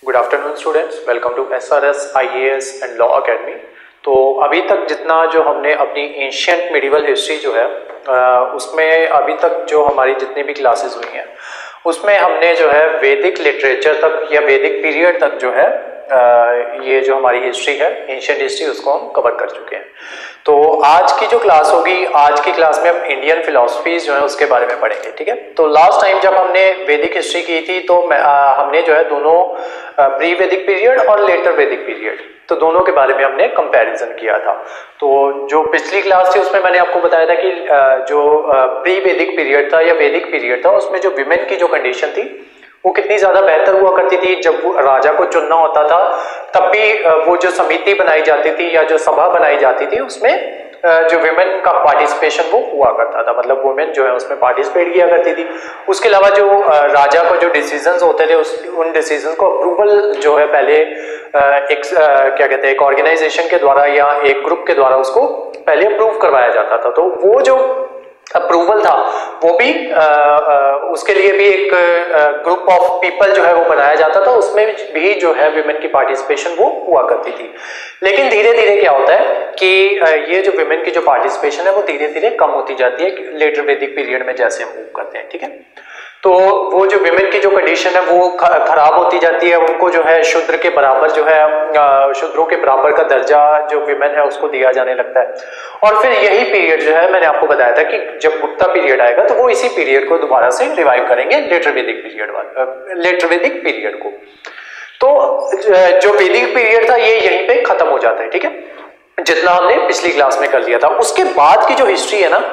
Good afternoon students, welcome to SRS IAS and law academy. तो अभी तक जितना जो हमने अपनी एंशियंट मिडिवल हिस्ट्री जो है उसमें अभी तक जो हमारी जितनी भी क्लासेस हुई हैं उसमें हमने जो है वैदिक लिटरेचर तक या वैदिक पीरियड तक जो है ये जो हमारी हिस्ट्री है एंशियंट हिस्ट्री उसको हम कवर कर चुके हैं। तो आज की जो क्लास होगी, आज की क्लास में हम इंडियन फिलॉसफीज जो है उसके बारे में पढ़ेंगे। ठीक है, तो लास्ट टाइम जब हमने वैदिक हिस्ट्री की थी तो हमने जो है दोनों प्री वैदिक पीरियड और लेटर वैदिक पीरियड, तो दोनों के बारे में हमने कंपैरिजन किया था। तो जो पिछली क्लास थी उसमें मैंने आपको बताया था कि जो प्री वैदिक पीरियड था या वैदिक पीरियड था उसमें जो विमेन की जो कंडीशन थी वो कितनी ज्यादा बेहतर हुआ करती थी। जब वो राजा को चुनना होता था तब भी वो जो समिति बनाई जाती थी या जो सभा बनाई जाती थी उसमें जो विमेन का पार्टिसिपेशन वो हुआ करता था, मतलब वुमेन जो है उसमें पार्टिसिपेट किया करती थी। उसके अलावा जो राजा को जो डिसीजंस होते थे उन डिसीजंस को अप्रूवल जो है पहले एक क्या कहते हैं एक ऑर्गेनाइजेशन के द्वारा या एक ग्रुप के द्वारा उसको पहले अप्रूव करवाया जाता था। तो वो जो अप्रूवल था वो भी उसके लिए भी एक ग्रुप ऑफ पीपल जो है वो बनाया जाता था, उसमें भी जो है विमेन की पार्टिसिपेशन वो हुआ करती थी। लेकिन धीरे धीरे क्या होता है कि ये जो विमेन की जो पार्टिसिपेशन है वो धीरे धीरे कम होती जाती है लेटर वैदिक पीरियड में जैसे हम मूव करते हैं। ठीक है, तो वो जो विमेन की जो कंडीशन है वो खराब होती जाती है, उनको जो है शूद्र के बराबर जो है शूद्रों के बराबर का दर्जा जो विमेन है उसको दिया जाने लगता है। और फिर यही पीरियड जो है मैंने आपको बताया था कि जब गुप्ता पीरियड आएगा तो वो इसी पीरियड को दोबारा से रिवाइव करेंगे लेटर वैदिक पीरियड को। तो जो वैदिक पीरियड था ये यहीं पे खत्म हो जाता है। ठीक है, जितना हमने पिछली क्लास में कर लिया था। उसके बाद की जो हिस्ट्री है ना,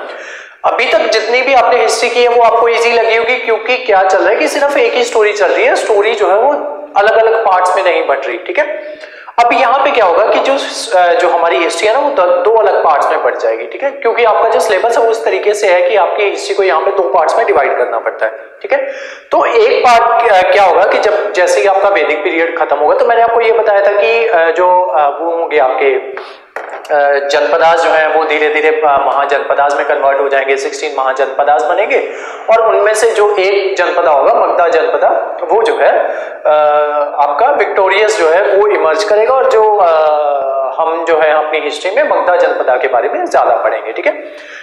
अभी तक जितनी भी आपने हिस्ट्री की है वो आपको इजी लगी होगी, क्योंकि क्या चल रहा है कि सिर्फ एक ही स्टोरी चल रही है, स्टोरी जो है वो अलग अलग पार्ट्स में नहीं बट रही। ठीक है, अब यहाँ पे क्या होगा कि जो हमारी हिस्ट्री है ना वो दो अलग पार्ट्स में बढ़ जाएगी। ठीक है, क्योंकि आपका जो सिलेबस है वो उस तरीके से है कि आपकी हिस्ट्री को यहाँ पे दो पार्ट्स में डिवाइड करना पड़ता है। ठीक है, तो एक पार्ट क्या होगा कि जब जैसे ही आपका वैदिक पीरियड खत्म होगा तो मैंने आपको ये बताया था कि जो वो होंगे आपके जनपदास जो है वो धीरे धीरे महाजनपदास में कन्वर्ट हो जाएंगे, 16 महाजनपदास बनेंगे और उनमें से जो एक जनपदा होगा मगधा जनपदा वो जो है आपका विक्टोरियस जो है वो इमर्ज करेगा और जो हम जो है अपनी हिस्ट्री में मगधा जनपदा के बारे में ज्यादा पढ़ेंगे। ठीक है,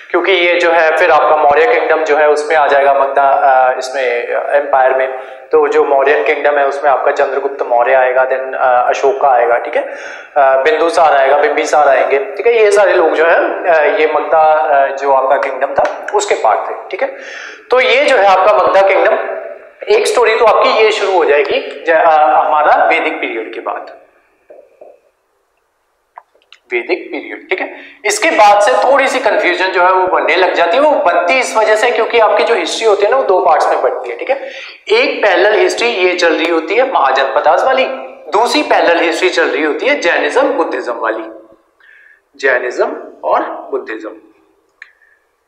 क्योंकि ये जो है फिर आपका मौर्य किंगडम जो है उसमें आ जाएगा मगधा इसमें एम्पायर में। तो जो मौर्यन किंगडम है उसमें आपका चंद्रगुप्त मौर्य आएगा, देन अशोका आएगा। ठीक है, बिंदुसार आएगा, बिंबिसार आएंगे। ठीक है, ये सारे लोग जो है ये मगधा जो आपका किंगडम था उसके पार्ट थे। ठीक है, तो ये जो है आपका मगधा किंगडम, एक स्टोरी तो आपकी ये शुरू हो जाएगी हमारा वैदिक पीरियड के बाद, वैदिक पीरियड। ठीक है, इसके बाद से थोड़ी सी कंफ्यूजन जो है वो बनने लग जाती है। वो बनती इस वजह से क्योंकि आपकी जो हिस्ट्री होती है ना वो दो पार्ट्स में बढ़ती है। ठीक है, एक पैरेलल हिस्ट्री ये चल रही होती है महाजनपदास वाली, दूसरी पैरेलल हिस्ट्री चल रही होती है जैनिज्म बुद्धिज्म वाली, जैनिज्म और बुद्धिज्म।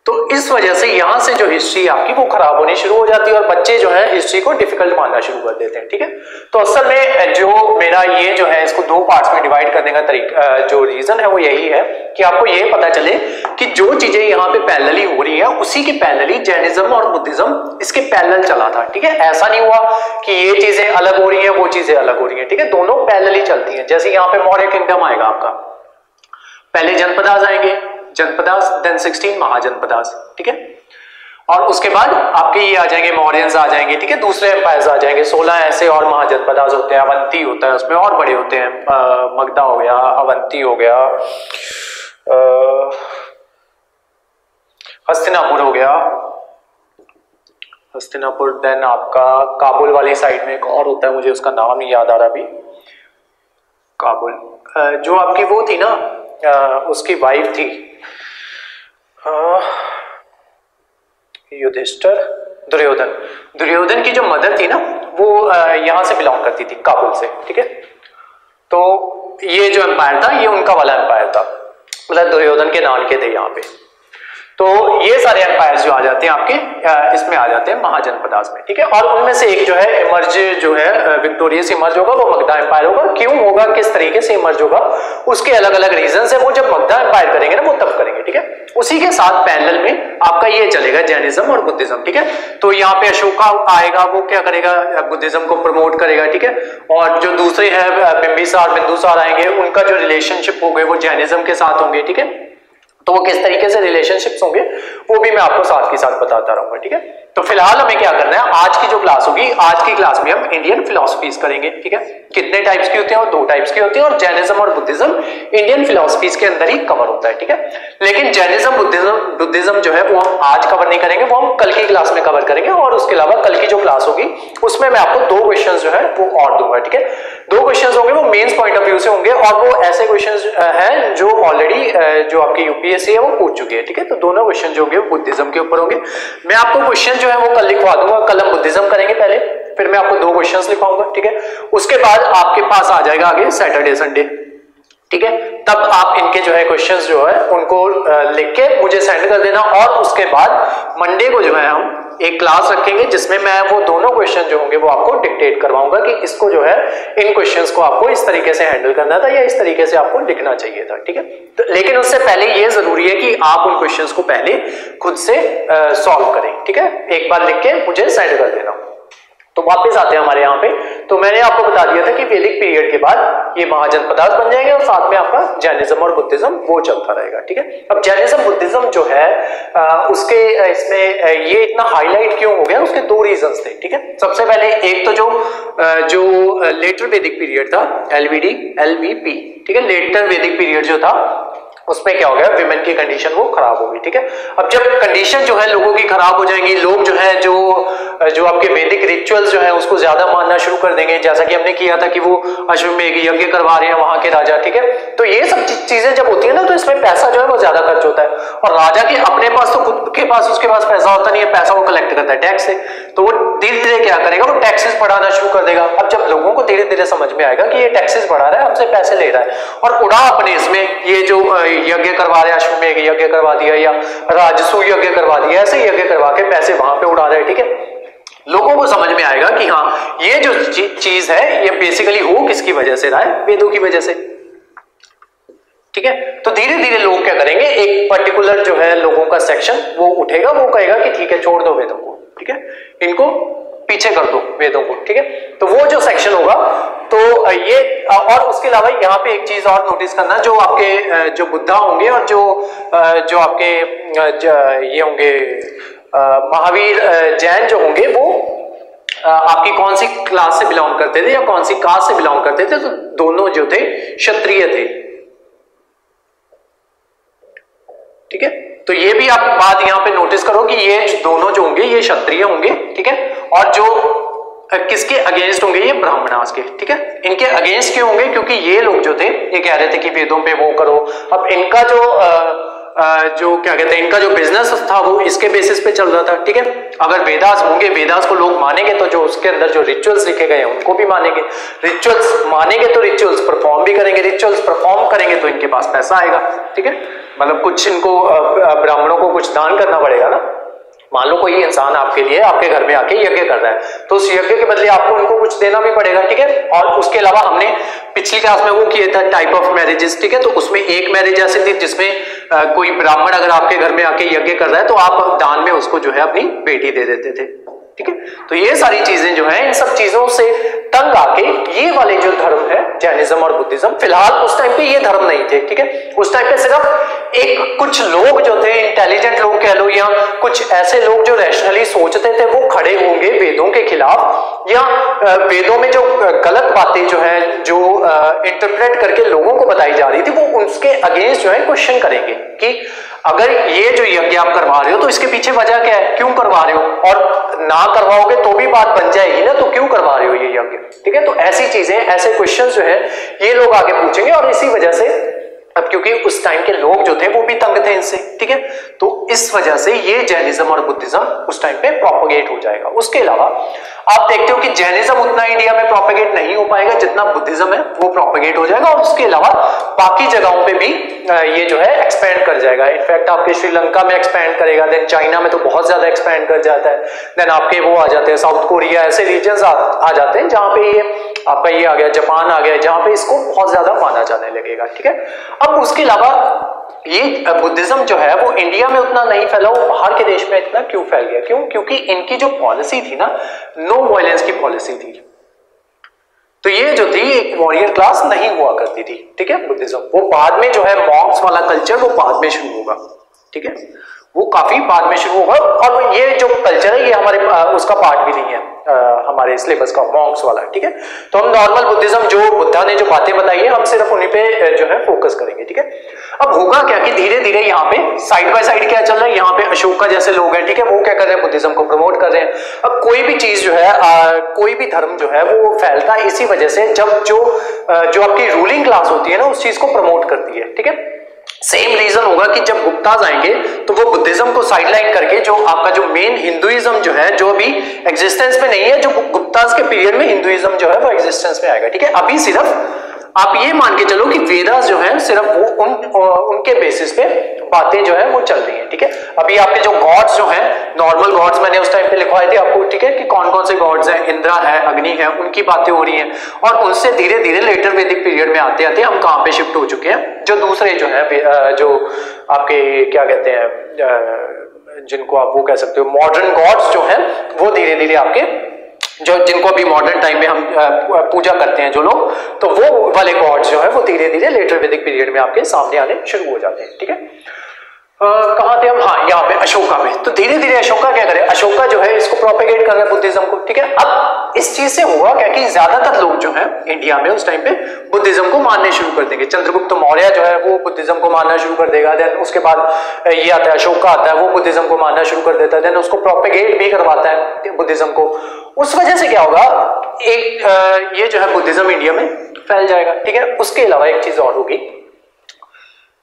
तो इस वजह से यहां से जो हिस्ट्री आपकी वो खराब होनी शुरू हो जाती है और बच्चे जो है हिस्ट्री को डिफिकल्ट मानना शुरू कर देते हैं। ठीक है, तो असल में जो मेरा ये जो है इसको दो पार्ट्स में डिवाइड करने का तरीका जो रीजन है वो यही है कि आपको ये पता चले कि जो चीजें यहाँ पे पैरेलली हो रही है उसी के पैरेलली जैनिज्म और बुद्धिज्म इसके पैरेलल चला था। ठीक है, ऐसा नहीं हुआ कि ये चीजें अलग हो रही है वो चीजें अलग हो रही है। ठीक है, दोनों पैरेलली चलती है। जैसे यहाँ पे मौर्य किंगडम आएगा आपका, पहले जनपदास आएंगे, जनपदास देन 16 महाजनपदास। ठीक है, और उसके बाद आपके ये आ जाएंगे मौर्यंस आ जाएंगे। ठीक है, दूसरे एम्पायर्स आ जाएंगे, 16 ऐसे और महाजनपदास होते हैं, अवंती होता है उसमें और बड़े होते हैं, मगधा हो गया, अवंती हो गया, हस्तिनापुर हो गया, हस्तिनापुर, देन आपका काबुल वाली साइड में एक और होता है, मुझे उसका नाम नहीं याद आ रहा अभी, काबुल। जो आपकी वो थी ना उसकी वाइफ थी युधिष्ठिर, दुर्योधन की जो मदर थी ना वो यहां से बिलोंग करती थी, काबुल से। ठीक है, तो ये जो एम्पायर था ये उनका वाला एम्पायर था, मतलब दुर्योधन के नाम के थे यहाँ पे। तो ये सारे एम्पायर जो आ जाते हैं आपके इसमें आ जाते हैं महाजनपदास में, ठीक है। और उनमें से एक जो है इमर्ज जो है विक्टोरियस इमर्ज होगा वो मगधा एम्पायर होगा। क्यों होगा, किस तरीके से इमर्ज होगा, उसके अलग अलग रीजन है, वो जब मगधा एम्पायर करेंगे ना वो तब करेंगे, ठीक है। उसी के साथ पैरेलल में आपका ये चलेगा जैनिज्म और बुद्धिज्म, ठीक है। तो यहाँ पे अशोका आएगा, वो क्या करेगा, बुद्धिज्म को प्रमोट करेगा, ठीक है। और जो दूसरे हैं बिंदुसार आएंगे, उनका जो रिलेशनशिप होंगे वो जैनिज्म के साथ होंगे, ठीक है। तो वो किस तरीके से रिलेशनशिप्स होंगे वो भी मैं आपको साथ के साथ बताता रहूंगा, ठीक है। तो फिलहाल हमें क्या करना है, आज की जो क्लास होगी, आज की क्लास में हम इंडियन फिलॉसफीज करेंगे, ठीक है। कितने टाइप्स की होती हैं, और 2 टाइप्स की होती हैं, और जैनिज्म और बुद्धिज्म इंडियन फिलॉसफीज के अंदर ही कवर होता है, ठीक है। लेकिन जैनिज्म बुद्धिज्म जो है वो हम आज कवर नहीं करेंगे, वो हम कल की क्लास में कवर करेंगे। और उसके अलावा कल की जो क्लास होगी उसमें मैं आपको 2 क्वेश्चन जो है वो और दूंगा, ठीक है। 2 क्वेश्चन होंगे, वो मेंस पॉइंट ऑफ व्यू से होंगे, और वो ऐसे क्वेश्चन हैं जो ऑलरेडी जो आपकी यूपीएससी है वो पूछ चुकी है, ठीक है। तो दोनों क्वेश्चन जो होंगे वो बुद्धिज्म के ऊपर होंगे। मैं आपको क्वेश्चन जो है वो कल लिखवा दूंगा, कल हम बुद्धिज्म करेंगे पहले, फिर मैं आपको 2 क्वेश्चंस लिखवाऊंगा, ठीक है। उसके बाद आपके पास आ जाएगा आगे सैटरडे संडे, ठीक है। तब आप इनके जो है क्वेश्चंस जो है उनको लिख के मुझे सेंड कर देना, और उसके बाद मंडे को जो है हम एक क्लास रखेंगे जिसमें मैं वो दोनों क्वेश्चन जो होंगे वो आपको डिक्टेट करवाऊंगा कि इसको जो है इन क्वेश्चंस को आपको इस तरीके से हैंडल करना था या इस तरीके से आपको लिखना चाहिए था, ठीक है। तो लेकिन उससे पहले ये जरूरी है कि आप उन क्वेश्चंस को पहले खुद से सॉल्व करें, ठीक है। एक बार लिख के मुझे सेंड कर देना। तो वापस आते हैं हमारे यहाँ पे। तो मैंने आपको बता दिया था कि वैदिक पीरियड के बाद ये महाजनपदास बन जाएंगे, और साथ में आपका जैनिज्म और बुद्धिज्म वो चलता रहेगा, ठीक है। अब जैनिज्म बुद्धिज्म जो है उसके इसमें ये इतना हाईलाइट क्यों हो गया, उसके 2 रीजंस थे, ठीक है। सबसे पहले एक तो जो लेटर वैदिक पीरियड था, LVP, ठीक है, लेटर वैदिक पीरियड जो था उसमें क्या हो गया, विमेन की कंडीशन वो खराब हो गई, ठीक है। अब जब कंडीशन जो है लोगों की खराब हो जाएंगी, लोग जो है जो आपके वैदिक रिचुअल्स जो है उसको ज्यादा मानना शुरू कर देंगे, जैसा कि हमने किया था कि वो अश्वमेध यज्ञ करवा रहे हैं वहां के राजा, ठीक है। तो ये सब चीजें जब होती है ना, तो इसमें पैसा जो है वो ज्यादा खर्च होता है, और राजा के अपने पास तो खुद के पास उसके पास पैसा होता नहीं है, पैसा वो कलेक्ट करता है टैक्स से। तो वो धीरे धीरे क्या करेगा, वो टैक्सेस बढ़ाना शुरू कर देगा। अब जब लोगों को धीरे धीरे समझ में आएगा कि ये टैक्सेस बढ़ा रहा है, हमसे पैसे ले रहा है, और उड़ा अपने इसमें ये जो यज्ञ करवा रहे हैं, अश्वमेध यज्ञ करवा दिया या राजसूय यज्ञ करवा दिया, ऐसे यज्ञ करवा के पैसे वहां पे उड़ा रहे हैं, ठीक है। लोगों को समझ में आएगा कि हाँ ये जो चीज है ये बेसिकली हो किसकी वजह से रहा है, वेदों की वजह से, ठीक है। तो धीरे धीरे लोग क्या करेंगे, एक पर्टिकुलर जो है लोगों का सेक्शन वो उठेगा, वो कहेगा कि ठीक है छोड़ दो वेदों को, ठीक है, इनको पीछे कर दो वेदों को, ठीक है। तो वो जो सेक्शन होगा, तो ये, और उसके अलावा यहाँ पे एक चीज और नोटिस करना, जो आपके जो बुद्धा होंगे और जो आपके ये होंगे महावीर जैन जो होंगे, वो आपकी कौन सी क्लास से बिलोंग करते थे या कौन सी कास्ट से बिलोंग करते थे, तो दोनों जो थे क्षत्रिय थे, ठीक है। तो ये भी आप बात यहां पे नोटिस करो कि ये दोनों जो होंगे ये क्षत्रिय होंगे, ठीक है। और जो किसके अगेंस्ट होंगे, ये ब्राह्मणास के, ठीक है। इनके अगेंस्ट क्यों होंगे, क्योंकि ये लोग जो थे ये कह रहे थे कि वेदों पे वो करो। अब इनका जो क्या कहते हैं, इनका जो बिजनेस था वो इसके बेसिस पे चल रहा था, ठीक है। अगर वेदास होंगे, वेदास को लोग मानेंगे तो जो उसके अंदर जो रिचुअल्स लिखे गए हैं उनको भी मानेंगे, रिचुअल्स मानेंगे तो रिचुअल्स परफॉर्म भी करेंगे, रिचुअल्स परफॉर्म करेंगे तो इनके पास पैसा आएगा, ठीक है। मतलब कुछ इनको ब्राह्मणों को कुछ दान करना पड़ेगा ना। मान लो कोई इंसान आपके लिए आपके घर में आके यज्ञ कर रहा है, तो उस यज्ञ के बदले आपको उनको कुछ देना भी पड़ेगा, ठीक है। और उसके अलावा हमने पिछली क्लास में वो किया था टाइप ऑफ मैरिजेस, ठीक है। तो उसमें एक मैरिज ऐसी थी जिसमें कोई ब्राह्मण अगर आपके घर में आके यज्ञ कर रहा है तो आप दान में उसको जो है अपनी बेटी दे देते थे, ठीक है। तो ये सारी चीजें जो है, इन सब चीजों से तंग आके ये वाले जो धर्म है जैनिज्म और बुद्धिज्म, फिलहाल उस टाइम पे ये धर्म नहीं थे, ठीक है। उस टाइम पे सिर्फ एक कुछ लोग जो थे, इंटेलिजेंट लोग कह लो, या कुछ ऐसे लोग जो रैशनली सोचते थे, वो खड़े होंगे वेदों के खिलाफ, या वेदों में जो गलत बातें जो है, जो इंटरप्रेट करके लोगों को बताई जा रही थी, वो उसके अगेंस्ट जो है क्वेश्चन करेंगे कि अगर ये जो यज्ञ आप करवा रहे हो तो इसके पीछे वजह क्या है, क्यों करवा रहे हो, और ना करवाओगे तो भी बात बन जाएगी ना, तो क्यों करवा रहे हो ये यज्ञ, ठीक है। तो ऐसी चीजें, ऐसे क्वेश्चन जो है ये लोग आगे पूछेंगे, और इसी वजह से अब क्योंकि उस टाइम के लोग जो थे वो भी तंग थे इनसे, ठीक है, तो इस वजह से ये जैनिज्म और बुद्धिज्म उस टाइम पे प्रोपेगेट हो जाएगा। उसके अलावा आप देखते हो कि जैनिज्म उतना इंडिया में प्रोपेगेट नहीं हो पाएगा जितना बुद्धिज्म है वो प्रोपेगेट हो जाएगा, और उसके अलावा बाकी जगहों पे भी ये जो है एक्सपेंड कर जाएगा। इनफैक्ट आपके श्रीलंका में एक्सपेंड करेगा, देन चाइना में तो बहुत ज्यादा एक्सपेंड कर जाता है, देन आपके वो आ जाते हैं साउथ कोरिया, ऐसे रीजन आ जाते हैं जहां पे ये आपका ये आ गया, जापान आ गया, जहां पे इसको बहुत ज्यादा माना जाने लगेगा, ठीक है। अब उसके अलावा ये बुद्धिज्म जो है वो इंडिया में उतना नहीं फैला, वो बाहर के देश में इतना क्यों फैल गया? क्यों? क्योंकि इनकी जो पॉलिसी थी ना, नो वायलेंस की पॉलिसी थी। तो ये जो थी एक वॉरियर क्लास नहीं हुआ करती थी, ठीक है, बुद्धिज्म। वो बाद में जो है मॉन्क्स वाला कल्चर वो बाद में शुरू होगा, ठीक है, वो काफी बाद में शुरू होगा। और ये जो कल्चर है ये हमारे उसका पार्ट भी नहीं है हमारे सिलेबस का, मॉन्क्स वाला, ठीक है। तो हम नॉर्मल बुद्धिज्म जो बुद्धा ने जो बातें बताई है हम सिर्फ उन्हीं पे जो है फोकस करेंगे, ठीक है। अब होगा क्या कि धीरे धीरे यहाँ पे साइड बाय साइड क्या चल रहा है, यहाँ पे अशोका जैसे लोग हैं, ठीक है, वो क्या कर रहे हैं, बुद्धिज्म को प्रमोट कर रहे हैं। अब कोई भी चीज जो है कोई भी धर्म जो है वो फैलता है इसी वजह से जब जो आपकी रूलिंग क्लास होती है ना उस चीज को प्रमोट करती है, ठीक है। सेम रीजन होगा कि जब गुप्ताज आएंगे तो वो बुद्धिज्म को साइडलाइन करके जो आपका जो मेन हिंदुइज्म जो है जो अभी एग्जिस्टेंस में नहीं है, जो गुप्ताज के पीरियड में हिंदुइज्म जो है वो एग्जिस्टेंस में आएगा, ठीक है। अभी सिर्फ आप ये मान के चलो कि वेदास जो है सिर्फ वो उनके बेसिस पे बातें जो है वो चल रही हैं, ठीक है। अभी आपके जो गॉड्स जो हैं, नॉर्मल गॉड्स मैंने उस टाइम पे लिखवाए थे आपको, ठीक है, कि कौन कौन से गॉड्स हैं, इंद्रा है, अग्नि है, उनकी बातें हो रही हैं। और उनसे धीरे धीरे लेटर वैदिक पीरियड में आते आते हम कहाँ पे शिफ्ट हो चुके हैं, जो दूसरे जो है जो आपके क्या कहते हैं जिनको आप वो कह सकते हो मॉडर्न गॉड्स जो है वो धीरे धीरे आपके जो जिनको अभी मॉडर्न टाइम में हम पूजा करते हैं जो लोग, तो वो वाले गॉड्स जो है वो धीरे धीरे लेटर वैदिक पीरियड में आपके सामने आने शुरू हो जाते हैं, ठीक है। कहाँ थे हम? हाँ, यहाँ पे अशोका में। तो धीरे धीरे अशोका क्या करे, अशोका जो है इसको प्रोपेगेट कर रहा है बुद्धिज्म को, ठीक है। अब इस चीज से हुआ क्या कि ज्यादातर लोग जो है इंडिया में उस टाइम पे बुद्धिज्म को मानने शुरू कर देंगे। चंद्रगुप्त मौर्य जो है वो बुद्धिज्म को मानना शुरू कर देगा, देन उसके बाद ये आता है अशोका आता है, वो बुद्धिज्म को मानना शुरू कर देता है, देन उसको प्रोपेगेट भी करवाता है बुद्धिज्म को। उस वजह से क्या होगा, एक ये जो है बुद्धिज्म इंडिया में फैल जाएगा, ठीक है। उसके अलावा एक चीज और होगी,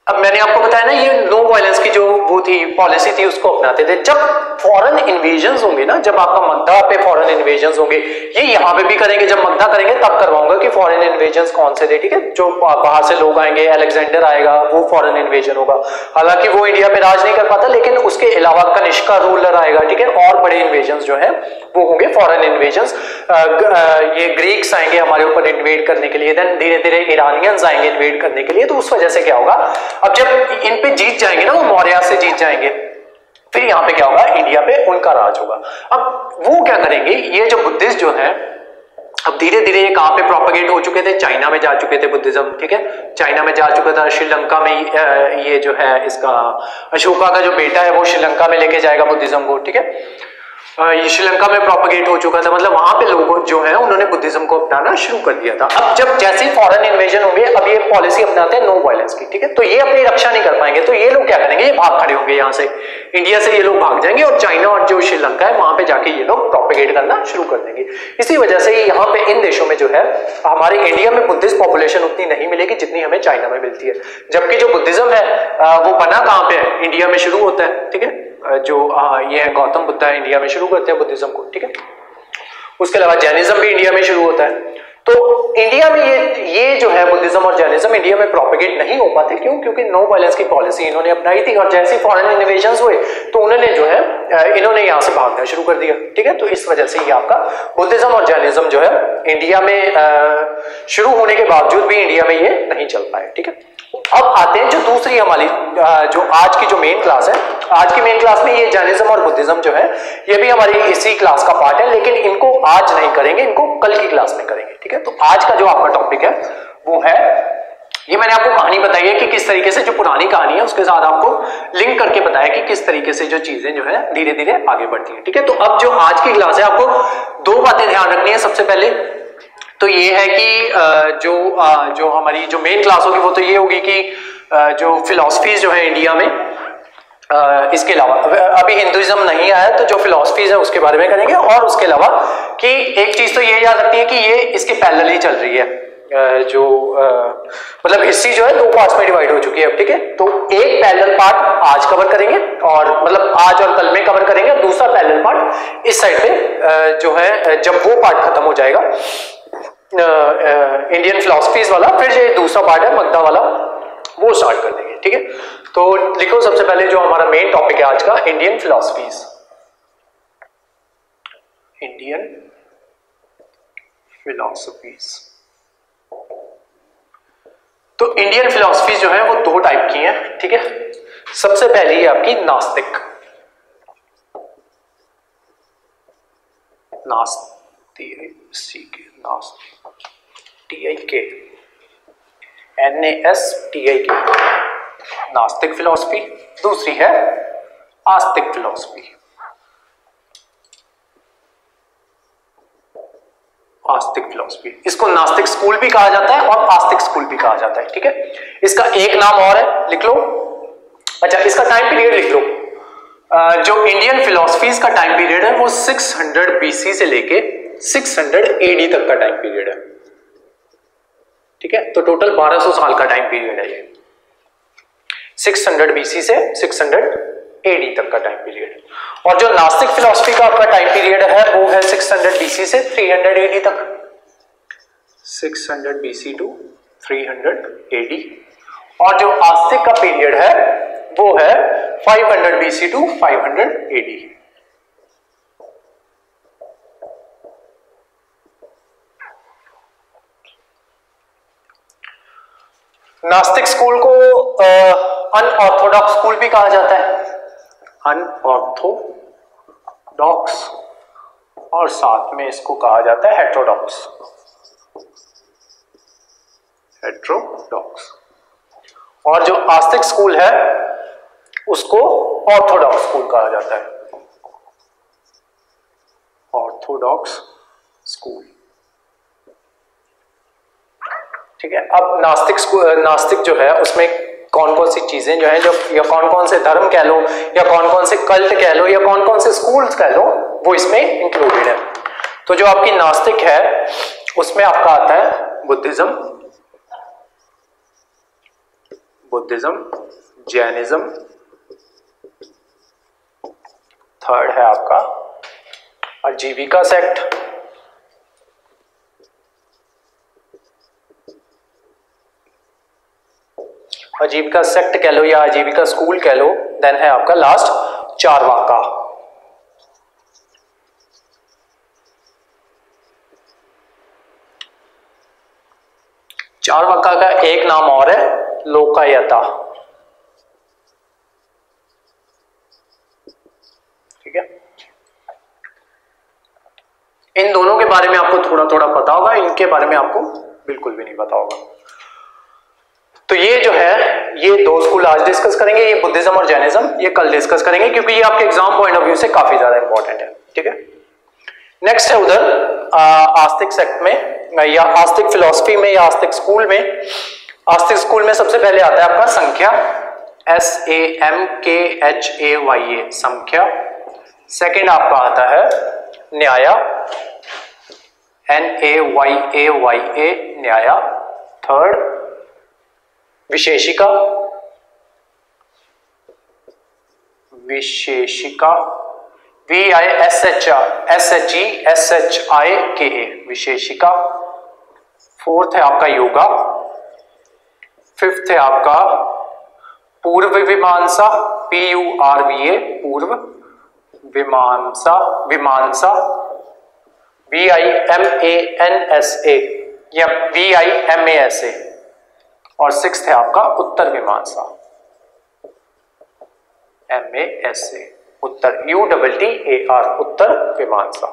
अब मैंने आपको बताया ना ये नो वायलेंस की जो वो थी पॉलिसी थी उसको अपनाते थे। जब फॉरेन इन्वेजन्स होंगे ना, जब आपका मगधा पे फॉरेन इन्वेजन्स होंगे, ये यहाँ पे भी करेंगे, जब मगधा करेंगे तब करवाऊंगा कि फॉरेन इन्वेजन्स कौन से थे, ठीक है। जो बाहर से लोग आएंगे, अलेक्जेंडर आएगा, वो फॉरेन इन्वेजन होगा। हालांकि वो इंडिया पे राज नहीं कर पाता, लेकिन उसके अलावा कनिष्का रूलर आएगा, ठीक है, और बड़े इन्वेजन्स जो है वो होंगे फॉरेन इन्वेजन्स। ये ग्रीक्स आएंगे हमारे ऊपर इन्वेड करने के लिए, देन धीरे धीरे ईरानियंस आएंगे इन्वेड करने के लिए। तो उस वजह से क्या होगा, अब जब इन पे जीत जाएंगे ना, वो मौर्य से जीत जाएंगे, फिर यहाँ पे क्या होगा, इंडिया पे उनका राज होगा। अब वो क्या करेंगे, ये जो बुद्धिस्ट जो है अब धीरे धीरे ये कहां पे प्रोपेगेट हो चुके थे, चाइना में जा चुके थे बुद्धिज्म, ठीक है, चाइना में जा चुका था। श्रीलंका में ये जो है इसका अशोका का जो बेटा है वो श्रीलंका में लेके जाएगा बुद्धिज्म को, ठीक है। ये श्रीलंका में प्रोपेगेट हो चुका था, मतलब वहां पे लोग जो हैं उन्होंने बुद्धिज्म को अपनाना शुरू कर दिया था। अब जब जैसे फॉरेन इन्वेजन होंगे, अब ये पॉलिसी अपनाते हैं नो वायलेंस की, ठीक है, तो ये अपनी रक्षा नहीं कर पाएंगे, तो ये लोग क्या करेंगे, ये भाग खड़े होंगे यहाँ से, इंडिया से ये लोग भाग जाएंगे और चाइना और जो श्रीलंका है वहां पे जाके ये लोग प्रोपेगेट करना शुरू कर देंगे। इसी वजह से यहाँ पे इन देशों में जो है हमारे इंडिया में बुद्धिस्ट पॉपुलेशन उतनी नहीं मिलेगी जितनी हमें चाइना में मिलती है। जबकि जो बुद्धिज्म है वो बना कहाँ पे है, इंडिया में शुरू होता है, ठीक है। जो ये है गौतम बुद्ध है, इंडिया में शुरू करते हैं बुद्धिज्म को, ठीक है। उसके अलावा जैनिज्म भी इंडिया में शुरू होता है। तो इंडिया में ये जो है बुद्धिज्म और जैनिज्म इंडिया में प्रोपेगेट नहीं हो पाते, क्यों? क्योंकि नो वायलेंस की पॉलिसी इन्होंने अपनाई थी, और जैसे फॉरेन इन्वेजन्स हुए तो उन्होंने जो है इन्होंने यहाँ से भागना शुरू कर दिया, ठीक है। तो इस वजह से ये आपका बुद्धिज्म और जैनिज्म जो है इंडिया में शुरू होने के बावजूद भी इंडिया में ये नहीं चल पाए, ठीक है। अब आते हैं जो दूसरी हमारी जो आज की जो मेन क्लास है, आज की मेन क्लास में ये जैनिज्म और बुद्धिज्म जो है ये भी हमारी इसी क्लास का पार्ट है, लेकिन इनको आज नहीं करेंगे, इनको कल की क्लास में करेंगे, ठीक है। तो आज का जो आपका टॉपिक है वो है, ये मैंने आपको कहानी बताई है कि किस तरीके से जो पुरानी कहानी है उसके साथ आपको लिंक करके बताया कि किस तरीके से जो चीजें जो है धीरे धीरे आगे बढ़ती है, ठीक है। तो अब जो आज की क्लास है आपको दो बातें ध्यान रखनी है। सबसे पहले तो ये है कि जो हमारी जो मेन क्लास होगी वो तो ये होगी कि जो फिलॉसफीज जो है इंडिया में, इसके अलावा अभी हिंदुइज्म नहीं आया तो जो फिलॉसफीज है उसके बारे में करेंगे, और उसके अलावा कि एक चीज तो ये याद रखनी है कि ये इसके पैरेलल ही चल रही है, जो मतलब हिस्ट्री जो है 2 पार्ट्स में डिवाइड हो चुकी है अब, ठीक है। तो एक पैरेलल पार्ट आज कवर करेंगे और मतलब आज और कल में कवर करेंगे, और दूसरा पैरेलल पार्ट इस साइड पे जो है जब वो पार्ट खत्म हो जाएगा इंडियन फिलॉसफीज वाला, फिर जो दूसरा पार्ट है मगधा वाला वो स्टार्ट कर देंगे, ठीक है। तो लिखो सबसे पहले जो हमारा मेन टॉपिक है आज का, इंडियन फिलॉसफीज। Indian philosophies. तो इंडियन फिलॉसफी जो है वो 2 टाइप की हैं, ठीक है। सबसे पहली है आपकी नास्तिक। नास्तिक फिलॉसफी। दूसरी है आस्तिक फिलॉसफी। आस्तिक फिलॉसफी, इसको नास्तिक स्कूल भी कहा जाता है और आस्तिक स्कूल भी कहा जाता है, ठीक है। इसका एक नाम और है, लिख लो। अच्छा, इसका टाइम पीरियड लिख लो। जो इंडियन फिलॉसफीज का टाइम पीरियड है वो 600 BC से लेके 600 AD तक का टाइम पीरियड है, ठीक है। तो टोटल 1200 साल का टाइम पीरियड है ये, 600 BC से 600 AD तक का टाइम पीरियड। और जो नास्तिक फिलॉसफी का आपका टाइम पीरियड है वो है 600 BC से 300 AD तक, 600 BC to 300 AD। और जो आस्तिक का पीरियड है वो है 500 BC to 500 AD। नास्तिक स्कूल को अनऑर्थोडॉक्स स्कूल भी कहा जाता है, अनऑर्थोडॉक्स, और साथ में इसको कहा जाता है हेट्रोडॉक्स। हेट्रोडॉक्स। और जो आस्तिक स्कूल है उसको ऑर्थोडॉक्स स्कूल कहा जाता है, ऑर्थोडॉक्स स्कूल, ठीक है। अब नास्तिक जो है उसमें कौन कौन सी चीजें जो है, जो या कौन कौन से धर्म कह लो या कौन कौन से कल्ट कह लो या कौन कौन से स्कूल्स कह लो, वो इसमें इंक्लूडेड है। तो जो आपकी नास्तिक है उसमें आपका आता है बुद्धिज्म, जैनिज्म, थर्ड है आपका आजीविका सेक्ट, आजीविका सेक्ट कह लो या आजीविका स्कूल कह लो। देन है आपका लास्ट चारवाका। चारवाका का एक नाम और है लोकायता, ठीक है। इन दोनों के बारे में आपको थोड़ा थोड़ा पता होगा, इनके बारे में आपको बिल्कुल भी नहीं पता होगा। तो ये जो है ये 2 स्कूल आज डिस्कस करेंगे, ये बुद्धिज्म और जैनिज्म ये कल डिस्कस करेंगे, क्योंकि ये आपके एग्जाम पॉइंट ऑफ व्यू से काफी ज्यादा इंपॉर्टेंट है, ठीक है। नेक्स्ट है उधर आस्तिक सेक्ट में या आस्तिक फिलॉसफी में या आस्तिक स्कूल में। आस्तिक स्कूल में सबसे पहले आता है आपका संख्या, SAMKHAYA, संख्या। सेकंड आपका आता है Nyaya, NAYAYA, Nyaya. Third Vaisheshika, VISHIKA, Vaisheshika. Fourth है आपका योगा। फिफ्थ है आपका पूर्व मीमांसा, PURVA, पूर्व मीमांसा, VIMANSA या VIMASA। और सिक्स्थ है आपका उत्तर मीमांसा, MASA, उत्तर, UTTAR, उत्तर मीमांसा,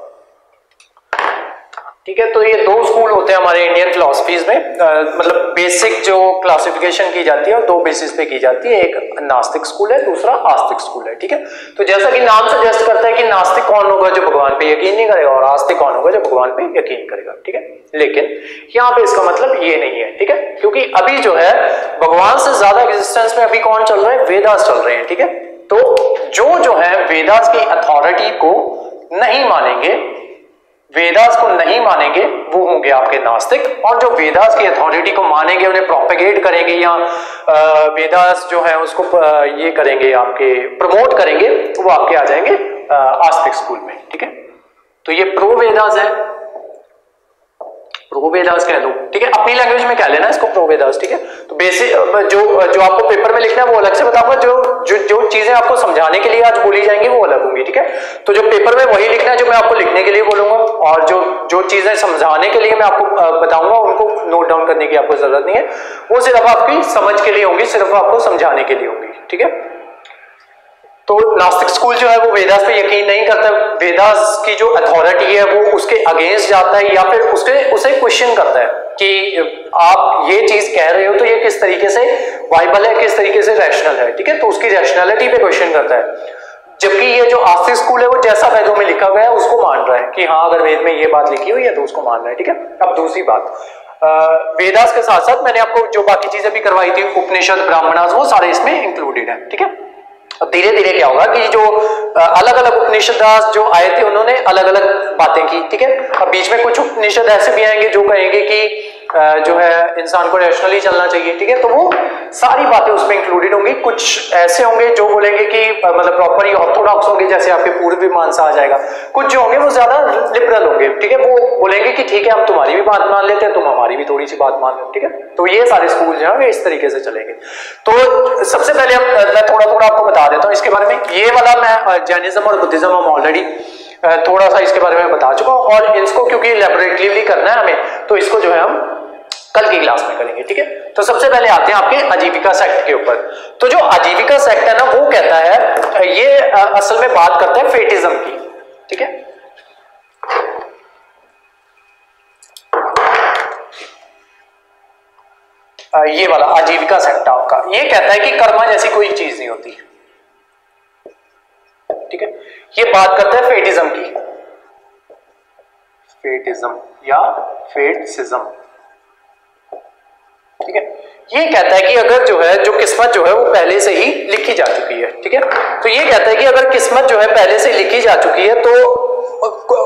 ठीक है। तो ये 2 स्कूल होते हैं हमारे इंडियन फिलॉसफीज में, मतलब बेसिक जो क्लासिफिकेशन की जाती है और 2 बेसिस पे की जाती है, एक नास्तिक स्कूल है, दूसरा आस्तिक स्कूल है, ठीक है। तो जैसा कि नाम सजेस्ट करता है कि नास्तिक कौन होगा जो भगवान पे यकीन नहीं करेगा, और आस्तिक कौन होगा जो भगवान पे यकीन करेगा, ठीक है। लेकिन यहाँ पे इसका मतलब ये नहीं है, ठीक है, क्योंकि अभी जो है भगवान से ज्यादा एग्जिस्टेंस में अभी कौन चल रहा है, वेदास चल रहे हैं, ठीक है। तो जो है वेदास की अथॉरिटी को नहीं मानेंगे वेदास को नहीं मानेंगे वो होंगे आपके नास्तिक, और जो वेदास की अथॉरिटी को मानेंगे, उन्हें प्रोपेगेट करेंगे या वेदास जो है उसको ये करेंगे, आपके प्रमोट करेंगे, वो आपके आ जाएंगे आस्तिक स्कूल में। ठीक है, तो ये प्रो वेदास है, प्रो वेदास कह लो। ठीक है, अपनी लैंग्वेज में कह लेना इसको प्रो वेदास। ठीक है, तो बेसिक जो आपको पेपर में लिखना है वो अलग से बताऊंगा, जो चीजें आपको समझाने के लिए आज बोली जाएंगी वो अलग होंगी। ठीक है, तो जो पेपर में वही लिखना है जो मैं आपको लिखने के लिए बोलूंगा, और जो चीजें समझाने के लिए मैं आपको बताऊंगा उनको नोट डाउन करने की आपको जरूरत नहीं है, वो सिर्फ आपकी समझ के लिए होंगी, सिर्फ आपको समझाने के लिए होंगी। ठीक है, तो नास्तिक स्कूल जो है वो वेदास पे यकीन नहीं करता, वेदास की जो अथॉरिटी है वो उसके अगेंस्ट जाता है, या फिर उसे क्वेश्चन करता है कि आप ये चीज कह रहे हो तो ये किस तरीके से वाइबल है, किस तरीके से रैशनल है। ठीक है, तो उसकी रैशनैलिटी पे क्वेश्चन करता है, जबकि ये जो आस्तिक स्कूल है वो जैसा वेदों में लिखा गया है उसको मान रहा है कि हाँ अगर वेद में ये बात लिखी हुई है तो उसको मान रहा है। ठीक है, अब दूसरी बात, वेदास के साथ साथ मैंने आपको जो बाकी चीजें भी करवाई थी, उपनिषद, ब्राह्मणास, वो सारे इसमें इंक्लूडेड है। ठीक है, अब धीरे धीरे क्या होगा कि जो अलग अलग उपनिषद जो आए थे उन्होंने अलग अलग बातें की। ठीक है, अब बीच में कुछ उपनिषद ऐसे भी आएंगे जो कहेंगे कि जो है इंसान को रैशनली चलना चाहिए। ठीक है, तो वो सारी बातें उसमें इंक्लूडेड होंगी। कुछ ऐसे होंगे जो बोलेंगे कि मतलब प्रॉपर ही ऑर्थोडॉक्स होंगे, जैसे आपके पूर्व मीमांसा आ जाएगा। कुछ जो होंगे वो ज्यादा लिबरल होंगे। ठीक है, वो बोलेंगे कि ठीक है हम तुम्हारी भी बात मान लेते हैं, तुम हमारी भी थोड़ी सी बात मान लो। ठीक है, तो ये सारे स्कूल जो है इस तरीके से चलेंगे। तो सबसे पहले मैं थोड़ा थोड़ा आपको बता देता हूँ इसके बारे में। ये वाला मैं जैनिज्म और बुद्धिज्म हम ऑलरेडी थोड़ा सा इसके बारे में बता चुका हूँ, और इसको क्योंकि लैबोरेटरीली करना है हमें, तो इसको जो है हम कल की क्लास में करेंगे। ठीक है, तो सबसे पहले आते हैं आपके आजीविका सेक्ट के ऊपर। तो जो आजीविका सेक्ट है ना वो कहता है, ये असल में बात करता है फेटिज्म की। ठीक है, ये वाला आजीविका सेक्ट आपका ये कहता है कि कर्मा जैसी कोई चीज नहीं होती। ठीक है, ये बात करता है फेटिज्म की, फेटिज्म या फेटिसिज्म। ठीक है, ये कहता है कि अगर जो है जो किस्मत जो है वो पहले से ही लिखी जा चुकी है। ठीक है, तो ये कहता है कि अगर किस्मत जो है पहले से लिखी जा चुकी है तो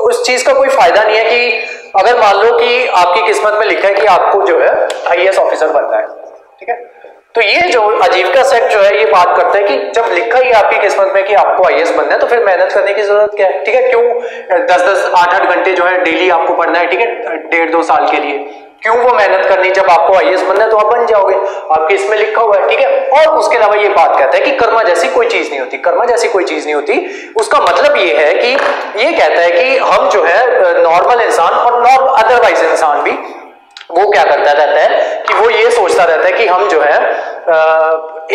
उस चीज का कोई फायदा नहीं है कि अगर मान लो कि आपकी किस्मत में लिखा है कि आपको जो है आईएएस ऑफिसर बनना है। ठीक है, तो ये जो आजीविका सेक्ट जो है ये बात करता है कि जब लिखा ही आपकी किस्मत में कि आपको आईएएस बनना है तो फिर मेहनत करने की जरूरत क्या है। ठीक है, क्यों 10-10, 8-8 घंटे जो है डेली आपको पढ़ना है। ठीक है, 1.5-2 साल के लिए क्यों वो मेहनत करनी, जब आपको आईएएस बनना है तो आप बन जाओगे, आपके इसमें लिखा हुआ है। ठीक है, और उसके अलावा ये बात कहता है कि कर्मा जैसी कोई चीज नहीं होती, कर्मा जैसी कोई चीज नहीं होती। उसका मतलब ये है कि ये कहता है कि हम जो है नॉर्मल इंसान और अदरवाइज इंसान भी वो क्या करता रहता है कि वो ये सोचता रहता है कि हम जो है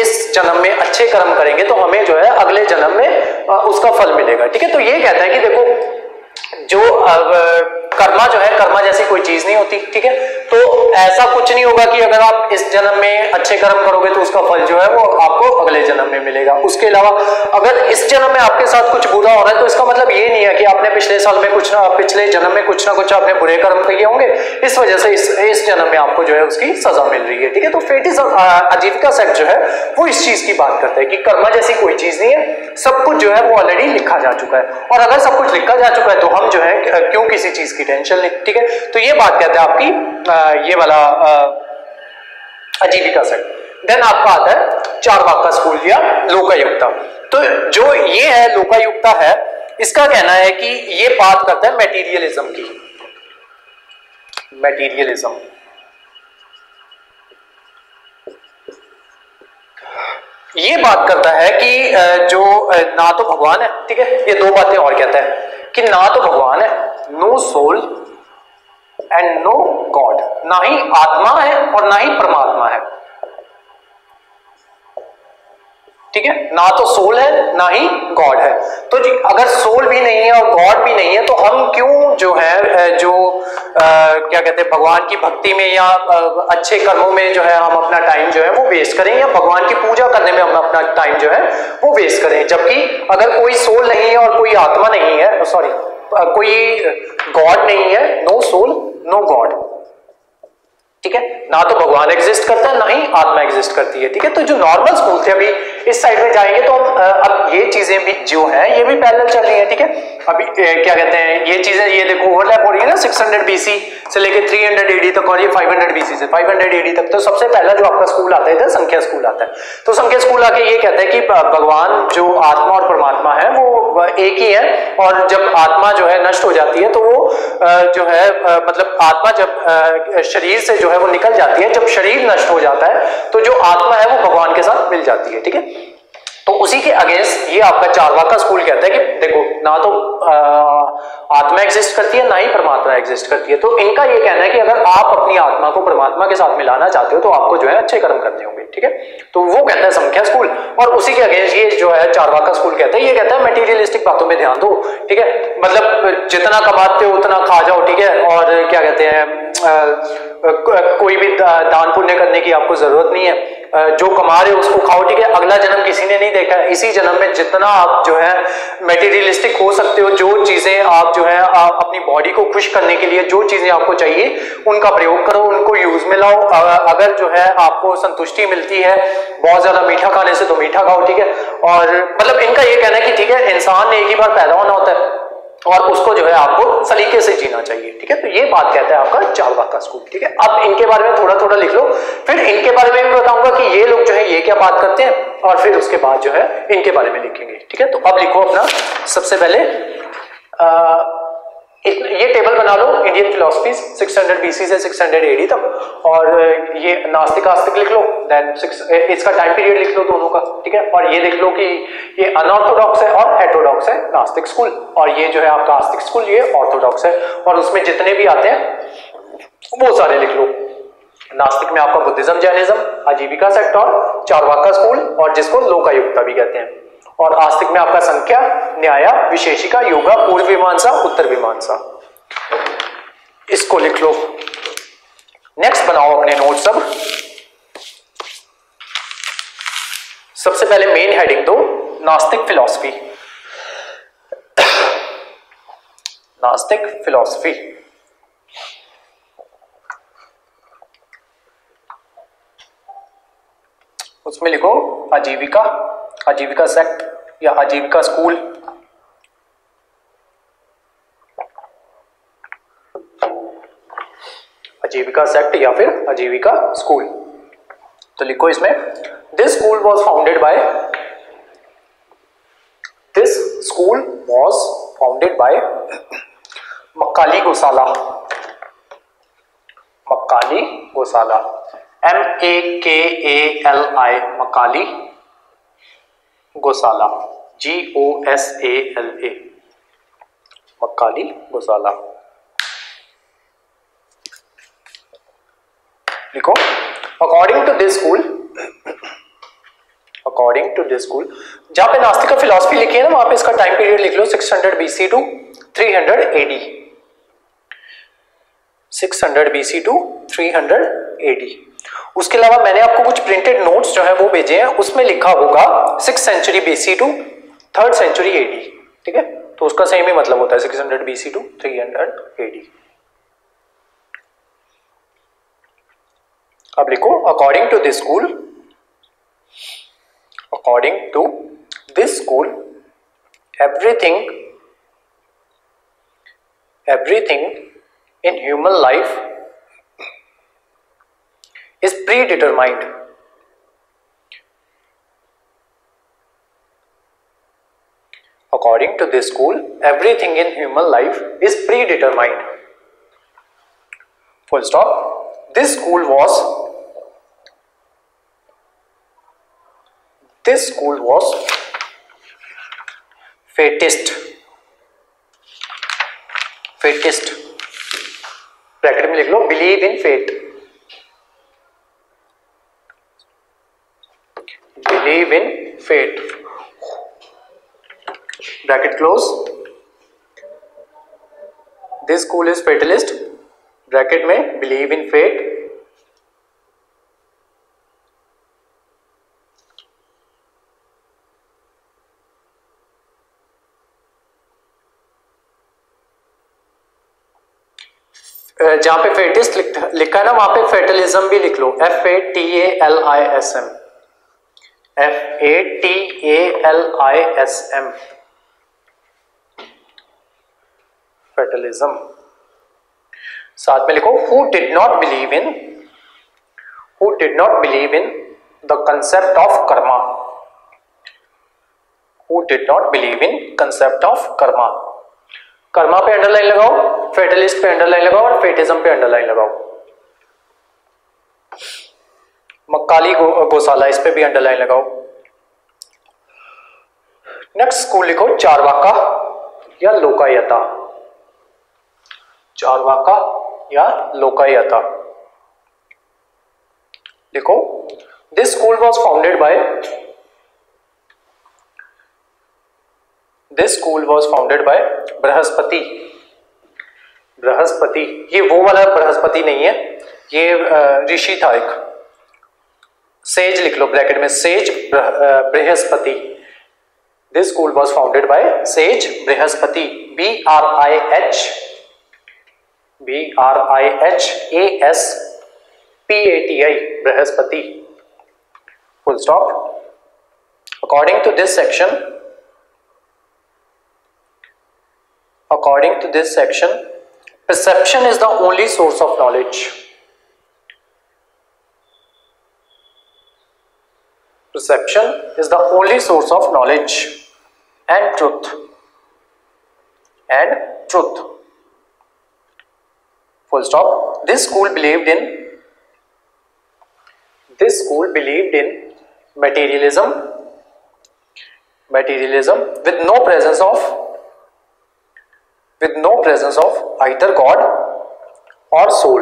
इस जन्म में अच्छे कर्म करेंगे तो हमें जो है अगले जन्म में उसका फल मिलेगा। ठीक है, तो ये कहता है कि देखो जो कर्मा जो है कर्मा जैसी कोई चीज नहीं होती। ठीक है, तो ऐसा कुछ नहीं होगा कि अगर आप इस जन्म में अच्छे कर्म करोगे तो उसका फल जो है वो आपको अगले जन्म में मिलेगा। उसके अलावा अगर इस जन्म में आपके साथ कुछ बुरा हो रहा है तो इसका मतलब ये नहीं है कि आपने पिछले साल में पिछले जन्म में कुछ ना कुछ आपने बुरे कर्म किए होंगे, इस वजह से इस जन्म में आपको जो है उसकी सजा मिल रही है। ठीक है, तो फेटिज्म आजीविका सेक्ट जो है वो इस चीज की बात करता है कि कर्मा जैसी कोई चीज नहीं है, सब कुछ जो है वो ऑलरेडी लिखा जा चुका है, और अगर सब कुछ लिखा जा चुका है तो हम जो है क्यों किसी चीज की टेंशन ले। ठीक है, तो ये बात कहता है आपकी ये वाला आजीविका सेक्ट। देन आपका आता है चारवाक का स्कूल या लोकायुक्ता। तो जो ये है लोकायुक्ता है, इसका कहना है कि ये बात करता है मैटीरियलिज्म की, मैटीरियलिज्म। ये बात करता है कि जो ना तो भगवान है। ठीक है, ये दो बातें और कहता है कि ना तो भगवान है, no soul and no God, ना ही आत्मा है और ना ही परमात्मा है। ठीक है, ना तो सोल है ना ही गॉड है। तो जी अगर सोल भी नहीं है और गॉड भी नहीं है तो हम क्यों जो है क्या कहते हैं भगवान की भक्ति में या अच्छे कर्मों में जो है हम अपना टाइम जो है वो वेस्ट करें, या भगवान की पूजा करने में हम अपना टाइम जो है वो वेस्ट करें, जबकि अगर कोई सोल नहीं है और कोई आत्मा नहीं है, सॉरी कोई गॉड नहीं है, नो सोल नो गॉड, ठीक है, ना तो भगवान एग्जिस्ट करता है ना ही आत्मा एग्जिस्ट करती है। ठीक है, तो जो नॉर्मल स्कूल थे, अभी इस साइड में जाएंगे तो हम अब ये चीजें भी जो है ये भी पैरेलल चल रही है। ठीक है, अभी क्या कहते हैं ये चीजें, ये देखो ओवरलैप हो रही है ना 600 बीसी से लेके 300 एडी तक, और ये 500 बीसी से 500 एडी तक। तो सबसे पहला जो आपका स्कूल आता है इधर संख्या स्कूल आता है। तो संख्या स्कूल आके ये कहता है कि भगवान जो आत्मा और परमात्मा है वो एक ही है, और जब आत्मा जो है नष्ट हो जाती है तो वो जो है मतलब आत्मा जब शरीर से जो है वो निकल जाती है, जब शरीर नष्ट हो जाता है तो जो आत्मा है वो भगवान के साथ मिल जाती है। ठीक है, तो उसी के अगेंस्ट ये आपका चारवाका स्कूल कहता है कि देखो ना तो आत्मा एग्जिस्ट करती है ना ही परमात्मा एग्जिस्ट करती है। तो इनका ये कहना है कि अगर आप अपनी आत्मा को परमात्मा के साथ मिलाना चाहते हो तो आपको जो है अच्छे कर्म करने होंगे। ठीक है, तो वो कहता है संख्या स्कूल, और उसी के अगेंस्ट ये जो है चारवाका स्कूल कहता है, ये कहता है मटेरियलिस्टिक बातों में ध्यान दो। ठीक है, मतलब जितना कमाते हो उतना खा जाओ। ठीक है, और क्या कहते हैं कोई भी दान पुण्य करने की आपको जरूरत नहीं है, जो कमा रहे हो उसको खाओ। ठीक है, अगला जन्म किसी ने नहीं देखा है, इसी जन्म में जितना आप जो है मटेरियलिस्टिक हो सकते हो, जो चीजें आप जो है आप अपनी बॉडी को खुश करने के लिए जो चीजें आपको चाहिए उनका प्रयोग करो, उनको यूज में लाओ। अगर जो है आपको संतुष्टि मिलती है बहुत ज्यादा मीठा खाने से तो मीठा खाओ। ठीक है, और मतलब इनका ये कहना है कि ठीक है, इंसान ने एक ही बार पैदा होना होता है और उसको जो है आपको सलीके से जीना चाहिए। ठीक है, तो ये बात कहता है आपका चारवाका स्कूल। ठीक है, अब इनके बारे में थोड़ा थोड़ा लिख लो, फिर इनके बारे में भी बताऊंगा कि ये लोग जो है ये क्या बात करते हैं, और फिर उसके बाद जो है इनके बारे में लिखेंगे। ठीक है, तो अब लिखो अपना सबसे पहले ये टेबल बना लो, इंडियन फिलोसफीज 600 बीसी से 600 एडी तक, और ये नास्तिक आस्तिक लिख लो, देन इसका टाइम पीरियड लिख लो दोनों का। ठीक है, और ये देख लो कि ये अनऑर्थोडॉक्स है और हेटेरोडॉक्स है नास्तिक स्कूल, और ये जो है आपका आस्तिक स्कूल ये ऑर्थोडॉक्स है, और उसमें जितने भी आते हैं वो सारे लिख लो। नास्तिक में आपका बुद्धिज्म, जैनिज्म, आजीविका सेक्ट और चारवाका स्कूल, और जिसको लोकायुक्ता भी कहते हैं, और आस्तिक में आपका संख्या, न्याय, विशेषिका, योगा, पूर्व मीमांसा, उत्तर मीमांसा। इसको लिख लो। नेक्स्ट बनाओ अपने नोट सब। सबसे पहले मेन हेडिंग दो, नास्तिक फिलॉसफी। नास्तिक फिलॉसफी उसमें लिखो आजीविका, आजीविका सेक्ट या आजीविका स्कूल, आजीविका सेक्ट या फिर आजीविका स्कूल। तो लिखो इसमें, this school was founded by, this school was founded by Makkhali Gosala, Makkhali Gosala, MAKALI, Makkhali Gosala, GOSALA, Makkhali Gosala. लिखो, according to this school, according to this school, जहां पे नास्तिक का फिलॉसफी लिखी है ना वहां पे इसका टाइम पीरियड लिख लो 600 BC to 300 AD, 600 BC to 300 AD। उसके अलावा मैंने आपको कुछ प्रिंटेड नोट्स जो है वो भेजे हैं, उसमें लिखा होगा 6th century BC to 3rd century AD। ठीक है, तो उसका सेम ही मतलब होता है 600 BC टू 300 AD। अब लिखो, according to this school, according to this school, everything, everything in human life is predetermined. According to this school, everything in human life is predetermined. Full stop. This school was fatist. Fatist. Bracket में लिख लो, believe in fate, believe in fate, bracket close. This school is fatalist, bracket में believe in fate. जहां पे फेटिस्ट लिखा है ना वहां पे फेटलिज्म भी लिख लो, FATALISM, FATALISM, फेटलिज्म। साथ में लिखो who did not believe in the concept of karma, who did not believe in concept of karma। Karma पे अंडरलाइन लगाओ, फेटलिस्ट पे अंडरलाइन लगाओ और फेटिज्म पे अंडरलाइन लगाओ। मक्काली गौशाला इस पे भी अंडरलाइन लगाओ। नेक्स्ट स्कूल लिखो चारवाका या लोकायता, चारवाका या लोकायता लिखो। This school was founded bye Brihaspati. Brihaspati, ये वो वाला बृहस्पति नहीं है, ये ऋषि था एक। सेज लिख लो ब्रैकेट में, says Brihaspati. This school was founded bye says Brihaspati, BRIHASPATI, Brihaspati, full stop. According to this section, perception is the only source of knowledge. Perception is the only source of knowledge and truth. Full stop. This school believed in materialism with no presence of either God or soul.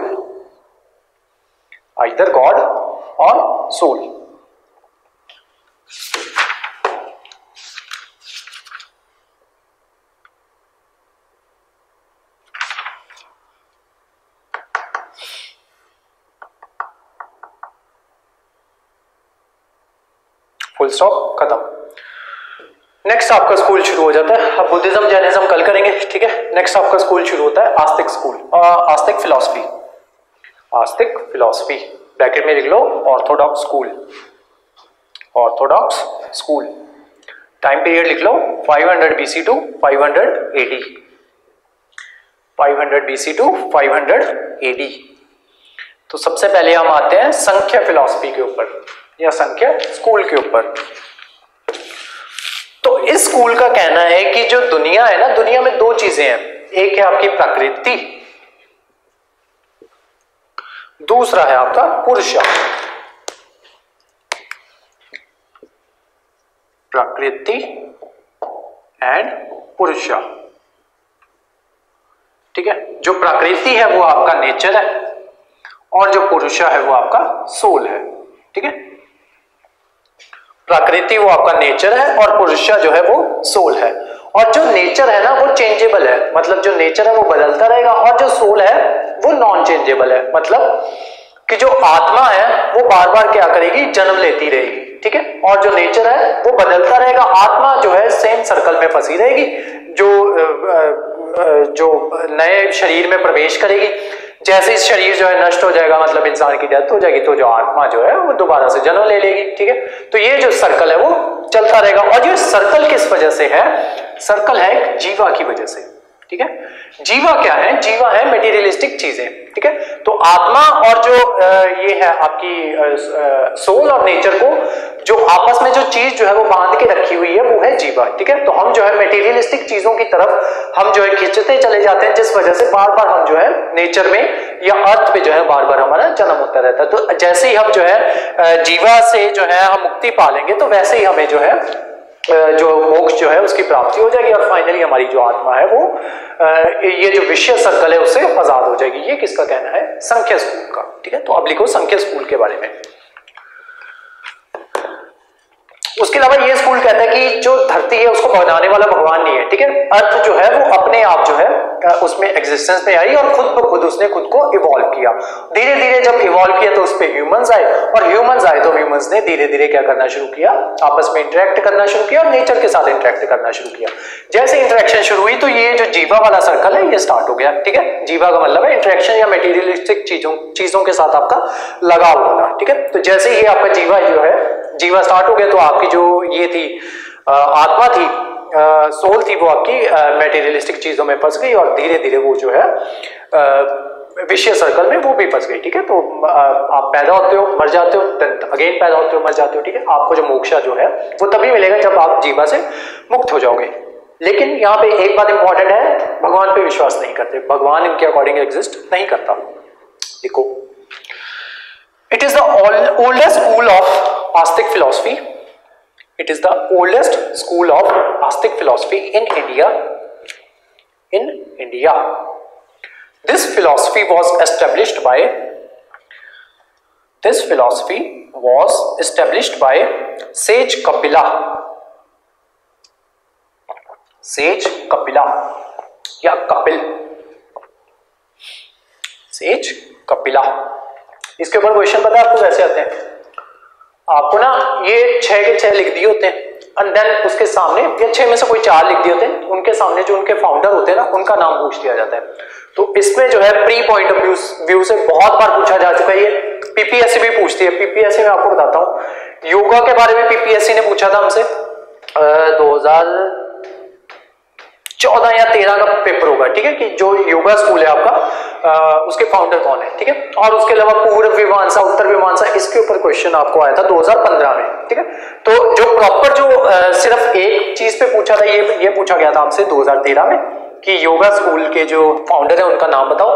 Full stop, खत्म। Next आपका school शुरू हो जाता है। अब Buddhism Jainism कल करेंगे, ठीक है। नेक्स्ट आपका स्कूल शुरू होता है आस्तिक स्कूल, आस्तिक फिलॉसफी, ब्रैकेट में लिख लो ऑर्थोडॉक्स स्कूल। टाइम पीरियड लिख लो 500 BC to 500 AD, 500 BC to 500 AD। तो सबसे पहले हम आते हैं संख्या फिलॉसफी के ऊपर या संख्या स्कूल के ऊपर। तो इस स्कूल का कहना है कि जो दुनिया है ना, दुनिया में दो चीजें हैं, एक है आपकी प्रकृति, दूसरा है आपका पुरुषा। प्रकृति एंड पुरुषा, ठीक है। जो प्रकृति है वो आपका नेचर है और जो पुरुषा है वो आपका सोल है, ठीक है। प्रकृति वो आपका नेचर है और पुरुषा जो है वो सोल है। और जो नेचर है ना वो चेंजेबल है, मतलब जो नेचर है वो बदलता रहेगा, और जो सोल है वो नॉन चेंजेबल है, मतलब कि जो आत्मा है वो बार बार क्या करेगी, जन्म लेती रहेगी, ठीक है। और जो नेचर है वो बदलता रहेगा, आत्मा जो है सेम सर्कल में फंसी रहेगी, जो नए शरीर में प्रवेश करेगी, जैसे इस शरीर जो है नष्ट हो जाएगा, मतलब इंसान की डेथ हो जाएगी, तो जो आत्मा जो है वो दोबारा से जन्म ले लेगी, ठीक है। तो ये जो सर्कल है वो चलता रहेगा। और ये सर्कल किस वजह से है? सर्कल है एक जीवा की वजह से, ठीक है। जीवा क्या है? जीवा है मटेरियलिस्टिक चीजें, ठीक है। तो आत्मा और जो ये है आपकी सोल और नेचर को जो आपस में जो चीज जो है वो बांध के रखी हुई है वो है जीवा, ठीक है। तो हम जो है मटेरियलिस्टिक चीजों की तरफ हम जो है खिंचते चले जाते हैं, जिस वजह से बार बार हम जो है नेचर में या अर्थ पे जो है बार बार हमारा जन्म होता रहता है। तो जैसे ही हम जो है जीवा से जो है हम मुक्ति पालेंगे, तो वैसे ही हमें जो है जो मोक्ष जो है उसकी प्राप्ति हो जाएगी, और फाइनली हमारी जो आत्मा है वो ये जो विषय सर्कल है उससे आजाद हो जाएगी। ये किसका कहना है? संख्या स्कूल का, ठीक है। तो अब लिखो संख्या स्कूल के बारे में। उसके अलावा ये स्कूल कहता है कि जो धरती है उसको बनाने वाला भगवान नहीं है, ठीक है। अर्थ जो है वो अपने आप जो है उसमें एग्जिस्टेंस में आई और खुद ब खुद उसने खुद को इवॉल्व किया। धीरे धीरे जब इवॉल्व किया तो उस पे ह्यूमंस आए, और ह्यूमंस आए तो ह्यूमंस ने धीरे धीरे क्या करना शुरू किया, आपस में इंटरेक्ट करना शुरू किया और नेचर के साथ इंटरेक्ट करना शुरू किया। जैसे इंटरेक्शन शुरू हुई तो ये जो जीवा वाला सर्कल है ये स्टार्ट हो गया, ठीक है। जीवा का मतलब है इंटरेक्शन या मटेरियलिस्टिक चीजों के साथ आपका लगाव होना, ठीक है। तो जैसे ये आपका जीवा जो है, जीवा स्टार्ट हो गया तो आपकी जो ये थी आत्मा थी, सोल थी, वो आपकी मटेरियलिस्टिक चीजों में फंस गई और धीरे धीरे वो जो है विषय सर्कल में वो भी फंस गई, ठीक है। तो आप पैदा होते हो, मर जाते हो, देन अगेन पैदा होते हो, मर जाते हो, ठीक है। आपको जो मोक्षा जो है वो तभी मिलेगा जब आप जीवा से मुक्त हो जाओगे। लेकिन यहाँ पे एक बात इंपॉर्टेंट है, भगवान पे विश्वास नहीं करते, भगवान इनके अकॉर्डिंग एग्जिस्ट नहीं करता। देखो, it is the oldest school of Astik philosophy, it is the oldest school of Astic philosophy in India. This philosophy was established by sage Kapila. Sage Kapila या कपिल, सेज कपिला। इसके ऊपर क्वेश्चन पता है आपको कैसे आते हैं? आपको ना ये 6 के 6 लिख दिए होते हैं एंड देन उसके सामने या 6 में से कोई 4 लिख दिए होते हैं, उनके सामने जो उनके फाउंडर होते हैं ना उनका नाम पूछ दिया जाता है। तो इसमें जो है प्री पॉइंट ऑफ व्यू से बहुत बार पूछा जा चुका है, ये पीपीएससी भी पूछती है। पीपीएससी में आपको बताता हूँ, योगा के बारे में पीपीएससी ने पूछा था हमसे 2014 या 13 का पेपर होगा, ठीक है, कि जो योगा स्कूल है आपका उसके फाउंडर कौन है, ठीक है। और उसके अलावा पूर्व मीमांसा, उत्तर मीमांसा, इसके ऊपर क्वेश्चन आपको आया था 2015 में, ठीक है। तो जो प्रॉपर जो सिर्फ एक चीज पे पूछा था, ये पूछा गया था हमसे 2013 में कि योगा स्कूल के जो फाउंडर है उनका नाम बताओ,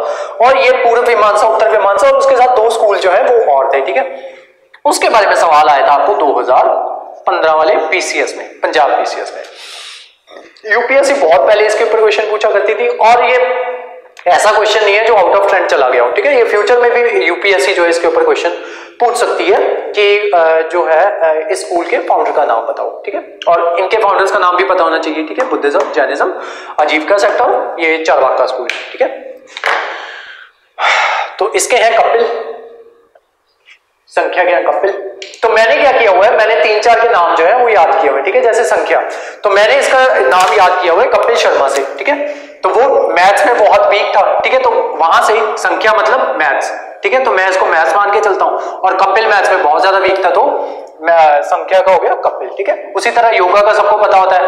और ये पूर्व मीमांसा, उत्तर मीमांसा, और उसके साथ 2 स्कूल जो है वो और थे, ठीक है। उसके बारे में सवाल आया था आपको 2015 वाले पीसीएस में, पंजाब पीसीएस में। यूपीएससी बहुत पहले इसके ऊपर क्वेश्चन पूछा करती थी, और ये ऐसा क्वेश्चन नहीं है जो आउट ऑफ ट्रेंड चला गया हो, ठीक है। ये फ्यूचर में भी यूपीएससी जो है इसके ऊपर क्वेश्चन पूछ सकती है कि जो है इस स्कूल के फाउंडर का नाम बताओ, ठीक है। और इनके फाउंडर्स का नाम भी पता होना चाहिए, ठीक है। बुद्धिज्म, जैनिज्म, आजीविका सेक्ट और ये चारवाका स्कूल, ठीक है। तो इसके हैं कपिल, संख्या के हैं कपिल। तो मैंने क्या किया हुआ है, मैंने 3-4 के नाम जो है वो याद किए हुए हैं, ठीक है। जैसे संख्या, तो मैंने इसका नाम याद किया हुआ है कपिल शर्मा से, ठीक है। तो वो मैथ्स में बहुत वीक था, ठीक है, तो वहां से संख्या मतलब मैथ्स, ठीक है। तो मैं इसको मैथ्स मान के चलता हूं, और कपिल मैथ्स में बहुत ज्यादा वीक था तो संख्या का हो गया कपिल, ठीक है। उसी तरह योगा का सबको पता होता है,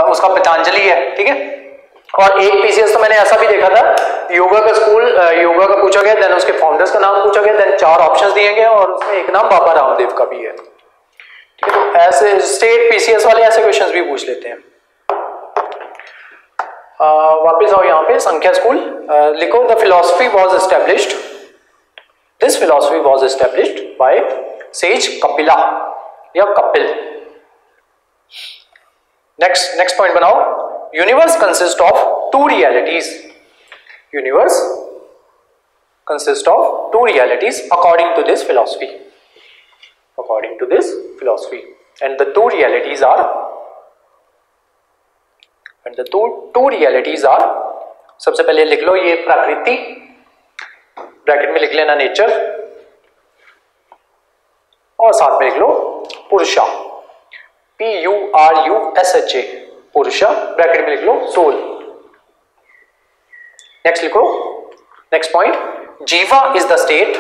उसका पतंजलि है, ठीक है। और एक पीसीएस तो मैंने ऐसा भी देखा था, योगा का स्कूल, योगा का पूछा गया, देन उसके फाउंडर्स का नाम पूछा गया, देन 4 ऑप्शंस दिए गए और उसमें एक नाम बाबा रामदेव का भी है, ठीक है। तो ऐसे स्टेट पीसीएस वाले ऐसे क्वेश्चंस भी पूछ लेते हैं। वापस आओ यहाँ पे, संख्या स्कूल लिखो। The philosophy was established, this philosophy was established by sage Kapila या कपिल। नेक्स्ट पॉइंट बनाओ। Universe consist of 2 realities, universe consist of 2 realities according to this philosophy, according to this philosophy, and the 2 realities are, and the two realities are, सबसे पहले लिख लो ये प्रकृति, bracket में लिख लेना नेचर, और साथ में लिख लो पुरुषा, PURUSHA, पुरुषा, ब्रैकेट में लिख लो सोल। नेक्स्ट लिखो, नेक्स्ट पॉइंट, जीवा इज द स्टेट,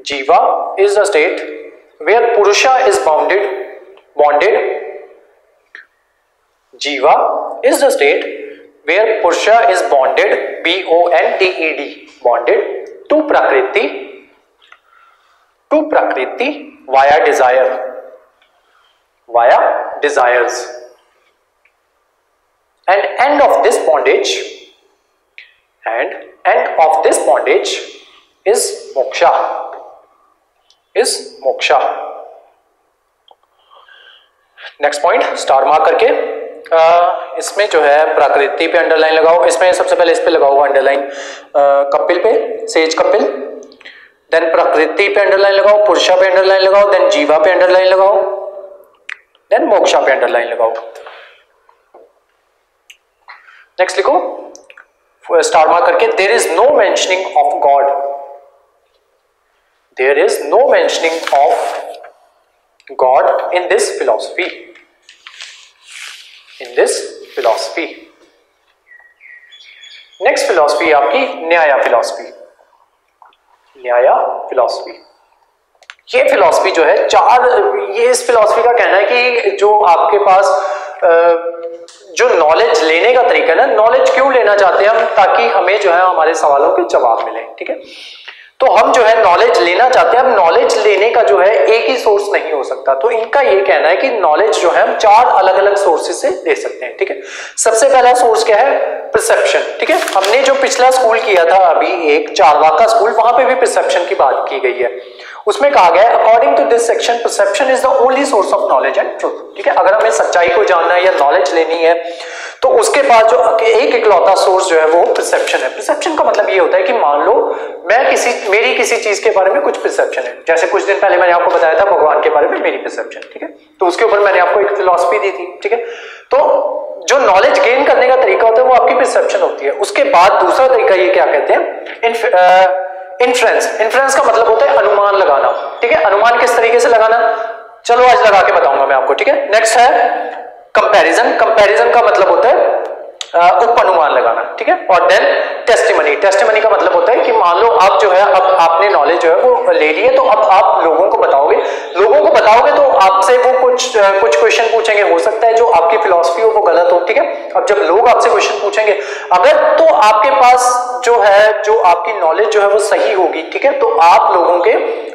जीवा इज द स्टेट वेयर पुरुषा is bonded, Jiva is the state where Purusha is bonded, BONDED, bonded to Prakriti via desire, via desires, and end of this bondage is moksha, next point star mark करके, इसमें जो है प्रकृति पे underline लगाओ, इसमें सबसे पहले इस पे लगाओ अंडरलाइन, कपिल पे, सेज कपिल, देन प्रकृति पे अंडरलाइन लगाओ, पुरुषा पे अंडरलाइन लगाओ, देन जीवा पे अंडरलाइन लगाओ, देन मोक्षा पे अंडरलाइन लगाओ। नेक्स्ट लिखो स्टार मार्क करके, there is no mentioning of God, there is no mentioning of God in this philosophy, in this philosophy. Next philosophy आपकी न्याया फिलॉसफी, न्याया फिलॉसफी। ये फिलॉसफी जो है ये इस फिलॉसफी का कहना है कि जो आपके पास जो नॉलेज लेने का तरीका है ना, नॉलेज क्यों लेना चाहते हैं हम, ताकि हमें जो है हमारे सवालों के जवाब मिले, ठीक है। तो हम जो है नॉलेज लेना चाहते हैं। अब नॉलेज लेने का जो है एक ही सोर्स नहीं हो सकता, तो इनका ये कहना है कि नॉलेज जो है हम 4 अलग अलग सोर्सेज से ले सकते हैं, ठीक है। सबसे पहला सोर्स क्या है, परसेप्शन, ठीक है। हमने जो पिछला स्कूल किया था अभी एक चारवाका स्कूल, वहां पे भी परसेप्शन की बात की गई है। उसमें कहा गया है according to this section perception is the only source of knowledge and truth, ठीक है। अगर हमें सच्चाई को जानना है या नॉलेज लेनी है तो उसके बाद जो एक इकलौता सोर्स जो है वो परसेप्शन है। परसेप्शन का मतलब ये होता है कि मान लो मेरी किसी चीज के बारे में कुछ परसेप्शन है, जैसे कुछ दिन पहले मैंने आपको बताया था भगवान के बारे में मेरी परसेप्शन, ठीक है। तो उसके ऊपर मैंने आपको एक फिलॉसफी दी थी, ठीक है। तो जो नॉलेज गेन करने का तरीका होता है वो आपकी परसेप्शन होती है। उसके बाद दूसरा तरीका ये क्या कहते हैं, इन्फ्रेंस। इन्फ्रेंस का मतलब होता है अनुमान लगाना, ठीक है। अनुमान किस तरीके से लगाना, चलो आज लगा के बताऊंगा मैं आपको, ठीक है। नेक्स्ट है कंपैरिजन। कंपैरिजन का मतलब होता है उपअनुमान लगाना, ठीक है। और देन टेस्टिमनी। टेस्टिमनी का मतलब होता है कि मान लो आप जो है अब आपने नॉलेज जो है वो ले ली है, तो अब आप लोगों को बताओगे तो आपसे वो कुछ क्वेश्चन पूछेंगे, हो सकता है जो आपकी फिलॉसफी हो वो गलत हो, ठीक है। अब जब लोग आपसे क्वेश्चन पूछेंगे अगर तो आपके पास जो है जो आपकी नॉलेज जो है वो सही होगी, ठीक है, तो आप लोगों के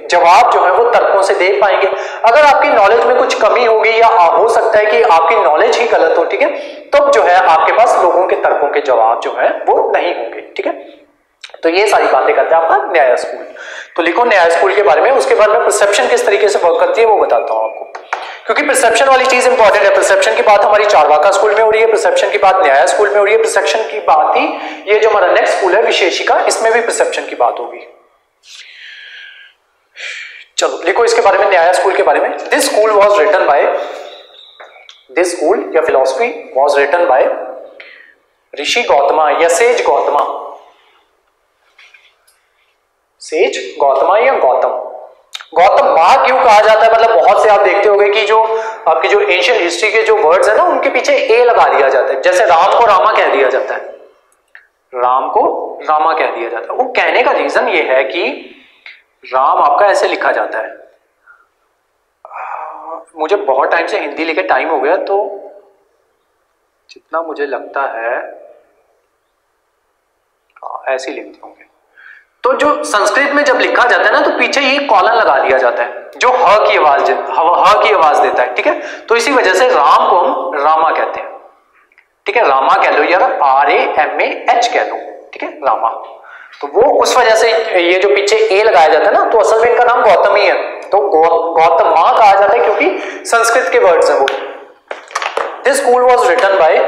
जवाब जो है वो तर्कों से दे पाएंगे। अगर आपकी नॉलेज में कुछ कमी होगी या हो सकता है कि आपकी नॉलेज ही गलत हो, ठीक है, तब जो है आपके पास लोगों के तर्कों के जवाब जो है वो नहीं होंगे, ठीक है। तो ये सारी बातें करते हैं आपका न्याय स्कूल। तो लिखो न्याय स्कूल के बारे में, उसके बारे में परसेप्शन किस तरीके से वर्क करती है वो बताता हूं आपको, क्योंकि परसेप्शन वाली चीज इंपॉर्टेंट है। परसेप्शन की बात हमारी चारवाका स्कूल में हो रही है, परसेप्शन की बात न्याय स्कूल में हो रही है, परसेप्शन की बात ही ये जो हमारा नेक्स्ट स्कूल है विशेषिका, इसमें भी परसेप्शन की बात होगी। चलो लिखो इसके बारे में, न्याय स्कूल के बारे में। This school was written by, this school या philosophy was written by Rishi Gautama या सेज गौतमा, सेज गौतमा या गौतम। गौतम माँ क्यों कहा जाता है, मतलब बहुत से आप देखते होंगे कि जो आपकी जो एंशिएंट हिस्ट्री के जो वर्ड्स है ना उनके पीछे ए लगा दिया जाता है। जैसे राम को रामा कह दिया जाता है, राम को रामा कह दिया जाता है। वो कहने का रीजन ये है कि राम आपका ऐसे लिखा जाता है। मुझे बहुत टाइम से हिंदी लिखे टाइम हो गया, तो जितना मुझे लगता है ऐसे ही लिखते होंगे। तो जो संस्कृत में जब लिखा जाता है ना तो पीछे ये कॉलन लगा दिया जाता है जो ह की आवाज देता है, ठीक है। तो इसी वजह से राम को हम रामा कहते हैं, ठीक है। रामा कह लो या RAMAH कह लो, ठीक है, रामा। तो वो उस वजह से ये जो पीछे ए लगाया जाता है ना, तो असल में इनका नाम गौतम ही है। तो गौतमा कहा जाता है क्योंकि संस्कृत के वर्ड्स हैं वो। This school was written by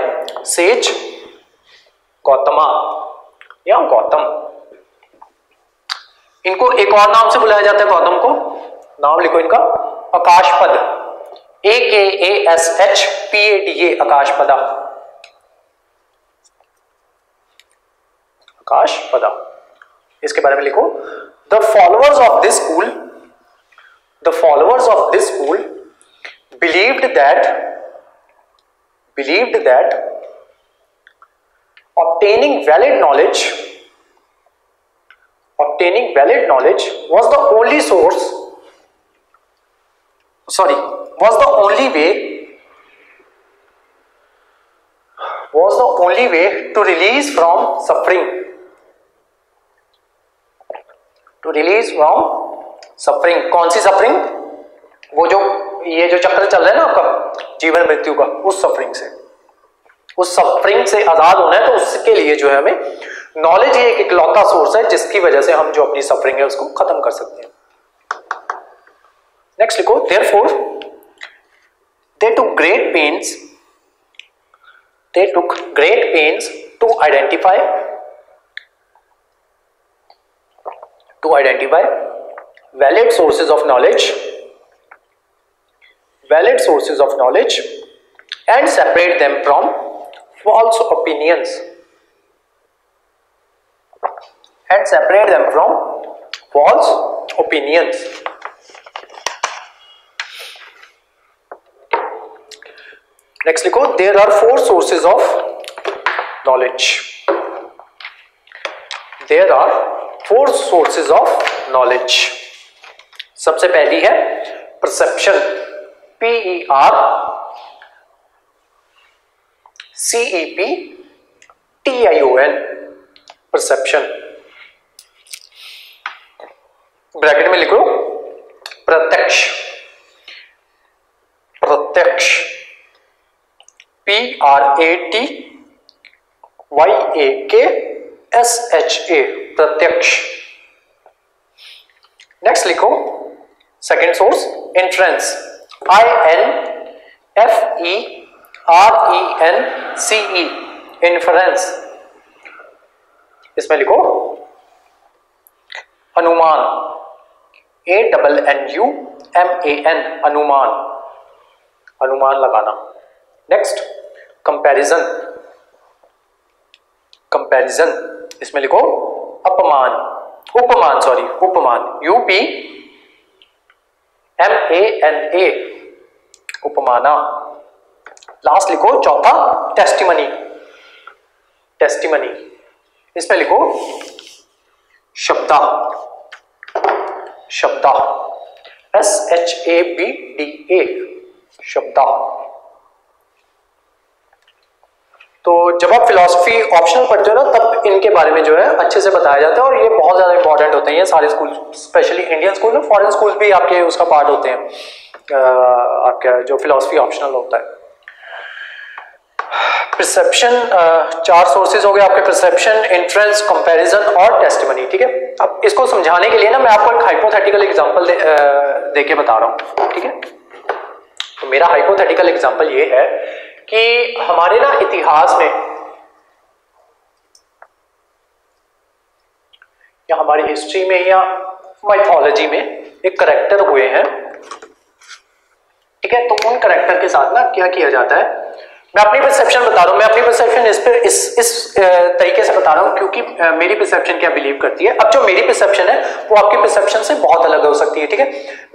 sage Gautama या गौतम। इनको एक और नाम से बुलाया जाता है गौतम को, नाम लिखो इनका आकाशपद, AKASHPADA, आकाशपदा, आकाशपदा। इसके बारे में लिखो, the followers of this school, the followers of this school believed that obtaining valid knowledge was the only way to release from suffering, कौन सी सफरिंग, वो जो ये जो चक्र चल रहा है ना आपका जीवन मृत्यु का, उस सफरिंग से आजाद होना है। तो उसके लिए जो है हमें नॉलेज ही एक इकलौता सोर्स है जिसकी वजह से हम जो अपनी सफरिंग है उसको खत्म कर सकते हैं। नेक्स्ट लिखो, therefore they took great pains to identify valid sources of knowledge valid sources of knowledge and separate them from false opinions and separate them from false opinions. Next लिखो, there are 4 sources of knowledge. There are 4 sources of knowledge. सबसे पहली है perception, PERCEPTION, perception. Bracket में लिखो प्रत्यक्ष, प्रत्यक्ष PRATYAKSHA, प्रत्यक्ष. Next लिखो second source inference, INFERENCE, inference. इसमें लिखो अनुमान, ANNUMAN, अनुमान, अनुमान लगाना. Next comparison, comparison. इसमें लिखो अपमान, उपमान, सॉरी उपमान, UPMANA, उपमाना. लास्ट लिखो चौथा टेस्टिमनी, टेस्टिमनी. इसमें लिखो शब्दा, शब्दा, SHABDA, शब्दा. तो जब आप फिलॉसफी ऑप्शनल पढ़ते हो ना तब इनके बारे में जो है अच्छे से बताया जाता है और ये बहुत ज्यादा इंपॉर्टेंट होते हैं ये सारे स्कूल, स्पेशली इंडियन स्कूल में. फॉरेन स्कूल भी आपके उसका पार्ट होते हैं, आपका जो फिलॉसफी ऑप्शनल होता है. परसेप्शन, 4 सोर्सेज हो गए आपके, परसेप्शन, इंफ्रेंस, कंपैरिजन और टेस्टिमनी. ठीक है, अब इसको समझाने के लिए ना मैं आपको एक हाइपोथेटिकल एग्जांपल दे के बता रहा हूं. ठीक है, तो मेरा हाइपोथेटिकल एग्जांपल ये है कि हमारे ना इतिहास में या हमारी हिस्ट्री में या माइथोलॉजी में एक करैक्टर हुए हैं. ठीक है, तो उन करैक्टर के साथ ना क्या किया जाता है, मैं अपनी परसेप्शन बता रहा हूं, मैं अपनी परसेप्शन इस तरीके से बता रहा हूं क्योंकि मेरी परसेप्शन क्या बिलीव करती है. अब जो मेरी परसेप्शन है वो आपकी परसेप्शन से बहुत अलग हो सकती है. ठीक है,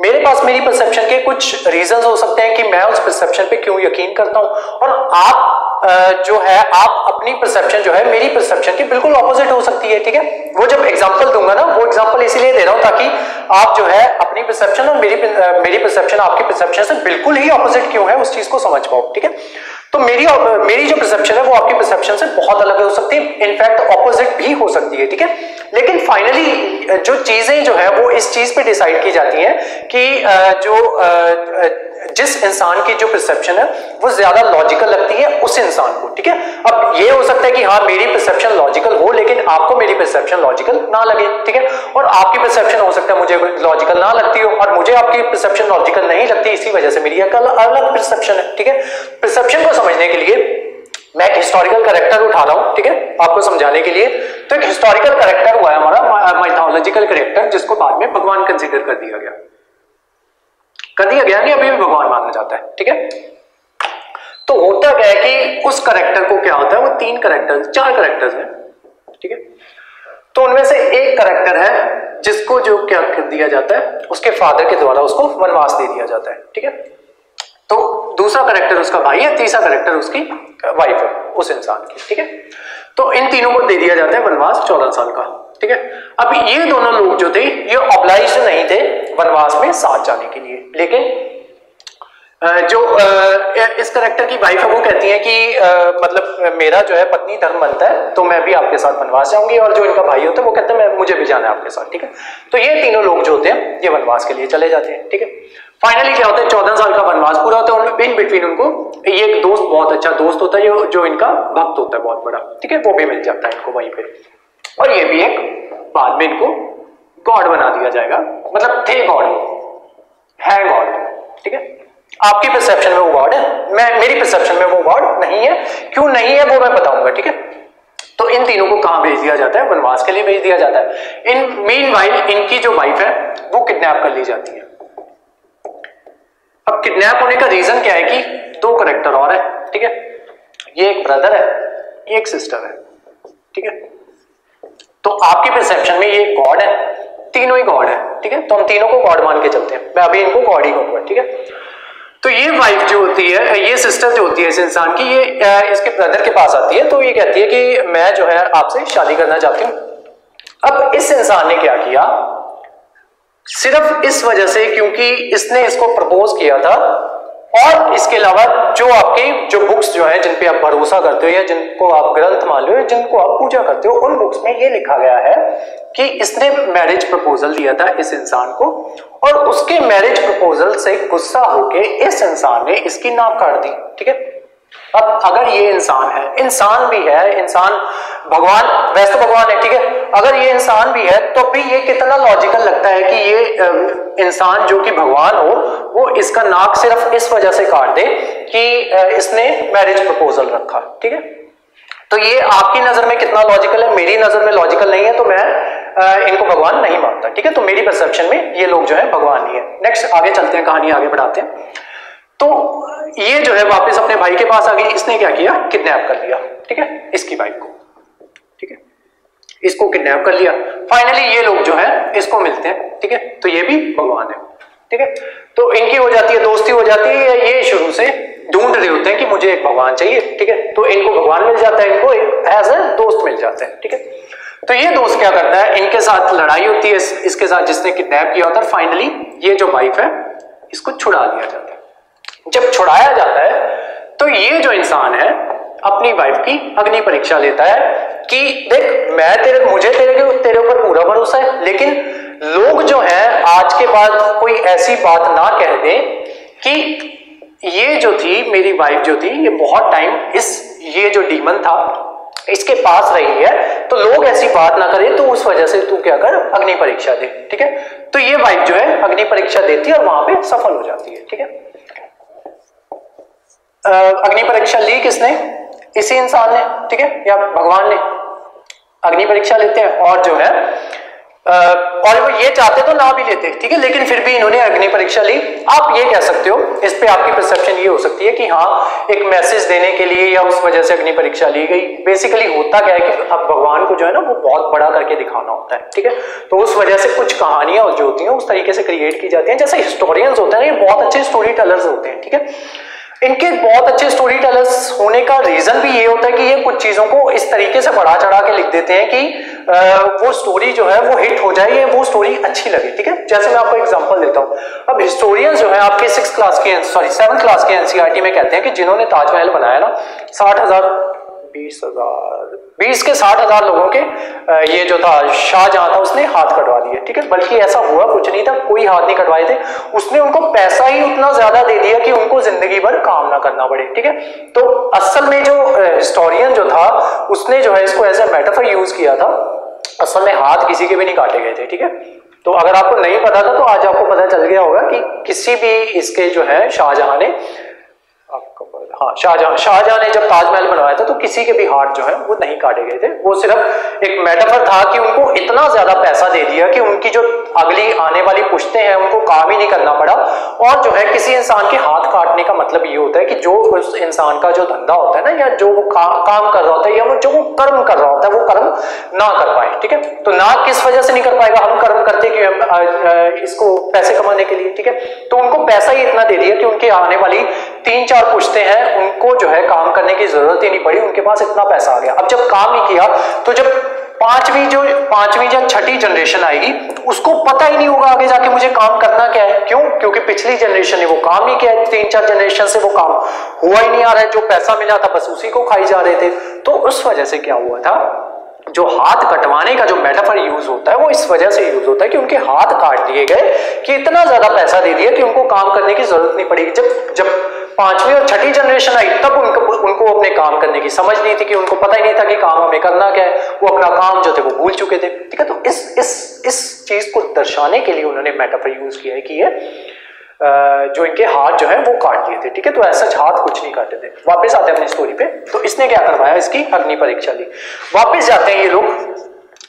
मेरे पास मेरी परसेप्शन के कुछ रीजंस हो सकते हैं कि मैं उस परसेप्शन पे क्यों यकीन करता हूं, और आप जो है आप अपनी परसेप्शन जो है मेरी परसेप्शन के बिल्कुल ऑपोजिट हो सकती है. ठीक है, वो जब एग्जांपल दूंगा ना वो एग्जांपल इसीलिए दे रहा हूं ताकि आप जो है अपनी परसेप्शन और मेरी परसेप्शन आपकी परसेप्शन से बिल्कुल ही ऑपोजिट क्यों है उस चीज को समझ पाओ. ठीक है, तो मेरी जो परसेप्शन है वो आपकी परसेप्शन से बहुत अलग हो सकती है, इनफैक्ट ऑपोजिट भी हो सकती है. ठीक है, लेकिन फाइनली जो चीजें जो है वो इस चीज पे डिसाइड की जाती हैं कि जिस इंसान की जो परसेप्शन है वो ज्यादा लॉजिकल लगती है उस इंसान को. ठीक है, अब ये हो सकता है कि हाँ मेरी परसेप्शन लॉजिकल हो लेकिन आपको मेरी परसेप्शन लॉजिकल ना लगे. ठीक है, और आपकी परसेप्शन हो सकता है मुझे लॉजिकल ना लगती हो और मुझे आपकी परसेप्शन लॉजिकल नहीं लगती, इसी वजह से मेरी एक अलग परसेप्शन है. ठीक है, परसेप्शन को समझने के लिए मैं एक हिस्टोरिकल कैरेक्टर उठा रहा हूं. ठीक है, आपको समझाने के लिए. तो एक हिस्टोरिकल कैरेक्टर हुआ है हमारा माइथोलॉजिकल कैरेक्टर जिसको बाद में भगवान कंसीडर कर दिया गया नहीं, अभी भी भगवान माना जाता है. ठीक है, तो होता क्या है कि उस कैरेक्टर को क्या होता है, वो 4 कैरेक्टर्स हैं. ठीक है, तो उनमें से एक कैरेक्टर है जिसको जो क्या कर दिया जाता है उसके फादर के द्वारा उसको वनवास दे दिया जाता है. ठीक है, तो दूसरा कैरेक्टर उसका भाई है, तीसरा कैरेक्टर उसकी वाइफ है उस इंसान की. ठीक है, तो इन तीनों को दे दिया जाता है वनवास 14 साल का. ठीक है, अब ये दोनों लोग जो थे ये ऑब्लाइज्ड नहीं थे वनवास में साथ जाने के लिए, लेकिन जो इस कैरेक्टर की वाइफ है वो कहती है कि मतलब मेरा जो है पत्नी धर्म बनता है तो मैं भी आपके साथ वनवास जाऊंगी, और जो इनका भाई होता है वो कहता है मुझे भी जाना है आपके साथ. ठीक है, तो ये तीनों लोग जो होते हैं ये वनवास के लिए चले जाते हैं. ठीक है, फाइनली क्या होता है 14 साल का वनवास पूरा होता है. इन बिटवीन उनको ये एक दोस्त, बहुत अच्छा दोस्त होता है जो इनका भक्त होता है बहुत बड़ा. ठीक है, वो भी मिल जाता है इनको वहीं पे, और ये भी एक बाद में इनको गॉड बना दिया जाएगा, मतलब थे गॉड, है गॉड. ठीक है, आपकी परसेप्शन में वो गॉड है, मेरी परसेप्शन में वो गॉड नहीं है. क्यों नहीं है वो मैं बताऊंगा. ठीक है, तो इन तीनों को कहां भेज दिया जाता है, वनवास के लिए भेज दिया जाता है. मीनवाइल इनकी जो वाइफ है वो किडनैप कर ली जाती है. अब किडनैप होने का रीजन क्या है कि दो करेक्टर और है, ठीक है, ये एक ब्रदर है, ये एक सिस्टर है, ठीक है। तो आपकी परसेप्शन में ये गॉड है, तीनों ही गॉड है, ठीक है, तो हम तीनों को गॉड मान के चलते हैं, मैं अभी इनको गॉड ही कहूंगा, ठीक है। तो ये वाइफ जो होती है, ये सिस्टर जो होती है इस इंसान की, ये इसके ब्रदर के पास आती है, तो ये कहती है कि मैं जो है आपसे शादी करना चाहती हूँ। अब इस इंसान ने क्या किया, सिर्फ इस वजह से क्योंकि इसने इसको प्रपोज किया था, और इसके अलावा जो आपकी जो बुक्स जो है जिन पे आप भरोसा करते हो या जिनको आप ग्रंथ मान लो या जिनको आप पूजा करते हो, उन बुक्स में ये लिखा गया है कि इसने मैरिज प्रपोजल दिया था इस इंसान को, और उसके मैरिज प्रपोजल से गुस्सा होके इस इंसान ने इसकी नाक काट दी, ठीक है। अब अगर ये इंसान है, इंसान भी है, इंसान भगवान, वैसे तो भगवान है, ठीक है, अगर ये इंसान भी है तो भी ये कितना लॉजिकल लगता है कि ये इंसान जो कि भगवान हो वो इसका नाक सिर्फ इस वजह से काट दे कि इसने मैरिज प्रपोजल रखा, ठीक है। तो ये आपकी नजर में कितना लॉजिकल है, मेरी नजर में लॉजिकल नहीं है, तो मैं इनको भगवान नहीं मानता, ठीक है। तो मेरी परसेप्शन में ये लोग जो है भगवान नहीं है। नेक्स्ट आगे चलते हैं, कहानी आगे बढ़ाते हैं। तो ये जो है वापस अपने भाई के पास आ गई, इसने क्या किया, किडनैप कर लिया, ठीक है, इसकी वाइफ को, ठीक है, इसको किडनैप कर लिया। फाइनली ये लोग जो है इसको मिलते हैं, ठीक है, तो ये भी भगवान है, ठीक है। तो इनकी हो जाती है दोस्ती, हो जाती है, ये शुरू से ढूंढ रहे होते हैं कि मुझे एक भगवान चाहिए, ठीक है, तो इनको भगवान मिल जाता है, इनको एक एज ए दोस्त मिल जाते हैं, ठीक है। तो ये दोस्त क्या करता है, इनके साथ लड़ाई होती है इसके साथ जिसने किडनैप किया होता है, फाइनली ये जो वाइफ है इसको छुड़ा लिया जाता है। जब छुड़ाया जाता है तो ये जो इंसान है अपनी वाइफ की अग्नि परीक्षा लेता है कि देख, मैं मुझे तेरे ऊपर पूरा भरोसा है, लेकिन लोग जो हैं आज के बाद कोई ऐसी बात ना कह दें कि ये जो थी मेरी वाइफ जो थी ये बहुत टाइम ये जो डीमन था इसके पास रही है, तो लोग ऐसी बात ना करें, तो उस वजह से तू क्या कर, अग्नि परीक्षा दे, ठीक है। तो ये वाइफ जो है अग्नि परीक्षा देती है और वहां पे सफल हो जाती है, ठीक है। अग्नि परीक्षा ली किसने, इसी इंसान ने, ठीक है, या भगवान ने। अग्नि परीक्षा लेते हैं और जो है और वो ये चाहते तो ना भी लेते, ठीक है, लेकिन फिर भी इन्होंने अग्नि परीक्षा ली। आप ये कह सकते हो, इस पे आपकी परसेप्शन ये हो सकती है कि हाँ एक मैसेज देने के लिए या उस वजह से अग्नि परीक्षा ली गई। बेसिकली होता क्या है कि अब भगवान को जो है ना वो बहुत बड़ा करके दिखाना होता है, ठीक है, तो उस वजह से कुछ कहानियां जो होती हैं उस तरीके से क्रिएट की जाती हैं। जैसे हिस्टोरियंस होते हैं, ये बहुत अच्छे स्टोरी टेलर्स होते हैं, ठीक है, इनके बहुत अच्छे स्टोरी टेलर्स होने का रीजन भी ये होता है कि ये कुछ चीजों को इस तरीके से बढ़ा चढ़ा के लिख देते हैं कि वो स्टोरी जो है वो हिट हो जाए, वो स्टोरी अच्छी लगे, ठीक है। जैसे मैं आपको एग्जांपल देता हूं, अब हिस्टोरियंस जो है आपके 7th क्लास के एनसीईआरटी में कहते हैं कि जिन्होंने ताजमहल बनाया ना 20 के 60,000 लोगों के ये जो था शाहजहां था उसने हाथ कटवा दिए, ठीक है, बल्कि ऐसा हुआ कुछ नहीं था, कोई हाथ नहीं कटवाए थे, उसने उनको पैसा ही उतना ज्यादा दे दिया कि उनको जिंदगी भर काम ना करना पड़े, ठीक है। तो असल में जो हिस्टोरियन जो था उसने जो है इसको एज ए मेटाफर यूज किया था, असल में हाथ किसी के भी नहीं काटे गए थे, ठीक है। तो अगर आपको नहीं पता था तो आज आपको पता चल गया होगा कि किसी भी इसके जो है शाहजहां ने शाहजहां ने जब ताजमहल बनवाया था तो किसी के भी हाथ जो है वो नहीं काटे गए थे, वो सिर्फ एक मेटाफर था कि उनको इतना ज्यादा पैसा दे दिया कि उनकी जो अगली आने वाली पुश्तें हैं उनको काम ही नहीं करना पड़ा। और जो है किसी इंसान के हाथ काटने का मतलब ये होता है कि जो उस इंसान का जो धंधा होता है ना, या जो वो काम कर रहा होता है या जो वो कर्म कर रहा होता है वो कर्म ना कर पाए, ठीक है। तो ना किस वजह से नहीं कर पाएगा, हम कर्म करते कि हम इसको पैसे कमाने के लिए, ठीक है, तो उनको पैसा ही इतना दे दिया कि उनके आने वाली 3-4 पुश्तें हैं उनको जो है काम करने की जरूरत ही नहीं पड़ी, उनके पास इतना पैसा आ गया। अब जब काम ही किया तो जब पांचवी या छठी जनरेशन आएगी उसको पता ही नहीं होगा आगे जाके मुझे काम करना क्या है, क्यों, क्योंकि पिछली जनरेशन ने वो काम ही किया है, 3-4 जनरेशन से वो काम हुआ ही नहीं आ रहा है, जो पैसा मिला था बस उसी को खाई जा रहे थे। तो उस वजह से क्या हुआ था, जो हाथ कटवाने का जो मेटाफर यूज होता है वो इस वजह से यूज होता है कि उनके हाथ काट दिए गए कि इतना ज्यादा पैसा दे दिया कि उनको काम करने की जरूरत नहीं पड़ेगी। जब 5वीं और 6ठी जनरेशन आई तब उनको अपने काम करने की समझ नहीं थी, कि उनको पता ही नहीं था कि काम हमें करना क्या है, वो अपना काम जो थे वो भूल चुके थे, ठीक है। तो इस चीज को दर्शाने के लिए उन्होंने मेटाफर यूज किया है कि ये जो इनके हाथ जो है वो काट दिए थे, ठीक है, तो ऐसा हाथ कुछ नहीं काटे थे। वापस आते हैं अपनी स्टोरी पे, तो इसने क्या करवाया, इसकी अग्नि परीक्षा ली। वापस जाते हैं ये लोग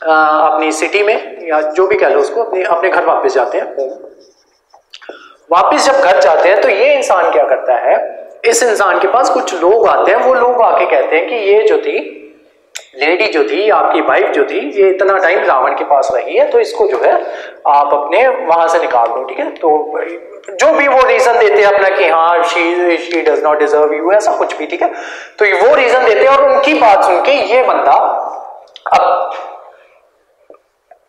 अपनी सिटी में, या जो भी कह लो उसको, अपने घर वापस जाते हैं। वापिस जब घर जाते हैं तो ये इंसान क्या करता है, इस इंसान के पास कुछ लोग आते हैं, वो लोग आके कहते हैं कि ये जो थी लेडी जो थी, आपकी वाइफ जो थी, ये इतना टाइम रावण के पास रही है, तो इसको जो है आप अपने वहां से निकाल दो, ठीक है। तो जो भी वो रीजन देते हैं अपना कि हाँ she does not deserve you, ऐसा कुछ भी, ठीक है। तो वो रीजन देते हैं और उनकी बात सुन के ये बंदा अब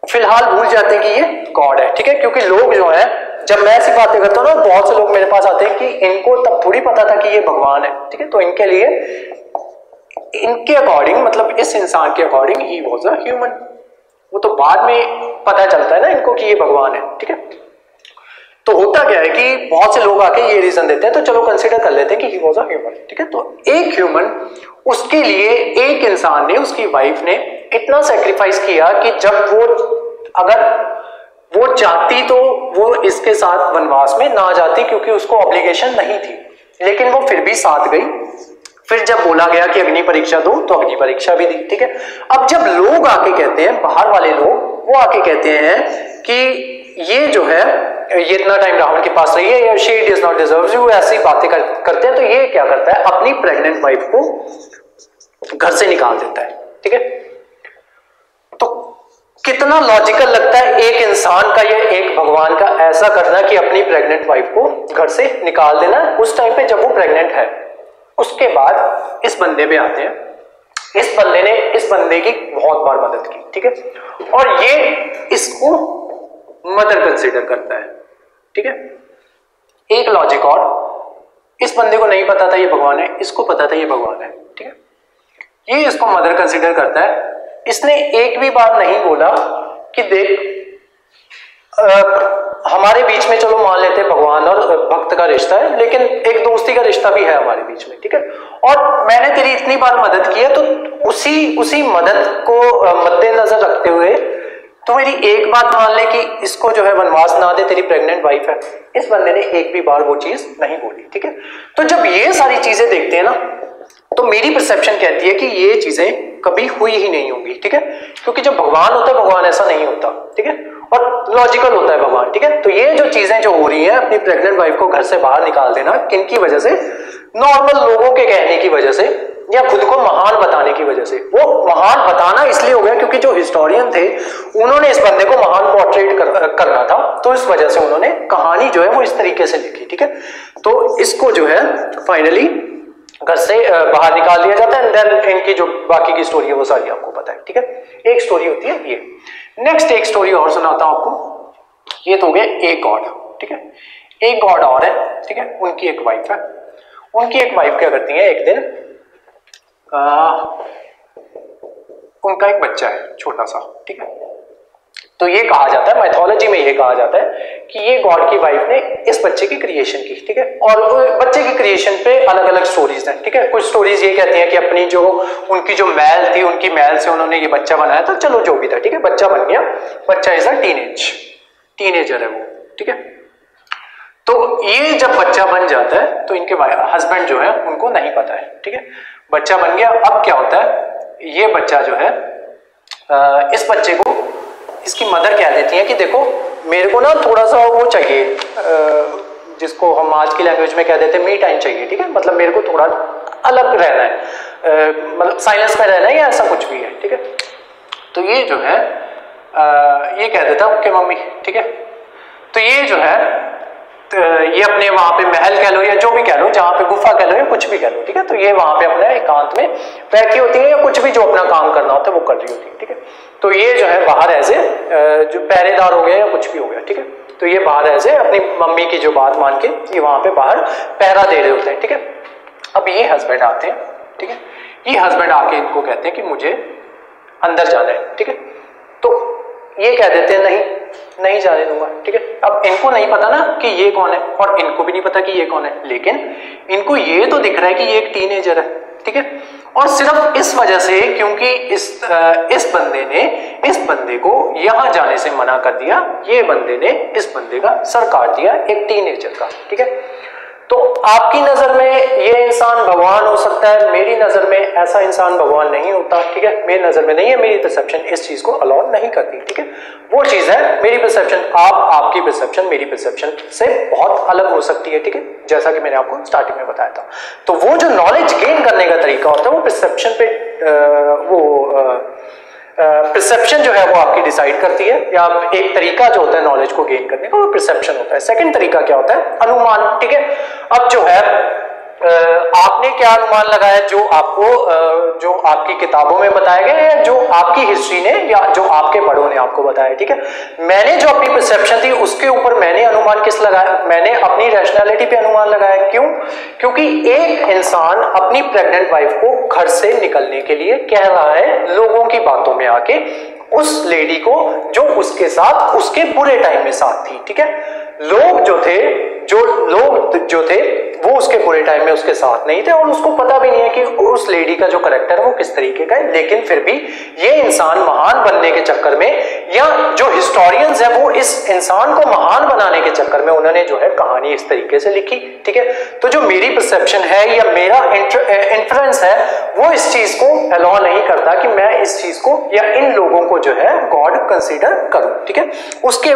फिलहाल भूल जाते हैं कि ये गॉड है, ठीक है। क्योंकि लोग जो है, जब मैं ऐसी बातें करता हूँ ना, बहुत से लोग मेरे पास आते हैं कि इनको तब थोड़ी पता था कि ये भगवान है, ठीक है। तो इनके लिए, इनके अकॉर्डिंग, मतलब इस इंसान के according he was a human. वो तो बाद में पता चलता है ना इनको कि ये भगवान है, ठीक है। तो होता क्या है कि बहुत से लोग आके ये रीजन देते हैं, तो चलो कंसीडर कर लेते हैं कि ही वॉज अ ह्यूमन, ठीक है। तो एक ह्यूमन, उसके लिए एक इंसान ने, उसकी वाइफ ने इतना सेक्रीफाइस किया कि जब वो, अगर वो चाहती तो वो इसके साथ वनवास में ना जाती, क्योंकि उसको ऑब्लिगेशन नहीं थी, लेकिन वो फिर भी साथ गई। फिर जब बोला गया कि अग्नि परीक्षा दो, तो अग्नि परीक्षा भी दी, ठीक है। अब जब लोग आके कहते हैं, बाहर वाले लोग, वो आके कहते हैं कि ये जो है, ये इतना टाइम रावण के पास रही है, या she does not deserves you, ऐसी बातें करते हैं, तो ये क्या करता है, अपनी प्रेग्नेंट वाइफ को घर से निकाल देता है, ठीक है। तो कितना लॉजिकल लगता है एक इंसान का या एक भगवान का ऐसा करना कि अपनी प्रेग्नेंट वाइफ को घर से निकाल देना उस टाइम पे जब वो प्रेग्नेंट है। उसके बाद इस बंदे पे आते हैं, इस बंदे ने इस बंदे की बहुत बार मदद की, ठीक है, और ये इसको मदर कंसीडर करता है, ठीक है। एक लॉजिक और, इस बंदे को नहीं पता था ये भगवान है, इसको पता था ये भगवान है, ठीक है। ये इसको मदर कंसीडर करता है। इसने एक भी बार नहीं बोला कि देख हमारे बीच में, चलो मान लेते हैं भगवान और भक्त का रिश्ता है, लेकिन एक दोस्ती का रिश्ता भी है हमारे बीच में, ठीक है। और मैंने तेरी इतनी बार मदद की है, तो उसी मदद को मद्देनजर रखते हुए तो मेरी एक बात मान ले कि इसको जो है वनवास ना दे, तेरी प्रेग्नेंट वाइफ है। इस बंदे ने एक भी बार वो चीज नहीं बोली, ठीक है। तो जब ये सारी चीजें देखते हैं ना, तो मेरी परसेप्शन कहती है कि ये चीजें कभी हुई ही नहीं होंगी, ठीक है। क्योंकि जब भगवान होता है, भगवान ऐसा नहीं होता, ठीक है, और लॉजिकल होता है भगवान, ठीक है। तो ये जो चीजें जो हो रही हैं, अपनी प्रेग्नेंट वाइफ को घर से बाहर निकाल देना, किनकी वजह से, नॉर्मल लोगों के कहने की वजह से, या खुद को महान बताने की वजह से। वो महान बताना इसलिए हो गया क्योंकि जो हिस्टोरियन थे, उन्होंने इस बंदे को महान पोर्ट्रेट करना था, तो इस वजह से उन्होंने कहानी जो है वो इस तरीके से लिखी, ठीक है। तो इसको जो है फाइनली घर से बाहर निकाल दिया जाता है, एंड देन इनकी जो बाकी की स्टोरी है वो सारी आपको पता है, ठीक है। एक स्टोरी होती है ये। नेक्स्ट एक स्टोरी और सुनाता हूं आपको। ये तो हो गया एक गॉड, ठीक है। एक गॉड और है, ठीक है। उनकी एक वाइफ है। उनकी एक वाइफ क्या करती है, एक दिन उनका एक बच्चा है छोटा सा, ठीक है। तो ये कहा जाता है, माइथोलॉजी में ये कहा जाता है कि ये गॉड की वाइफ ने इस बच्चे की क्रिएशन की, ठीक है। और बच्चे की क्रिएशन पे अलग अलग स्टोरीज हैं, ठीक है। कुछ स्टोरीज ये कहती हैं कि अपनी जो उनकी जो मैल थी, उनकी मैल से उन्होंने ये बच्चा बनाया था, चलो जो भी था, ठीक है। बच्चा बन गया, बच्चा इज अ टीनेजर है वो, ठीक है। तो ये जब बच्चा बन जाता है तो इनके हस्बैंड जो है उनको नहीं पता है, ठीक है। बच्चा बन गया, अब क्या होता है, ये बच्चा जो है इस बच्चे को इसकी मदर कह देती है कि देखो मेरे को ना थोड़ा सा वो चाहिए, जिसको हम आज की लैंग्वेज में कह देते हैं मी टाइम चाहिए, ठीक है। मतलब मेरे को थोड़ा अलग रहना है, मतलब साइलेंस में रहना है या ऐसा कुछ भी है, ठीक है। तो ये जो है ये कह देता है ओके मम्मी, ठीक है। तो ये जो है ये अपने वहां पे महल कह लो या जो भी कह लो, जहां पे गुफा कह लो या कुछ भी कह लो, ठीक है। तो ये वहां पे अपने एकांत में बैठी होती है, या कुछ भी जो अपना काम करना होता है वो कर रही होती है, ठीक है। तो ये जो है बाहर ऐसे जो पहरेदार हो गया या कुछ भी हो गया, ठीक है। तो ये बाहर ऐसे अपनी मम्मी की जो बात मान के ये वहां पे बाहर पहरा दे रहे होते हैं, ठीक है। अब ये हस्बैंड आते हैं, ठीक है। ये हस्बैंड आके इनको कहते हैं कि मुझे अंदर जाना है, ठीक है। तो ये कह देते हैं नहीं जाने दूंगा, ठीक है। अब इनको नहीं पता ना कि ये कौन है, और इनको भी नहीं पता कि ये कौन है, लेकिन इनको ये तो दिख रहा है कि ये एक टीनेजर है, ठीक है। और सिर्फ इस वजह से, क्योंकि इस बंदे ने इस बंदे को यहां जाने से मना कर दिया, ये बंदे ने इस बंदे का सर काट दिया, एक टीनेजर का, ठीक है। तो आपकी नजर में ये इंसान भगवान हो सकता है, मेरी नजर में ऐसा इंसान भगवान नहीं होता, ठीक है, मेरी नजर में नहीं है, मेरी परसेप्शन इस चीज को अलाउ नहीं करती, ठीक है, वो चीज है मेरी परसेप्शन। आपकी परसेप्शन मेरी परसेप्शन से बहुत अलग हो सकती है, ठीक है, जैसा कि मैंने आपको स्टार्टिंग में बताया था। तो वो जो नॉलेज गेन करने का तरीका होता है वो परसेप्शन पे परसेप्शन जो है वो आपकी डिसाइड करती है, या एक तरीका जो होता है नॉलेज को गेन करने का वो परसेप्शन होता है। सेकंड तरीका क्या होता है? अनुमान, ठीक है। अब जो है आपने क्या अनुमान लगाया, जो आपकी किताबों में बताया गया या जो आपकी हिस्ट्री ने या जो आपके बड़ों ने आपको बताया, ठीक है। मैंने जो अपनी परसेप्शन थी उसके ऊपर मैंने अनुमान किस लगाया? मैंने अपनी रैशनैलिटी पे अनुमान लगाया। क्यों? क्योंकि एक इंसान अपनी प्रेग्नेंट वाइफ को घर से निकलने के लिए कह रहा है लोगों की बातों में आके, उस लेडी को जो उसके साथ उसके बुरे टाइम में साथ थी, ठीक है। लोग जो थे वो उसके बुरे टाइम में उसके साथ नहीं थे और उसको पता भी नहीं है कि उस लेडी का जो कैरेक्टर है वो किस तरीके का है, लेकिन फिर भी ये इंसान महान बनने के चक्कर में, या जो हिस्टोरियंस है वो इस इंसान को महान बनाने के चक्कर में उन्होंने जो है कहानी इस तरीके से लिखी, ठीक है। तो जो मेरी परसेप्शन है या मेरा इन्फ्लुएंस है वो इस चीज को अलाउ नहीं करता कि मैं इस चीज को या इन लोगों को जो है गॉड कंसीडर करूं, ठीक है। उसके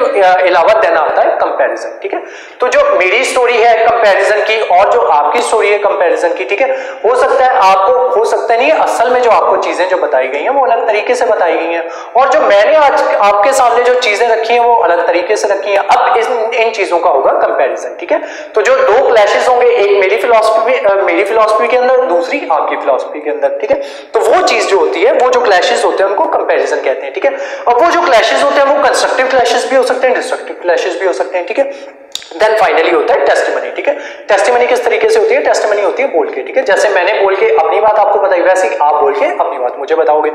अलावा देन आता है कंपैरिजन, ठीक है। तो जो मेरी स्टोरी है कंपैरिजन की और जो आपकी स्टोरी है कंपैरिजन की, ठीक है, हो सकता है आपको, हो सकता नहीं है, असल में जो आपको चीजें जो बताई गई हैं वो अलग तरीके से बताई गई हैं, और जो मैंने आज आपके सामने जो चीजें रखी हैं वो अलग तरीके से रखी हैं। अब इन चीजों का होगा कंपैरिजन, ठीक है। तो जो दो क्लैशेस होंगे, एक मेरी फिलॉसफी के अंदर, दूसरी आपकी फिलॉसफी के अंदर, ठीक है। तो वो चीज जो होती है, वो जो क्लैशेस होते हैं उनको कंपैरिजन कहते हैं, ठीक है। और वो जो क्लैशेस होते हैं वो कंस्ट्रक्टिव क्लैशेस भी हो सकते हैं, डिस्ट्रक्टिव क्लैशेस भी हो सकते हैं, ठीक है। देन फाइनली होता है टेस्टिमनी, ठीक है। टेस्टिमनी किस तरीके से होती है? टेस्टिमनी होती है बोल के, ठीक है। जैसे मैंने बोल के अपनी बात आपको बताई, वैसे ही आप बोल के अपनी बात मुझे बताओगे,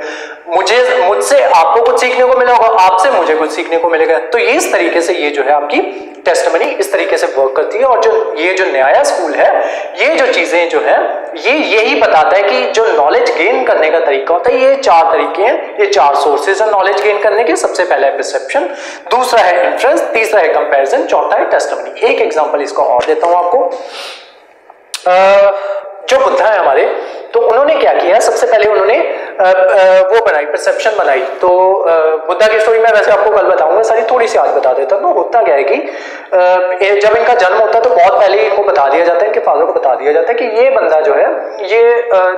मुझसे आपको कुछ सीखने को मिलेगा, आपसे मुझे कुछ सीखने को मिलेगा। तो ये इस तरीके से ये जो है आपकी टेस्टिमनी इस तरीके से वर्क करती है। और जो ये जो नया स्कूल है, ये जो चीजें जो है ये यही बताता है कि जो नॉलेज गेन करने का तरीका होता है, ये चार तरीके हैं, ये चार सोर्सेज है नॉलेज गेन करने के। सबसे पहला है परसेप्शन, दूसरा है इन्फ्रेंस, तीसरा है कंपैरिजन, चौथा है टेस्टिमनी। एक एग्जांपल इसका और देता हूं आपको। जो बुद्धा है हमारे, तो उन्होंने क्या किया? सबसे पहले उन्होंने वो बनाई, परसेप्शन बनाई। तो बुद्धा की स्टोरी मैं वैसे आपको कल बताऊंगा, सारी थोड़ी सी आज बता देता हूं। तो होता क्या है कि जब इनका जन्म होता है तो बहुत पहले इनको बता दिया जाता है, इनके फादर को बता दिया जाता है कि ये बंदा जो है ये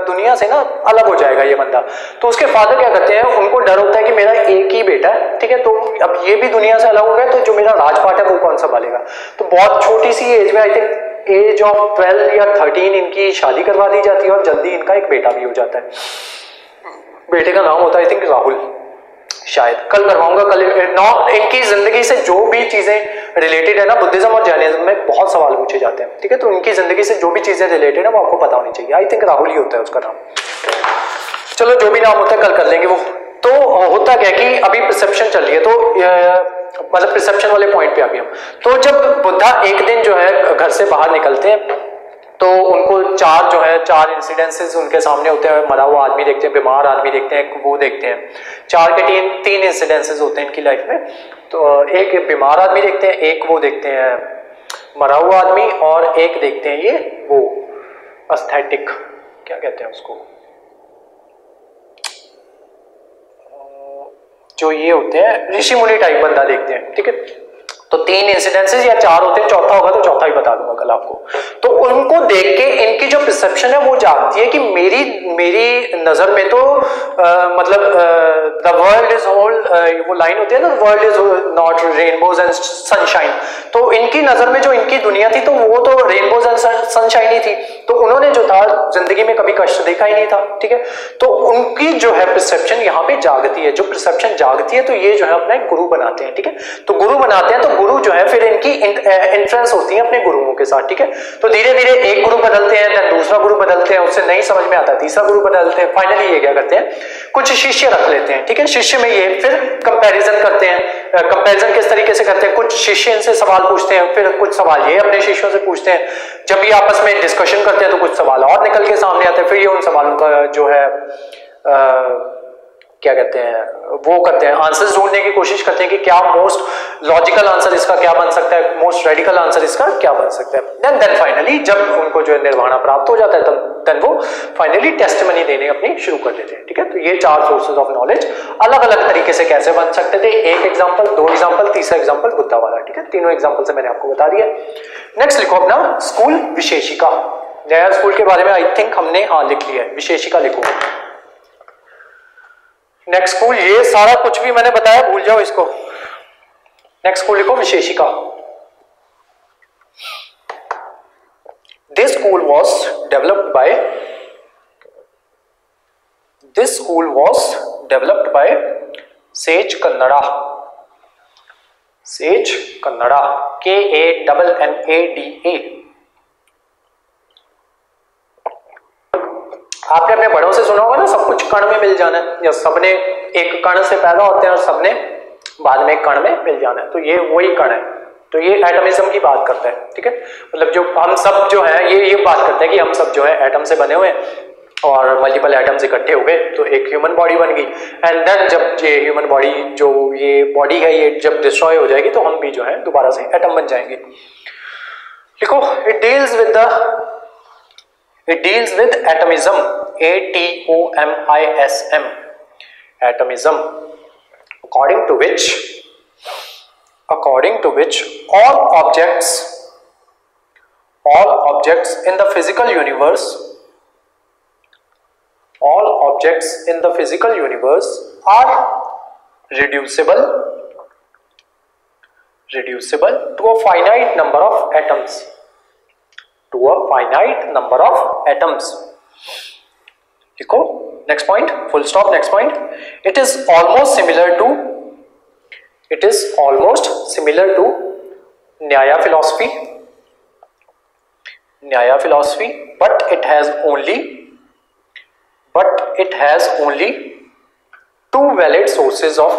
दुनिया से ना अलग हो जाएगा ये बंदा। तो उसके फादर क्या करते हैं, उनको डर होता है कि मेरा एक ही बेटा है, ठीक है, तो अब ये भी दुनिया से अलग हो गया, तो जो मेरा राजपाट है वो कौन संभालेगा। तो बहुत छोटी सी एज में, आई थिंक एज ऑफ 12 या 13, इनकी शादी करवा दी जाती है और जल्दी इनका एक बेटा भी हो जाता है। बेटे का नाम होता है आई थिंक राहुल, शायद कल करवाऊंगा। कल इनकी जिंदगी से जो भी चीजें रिलेटेड है ना, बुद्धिज्म और जैनिज्म में बहुत सवाल पूछे जाते हैं, ठीक है। तो इनकी जिंदगी से जो भी चीजें रिलेटेड है वो आपको पता होनी चाहिए। आई थिंक राहुल ही होता है उसका नाम, चलो जो भी नाम होता है कल कर लेंगे वो। तो होता क्या कि अभी परसेप्शन चल रही है, तो मतलब परसेप्शन वाले पॉइंट पे अभी हम, तो जब बुद्धा एक दिन जो है घर से बाहर निकलते हैं तो उनको चार इंसिडेंसेस उनके सामने होते हैं। मरा हुआ आदमी देखते हैं, बीमार आदमी देखते हैं, वो देखते हैं। चार के तीन इंसिडेंसेस होते हैं इनकी लाइफ में। तो एक बीमार आदमी देखते हैं, एक वो देखते हैं मरा हुआ आदमी, और एक देखते हैं ये वो एस्थेटिक, क्या कहते हैं उसको, जो ये होते हैं ऋषि मुनि टाइप बंदा देखते हैं, ठीक है। तो तीन इंसिडेंसेस या चार होते हैं, चौथा होगा तो चौथा ही बता दूंगा कल आपको। तो उनको देख के इनकी जो परसेप्शन है वो जागती है कि मेरी नजर में तो मतलब द वर्ल्ड इज होल, वो लाइन होती है ना, world is not rainbows and sunshine. तो इनकी नजर में जो इनकी दुनिया थी तो वो तो रेनबोज एंड सनशाइन ही थी। तो उन्होंने जो था जिंदगी में कभी कष्ट देखा ही नहीं था, ठीक है। तो उनकी जो है परसेप्शन यहाँ पे जागती है। जो परसेप्शन जागती है तो ये जो है अपना एक गुरु बनाते हैं, ठीक है। तो गुरु बनाते हैं, तो गुरु जो है फिर इनकी इन्फ्लुएंस होती है अपने गुरुओं के साथ, ठीक है। तो धीरे धीरे एक गुरु बदलते हैं, फिर दूसरा गुरु बदलते हैं, उससे नहीं समझ में आता तीसरा गुरु बदलते हैं। फाइनली ये क्या करते हैं, कुछ शिष्य रख लेते हैं, ठीक है। शिष्य में ये फिर कंपैरिजन करते हैं। कंपैरिजन किस तरीके से करते हैं, कुछ शिष्य इनसे सवाल पूछते हैं, फिर कुछ सवाल ये अपने शिष्यों से पूछते हैं। जब ये आपस में डिस्कशन करते हैं तो कुछ सवाल और निकल के सामने आते हैं, फिर ये उन सवालों का जो है क्या कहते हैं, वो करते हैं, आंसर्स ढूंढने की कोशिश करते हैं कि क्या मोस्ट लॉजिकल आंसर इसका क्या बन सकता है, मोस्ट रेडिकल आंसर इसका क्या बन सकता है। देन फाइनली जब उनको जो है निर्वाणा प्राप्त हो जाता है तब देन वो फाइनली टेस्टिमनी देने अपनी शुरू कर देते हैं। ठीक है, तो ये 4 सोर्सेज ऑफ नॉलेज अलग अलग तरीके से कैसे बन सकते थे, एक एग्जाम्पल, 2 एग्जाम्पल, तीसरा एग्जाम्पल बुद्धा वाला। ठीक है, तीनों एग्जाम्पल से मैंने आपको बता दिया। नेक्स्ट लिखो अपना स्कूल विशेषिका। नया स्कूल के बारे में आई थिंक हमने लिख लिया है, विशेषिका लिखो। नेक्स्ट स्कूल, ये सारा कुछ भी मैंने बताया भूल जाओ इसको। नेक्स्ट स्कूल लिखो Vaisheshika. This school was developed by Sage Kannada, KANNADA। आपने अपने बड़ों से सुना होगा ना, सब कुछ कण में मिल जाना है, या सबने एक कण से पैदा होते हैं और सबने बाद में एक कण में मिल जाना है, तो ये वही कण है। तो ये एटमिज्म की बात करता है। ठीक है, मतलब जो हम सब जो है ये बात करता है कि हम सब जो है एटम से बने हुए हैं और मल्टीपल एटम्स इकट्ठे हो गए तो एक ह्यूमन बॉडी बन गई। एंड देन जब ये ह्यूमन बॉडी, जो ये बॉडी है, ये जब डिस्ट्रॉय हो जाएगी तो हम भी जो है दोबारा से एटम बन जाएंगे। लिखो, it deals with atomism, ATOMISM, atomism, according to which all objects in the physical universe are reducible to a finite number of atoms. लिखो next point, full stop, next point. It is almost similar to Nyaya philosophy, but it has only 2 valid sources of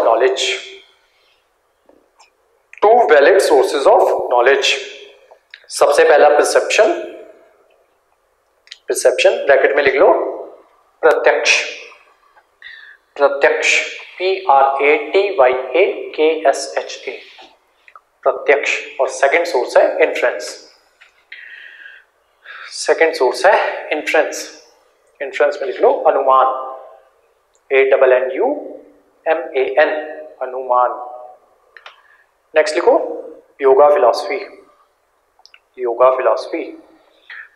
knowledge। सबसे पहला perception bracket में लिख लो, प्रत्यक्ष, PRATYAKSHA, प्रत्यक्ष। और second source है inference, inference में लिख लो अनुमान, ANNUMAN, अनुमान। नेक्स्ट लिखो yoga philosophy.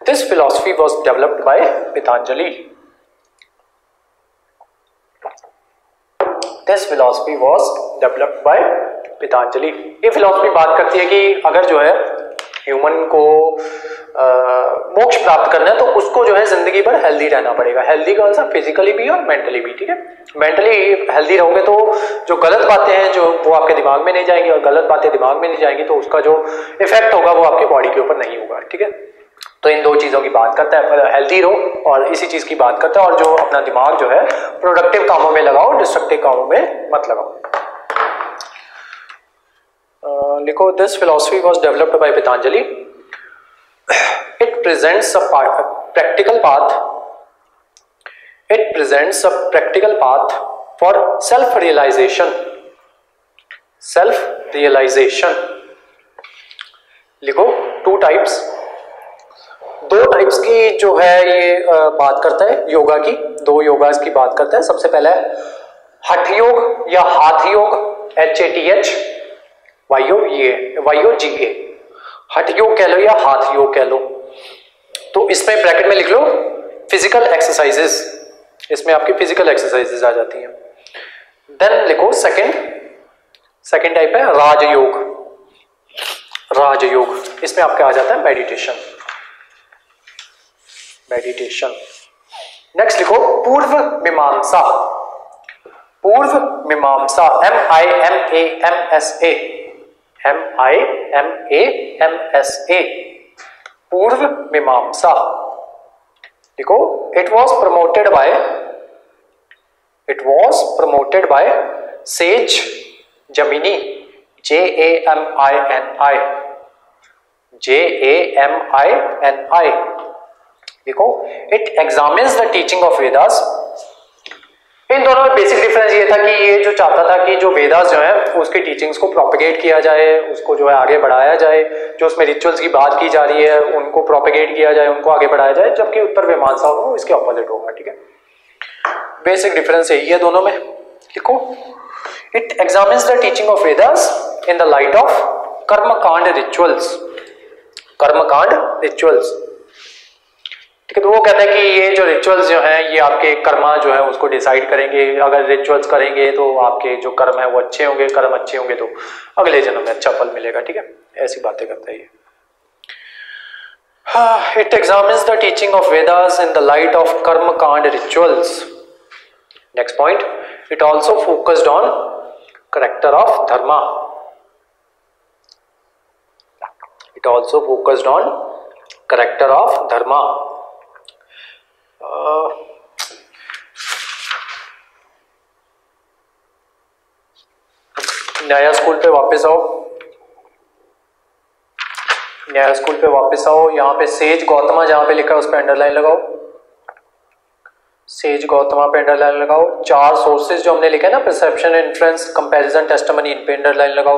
This philosophy was developed by Patanjali। ये फिलॉसफी बात करती है कि अगर जो है ह्यूमन को मोक्ष प्राप्त करना है तो उसको जो है जिंदगी भर हेल्दी रहना पड़ेगा। हेल्दी कौन सा, फिजिकली भी और मेंटली भी। ठीक है, मेंटली हेल्दी रहोगे तो जो गलत बातें हैं जो वो आपके दिमाग में नहीं जाएंगी, और गलत बातें दिमाग में नहीं जाएंगी तो उसका जो इफेक्ट होगा वो आपकी बॉडी के ऊपर नहीं होगा। ठीक है, तो इन 2 चीजों की बात करता है, हेल्दी रहो और इसी चीज की बात करता है। और जो अपना दिमाग जो है प्रोडक्टिव कामों में लगाओ, डिस्ट्रक्टिव कामों में मत लगाओ। लिखो, this philosophy was developed by Patanjali. It presents a practical path for self-realization। लिखो 2 टाइप्स, 2 टाइप्स की जो है ये बात करता है योगा की, 2 योगास की बात करता है। सबसे पहला है हठ योग या हाथ योग, HATH, YOGA, हठ योग कह लो या हाथ योग कह लो। तो इसमें ब्रैकेट में लिख लो फिजिकल एक्सरसाइजेस, इसमें आपकी फिजिकल एक्सरसाइजेस आ जाती हैं। देन लिखो सेकंड टाइप है राजयोग, इसमें आपके आ जाता है मेडिटेशन। नेक्स्ट लिखो पूर्व मीमांसा, MIMAMSA, पूर्व मीमांसा। देखो, it was promoted by sage Jaimini, JAMINI। देखो, it examines the teaching of Vedas. इन दोनों में बेसिक डिफरेंस डिफरेंस ये था कि ये जो चाहता था कि जो वेदास जो है उसकी टीचिंग्स को प्रोपेगेट किया जाए, उसको जो है आगे बढ़ाया जाए, जो उसमें रिचुअल्स की बात की जा रही है उनको प्रोपेगेट किया जाए, उनको आगे बढ़ाया जाए, जबकि उत्तर मीमांसा हो इसके ऑपोजिट होगा। ठीक है, बेसिक डिफरेंस यही है दोनों में। लिखो, it examines the teaching of Vedas in the light of कर्मकांड रिचुअल्स। कर्मकांड रिचुअल्स, ठीक है, तो वो कहते हैं कि ये जो रिचुअल्स जो हैं ये आपके कर्मा जो है उसको डिसाइड करेंगे। अगर रिचुअल्स करेंगे तो आपके जो कर्म है वो अच्छे होंगे, कर्म अच्छे होंगे तो अगले जन्म में अच्छा फल मिलेगा। ठीक है, ऐसी बातें करता है ये। It examines the teaching of Vedas in the light of karma kanda rituals. Next point, it also focused on character of dharma. It also focused on character of dharma. नया स्कूल पे वापस आओ, नया स्कूल पे वापस आओ। यहाँ पे सेज गौतमा जहां पे लिखा है उस पे अंडरलाइन लगाओ, सेज गौतमा पे अंडरलाइन लगाओ। 4 सोर्सेज जो हमने लिखे ना, परसेप्शन, इन्फ्लुएंस, कंपैरिजन, टेस्टिमनी, इन पे अंडरलाइन लगाओ।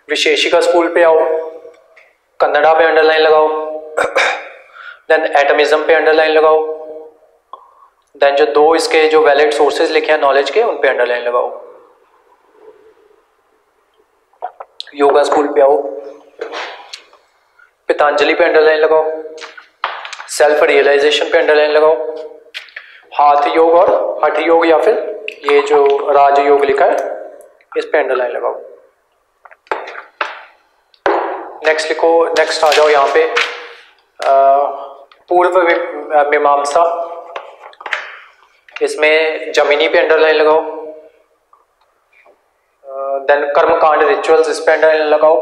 विशेषिका स्कूल पे आओ, कन्नड़ा पे अंडरलाइन लगाओ। देन एटमिज्म पे अंडरलाइन लगाओ। देन जो 2 इसके जो वैलिड सोर्सेज लिखे हैं नॉलेज के, उन पे अंडरलाइन लगाओ। योगा स्कूल पे आओ, पतंजलि पे अंडरलाइन लगाओ। सेल्फ रियलाइजेशन पे अंडरलाइन लगाओ। हाथ योग और हठ योग या फिर ये जो राजयोग लिखा है इस पे अंडरलाइन लगाओ। नेक्स्ट लिखो, नेक्स्ट आ जाओ यहाँ पे पूर्व मीमांसा, इसमें जमीनी पे अंडरलाइन लगाओ। देन कर्मकांड रिचुअल्स, इस पे अंडरलाइन लगाओ।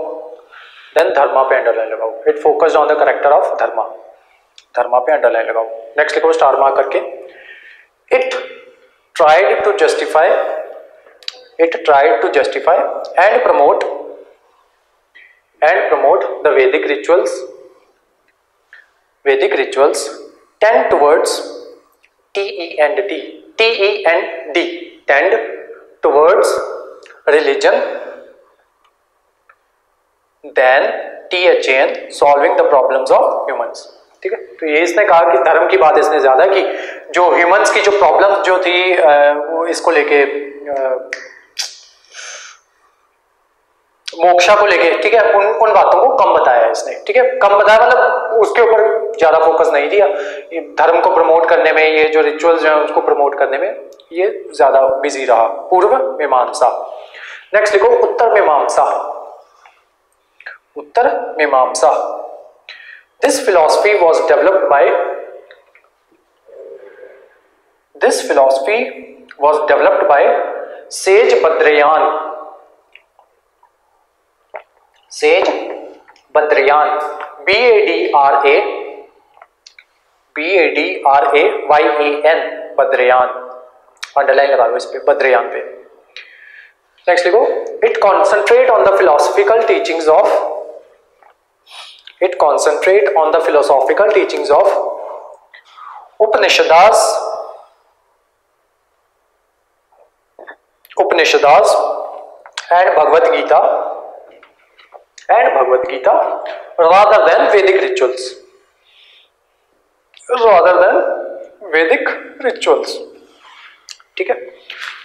देन धर्मा पे अंडरलाइन लगाओ। It focused on the character of dharma, dharma पे अंडरलाइन लगाओ। नेक्स्ट लिखो स्टार मार्क करके, it tried to justify, it tried to justify and promote the Vedic rituals. Vedic rituals tend towards T-E-N-D, tend towards religion than T-H-A-N, solving the problems of humans. ठीक है, तो ये इसने कहा कि धर्म की बात इसने ज्यादा की, जो ह्यूमंस की जो प्रॉब्लम्स जो थी वो इसको लेके मोक्षा को लेके, ठीक है, उन बातों को कम बताया इसने। ठीक है, कम बताया मतलब उसके ऊपर ज्यादा फोकस नहीं दिया। धर्म को प्रमोट करने में, ये जो रिचुअल्स हैं उसको प्रमोट करने में ये ज्यादा बिजी रहा। पूर्व मीमांसा। नेक्स्ट लिखो उत्तर Mimamsa, Uttara Mimamsa. This philosophy was developed by, this philosophy was developed by sage Badarayana, sage Badarayana, BADRAYAN, Badarayana. Underline लगा लो इस पे, बद्रयान पे। नेक्स्ट लिखो, it concentrate on the philosophical teachings of, it concentrate on the philosophical teachings of Upanishads, Upanishads and Bhagavad Gita, and Bhagavad Gita rather than Vedic rituals, rather than Vedic rituals। ठीक है,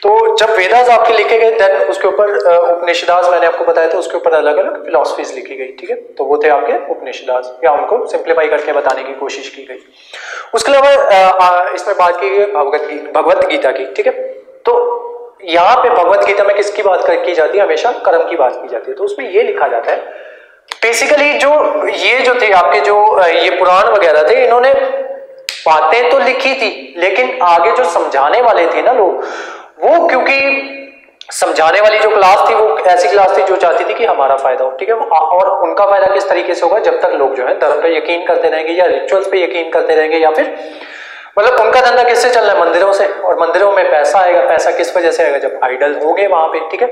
तो जब वेदास आपके लिखे गए देन उसके ऊपर उपनिषदास मैंने आपको बताया था, उसके ऊपर अलग अलग फिलॉसफीज लिखी गई। ठीक है, तो वो थे आपके उपनिषदास, या उनको सिंप्लीफाई करके बताने की कोशिश की गई। उसके अलावा इसमें बात की गई भगवत गीता की। ठीक है, तो यहाँ पे भगवत गीता में किसकी बात की जाती है? हमेशा कर्म की बात की जाती है। तो उसमें ये लिखा जाता है बेसिकली, जो ये जो थे आपके जो ये पुराण वगैरह थे, इन्होंने बातें तो लिखी थी लेकिन आगे जो समझाने वाले थे ना लोग, वो क्योंकि समझाने वाली जो क्लास थी वो ऐसी क्लास थी जो चाहती थी कि हमारा फायदा हो। ठीक है, और उनका फायदा किस तरीके से होगा? जब तक लोग जो है धर्म पे यकीन करते रहेंगे या रिचुअल्स पे यकीन करते रहेंगे, या फिर मतलब उनका धंधा किससे चल रहा है? मंदिरों से। और मंदिरों में पैसा आएगा। पैसा किस वजह से आएगा? जब आइडल होंगे वहां पे। ठीक है,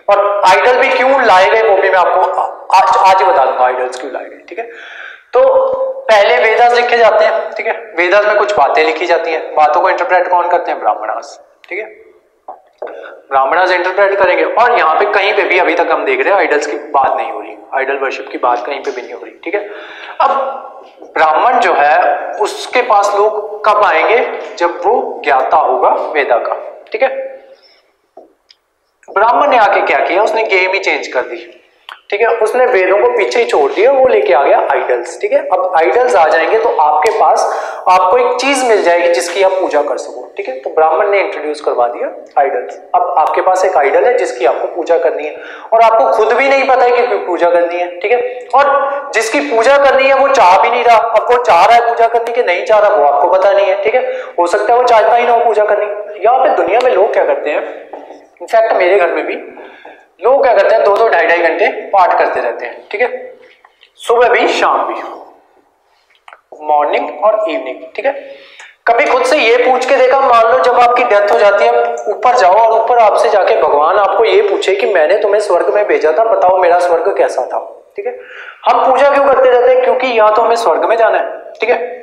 और आइडल भी क्यों लाए गए वो भी मैं आपको आज ही बता दूंगा, आइडल्स क्यों लाए गए। ठीक है, तो पहले वेदास लिखे जाते हैं। ठीक है, वेदास में कुछ बातें लिखी जाती हैं, बातों को इंटरप्रेट कौन करते हैं? ब्राह्मणास। ठीक है, ब्राह्मणास इंटरप्रेट करेंगे। और यहाँ पे कहीं पे भी अभी तक हम देख रहे हैं आइडल्स की बात नहीं हो रही, आइडल वर्शिप की बात कहीं पे भी नहीं हो रही, ठीक है। अब ब्राह्मण जो है उसके पास लोग कब आएंगे, जब वो ज्ञाता होगा वेदा का, ठीक है। ब्राह्मण ने आके क्या किया, उसने गेम ही चेंज कर दी, ठीक है, उसने वेदों को पीछे ही छोड़ दिया, वो लेके आ गया आइडल्स, ठीक है। अब आइडल्स आ जाएंगे तो आपके पास आपको एक चीज मिल जाएगी जिसकी आप पूजा कर सको, ठीक है। तो ब्राह्मण ने इंट्रोड्यूस करवा दिया आइडल्स। अब आपके पास एक आइडल है जिसकी आपको पूजा करनी है और आपको खुद भी नहीं पता है कि क्यों पूजा करनी है, ठीक है। और जिसकी पूजा करनी है वो चाह भी नहीं रहा, अब वो चाह रहा है पूजा करनी कि नहीं चाह रहा वो आपको पता नहीं है, ठीक है। हो सकता है वो चाहता ही ना हो पूजा करनी। यहाँ पे दुनिया में लोग क्या करते हैं, इनफैक्ट मेरे घर में भी लोग क्या करते हैं, 2-2 ढाई-ढाई घंटे पाठ करते रहते हैं, ठीक है, सुबह भी शाम भी, मॉर्निंग और इवनिंग, ठीक है। कभी खुद से ये पूछ के देखा, मान लो जब आपकी डेथ हो जाती है, ऊपर जाओ और ऊपर आपसे जाके भगवान आपको ये पूछे कि मैंने तुम्हें स्वर्ग में भेजा था, बताओ मेरा स्वर्ग कैसा था, ठीक है। हम पूजा क्यों करते रहते हैं, क्योंकि या तो हमें स्वर्ग में जाना है, ठीक है,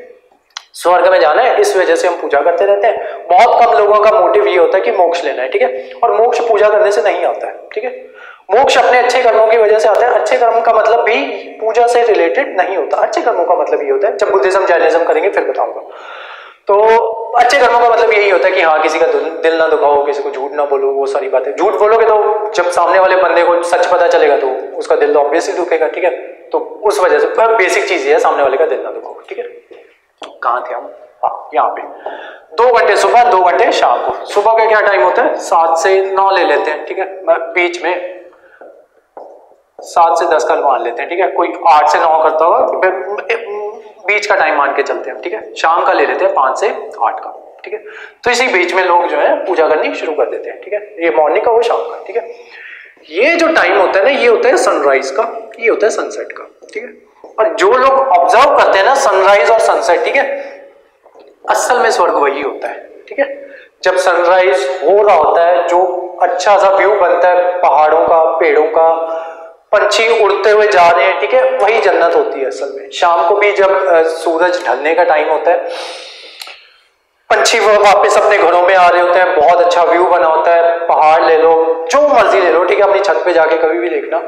स्वर्ग में जाना है, इस वजह से हम पूजा करते रहते हैं। बहुत कम लोगों का मोटिव ये होता है कि मोक्ष लेना है, ठीक है। और मोक्ष पूजा करने से नहीं आता है, ठीक है। मोक्ष अपने अच्छे कर्मों की वजह से आता है। अच्छे कर्म का मतलब भी पूजा से रिलेटेड नहीं होता। अच्छे कर्मों का मतलब ये होता है, जब बुद्धिज्म जैनिज्म करेंगे फिर बताऊंगा, तो अच्छे कर्मों का मतलब यही होता है कि हाँ किसी का दिल ना दुखाओ, किसी को झूठ ना बोलो, वो सारी बातें। झूठ बोलोगे तो जब सामने वाले बंदे को सच पता चलेगा तो उसका दिल तो ऑब्वियसली दुखेगा, ठीक है। तो उस वजह से बेसिक चीज ये है, सामने वाले का दिल ना दुखाओ, ठीक है। कहाँ थे हम, हाँ यहाँ पे 2 घंटे सुबह 2 घंटे शाम को। सुबह का क्या टाइम होता है, 7 से 9 ले लेते हैं, ठीक है, बीच में 7 से 10 का मान लेते हैं, ठीक है। कोई 8 से 9 करता होगा, बीच का टाइम मान के चलते हैं, ठीक है। शाम का ले लेते हैं 5 से 8 का, ठीक है। तो इसी बीच में लोग जो है पूजा करनी शुरू कर देते हैं, ठीक है। ये मॉर्निंग का, वो शाम का, ठीक है। ये जो टाइम होता है ना, ये होता है सनराइज का, ये होता है सनसेट का, ठीक है। और जो लोग ऑब्जर्व करते हैं ना सनराइज और सनसेट, ठीक है, असल में स्वर्ग वही होता है, ठीक है। जब सनराइज हो रहा होता है, जो अच्छा सा व्यू बनता है पहाड़ों का, पेड़ों का, पंछी उड़ते हुए जा रहे हैं, ठीक है, वही जन्नत होती है असल में। शाम को भी जब सूरज ढलने का टाइम होता है, पंछी वो वापस अपने घरों में आ रहे होते हैं, बहुत अच्छा व्यू बना होता है, पहाड़ ले लो, जो मर्जी ले लो, ठीक है, अपनी छत पे जाके कभी भी देखना।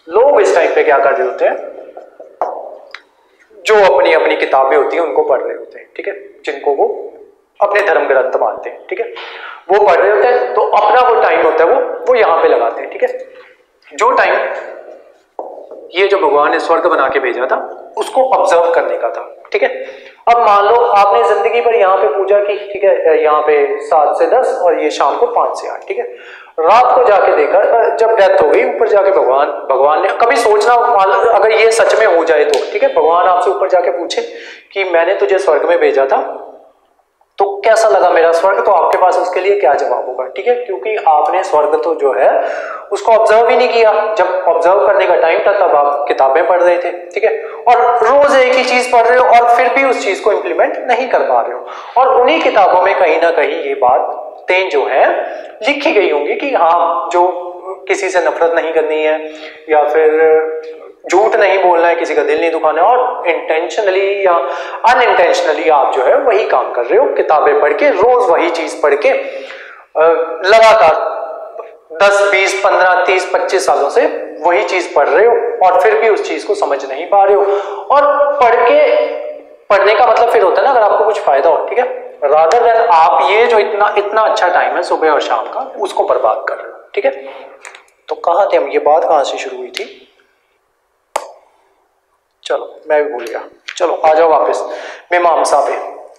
लोग इस टाइम पे क्या कर रहे होते हैं, जो अपनी अपनी किताबें होती हैं उनको पढ़ रहे होते हैं, ठीक है, जिनको वो अपने धर्म ग्रंथ मानते हैं, ठीक है, वो पढ़ रहे होते हैं। तो अपना वो टाइम होता है वो यहाँ पे लगाते हैं, ठीक है। जो टाइम ये जो भगवान ने स्वर्ग बना के भेजा था उसको ऑब्जर्व करने का था, ठीक है। अब मान लो आपने जिंदगी भर यहाँ पे पूजा की, ठीक है, यहाँ पे 7 से 10 और ये शाम को 5 से 8, ठीक है। रात को जाके देखा, जब डेथ हो गई, ऊपर जाके भगवान ने कभी सोचना, अगर ये सच में हो जाए तो, ठीक है, भगवान आपसे ऊपर जाके पूछे कि मैंने तुझे स्वर्ग में भेजा था तो कैसा लगा मेरा स्वर्ग, तो आपके पास उसके लिए क्या जवाब होगा, ठीक है। क्योंकि आपने स्वर्ग तो जो है उसको ऑब्जर्व ही नहीं किया। जब ऑब्जर्व करने का टाइम था तब आप किताबें पढ़ रहे थे, ठीक है, और रोज एक ही चीज पढ़ रहे हो और फिर भी उस चीज को इंप्लीमेंट नहीं कर पा रहे हो। और उन्हीं किताबों में कहीं ना कहीं ये बातें जो है लिखी गई होंगी कि हाँ, जो किसी से नफरत नहीं करनी है या फिर झूठ नहीं बोलना है, किसी का दिल नहीं दुखाना है, और इंटेंशनली या अनइंटेंशनली आप जो है वही काम कर रहे हो, किताबें पढ़ के, रोज वही चीज पढ़ के लगातार 10, 20, 15, 30, 25 सालों से वही चीज पढ़ रहे हो और फिर भी उस चीज को समझ नहीं पा रहे हो। और पढ़ने का मतलब फिर होता है ना अगर आपको कुछ फायदा हो, ठीक है, रादर देन आप ये जो इतना अच्छा टाइम है सुबह और शाम का, उसको बर्बाद कर रहे हो, ठीक है। तो कहाँ थे हम, ये बात कहाँ से शुरू हुई थी, चलो मैं भी भूल गया। चलो आ जाओ वापस मीमांसा पे।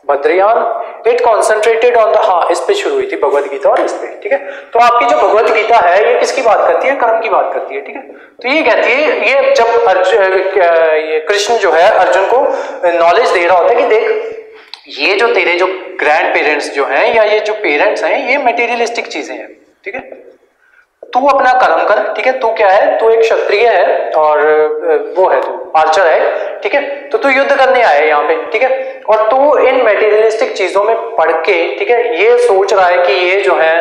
भद्रयान इट कॉन्सेंट्रेटेड ऑन द, हाँ इस पे शुरू हुई थी भगवद गीता और इस पे, ठीक है। तो आपकी जो भगवद गीता है ये किसकी बात करती है, कर्म की बात करती है, ठीक है। तो ये कहती है, ये जब ये कृष्ण जो है अर्जुन को नॉलेज दे रहा होता है कि देख ये जो तेरे जो ग्रैंड पेरेंट्स जो हैं या ये जो पेरेंट्स हैं ये मटेरियलिस्टिक चीजें हैं, ठीक है, तू अपना कर्म कर, ठीक है। तू क्या है, तू एक क्षत्रिय है और वो है तू आर्चर है, ठीक है। तो तू युद्ध करने आया है यहाँ पे, ठीक है, और तू इन मटेरियलिस्टिक चीजों में पढ़ के, ठीक है, ये सोच रहा है कि ये जो है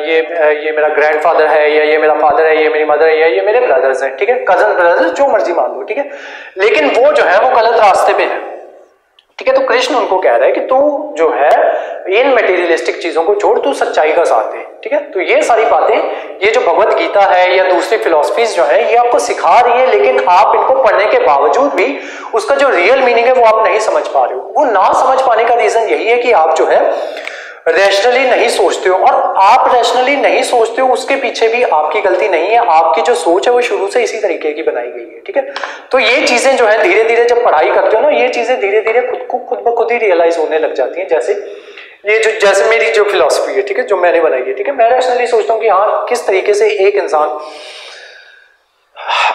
ये मेरा ग्रैंडफादर है या ये मेरा फादर है, ये मेरी मदर है या ये मेरे ब्रदर्स हैं, ठीक है, कजन ब्रदर्स जो मर्जी मान लो, ठीक है। लेकिन वो जो है वो गलत रास्ते पे है, ठीक है। तो कृष्ण उनको कह रहा है कि तू जो है इन मटेरियलिस्टिक चीजों को छोड़, तू सच्चाई का साथ दे। ठीक है। तो ये सारी बातें, ये जो भगवत गीता है या दूसरी फिलॉसफीज जो है ये आपको सिखा रही है, लेकिन आप इनको पढ़ने के बावजूद भी उसका जो रियल मीनिंग है वो आप नहीं समझ पा रहे हो। वो ना समझ पाने का रीजन यही है कि आप जो है रैशनली नहीं सोचते हो, और आप रैशनली नहीं सोचते हो उसके पीछे भी आपकी गलती नहीं है। आपकी जो सोच है वो शुरू से इसी तरीके की बनाई गई है। ठीक है। तो ये चीजें जो है धीरे धीरे जब पढ़ाई करते हो ना, ये चीजें धीरे धीरे खुद ब खुद ही रियलाइज होने लग जाती हैं। जैसे ये जो, जैसे मेरी जो फिलॉसफी है, ठीक है, जो मैंने बनाई है, ठीक है, मैं रैशनली सोचता हूँ कि हाँ किस तरीके से एक इंसान,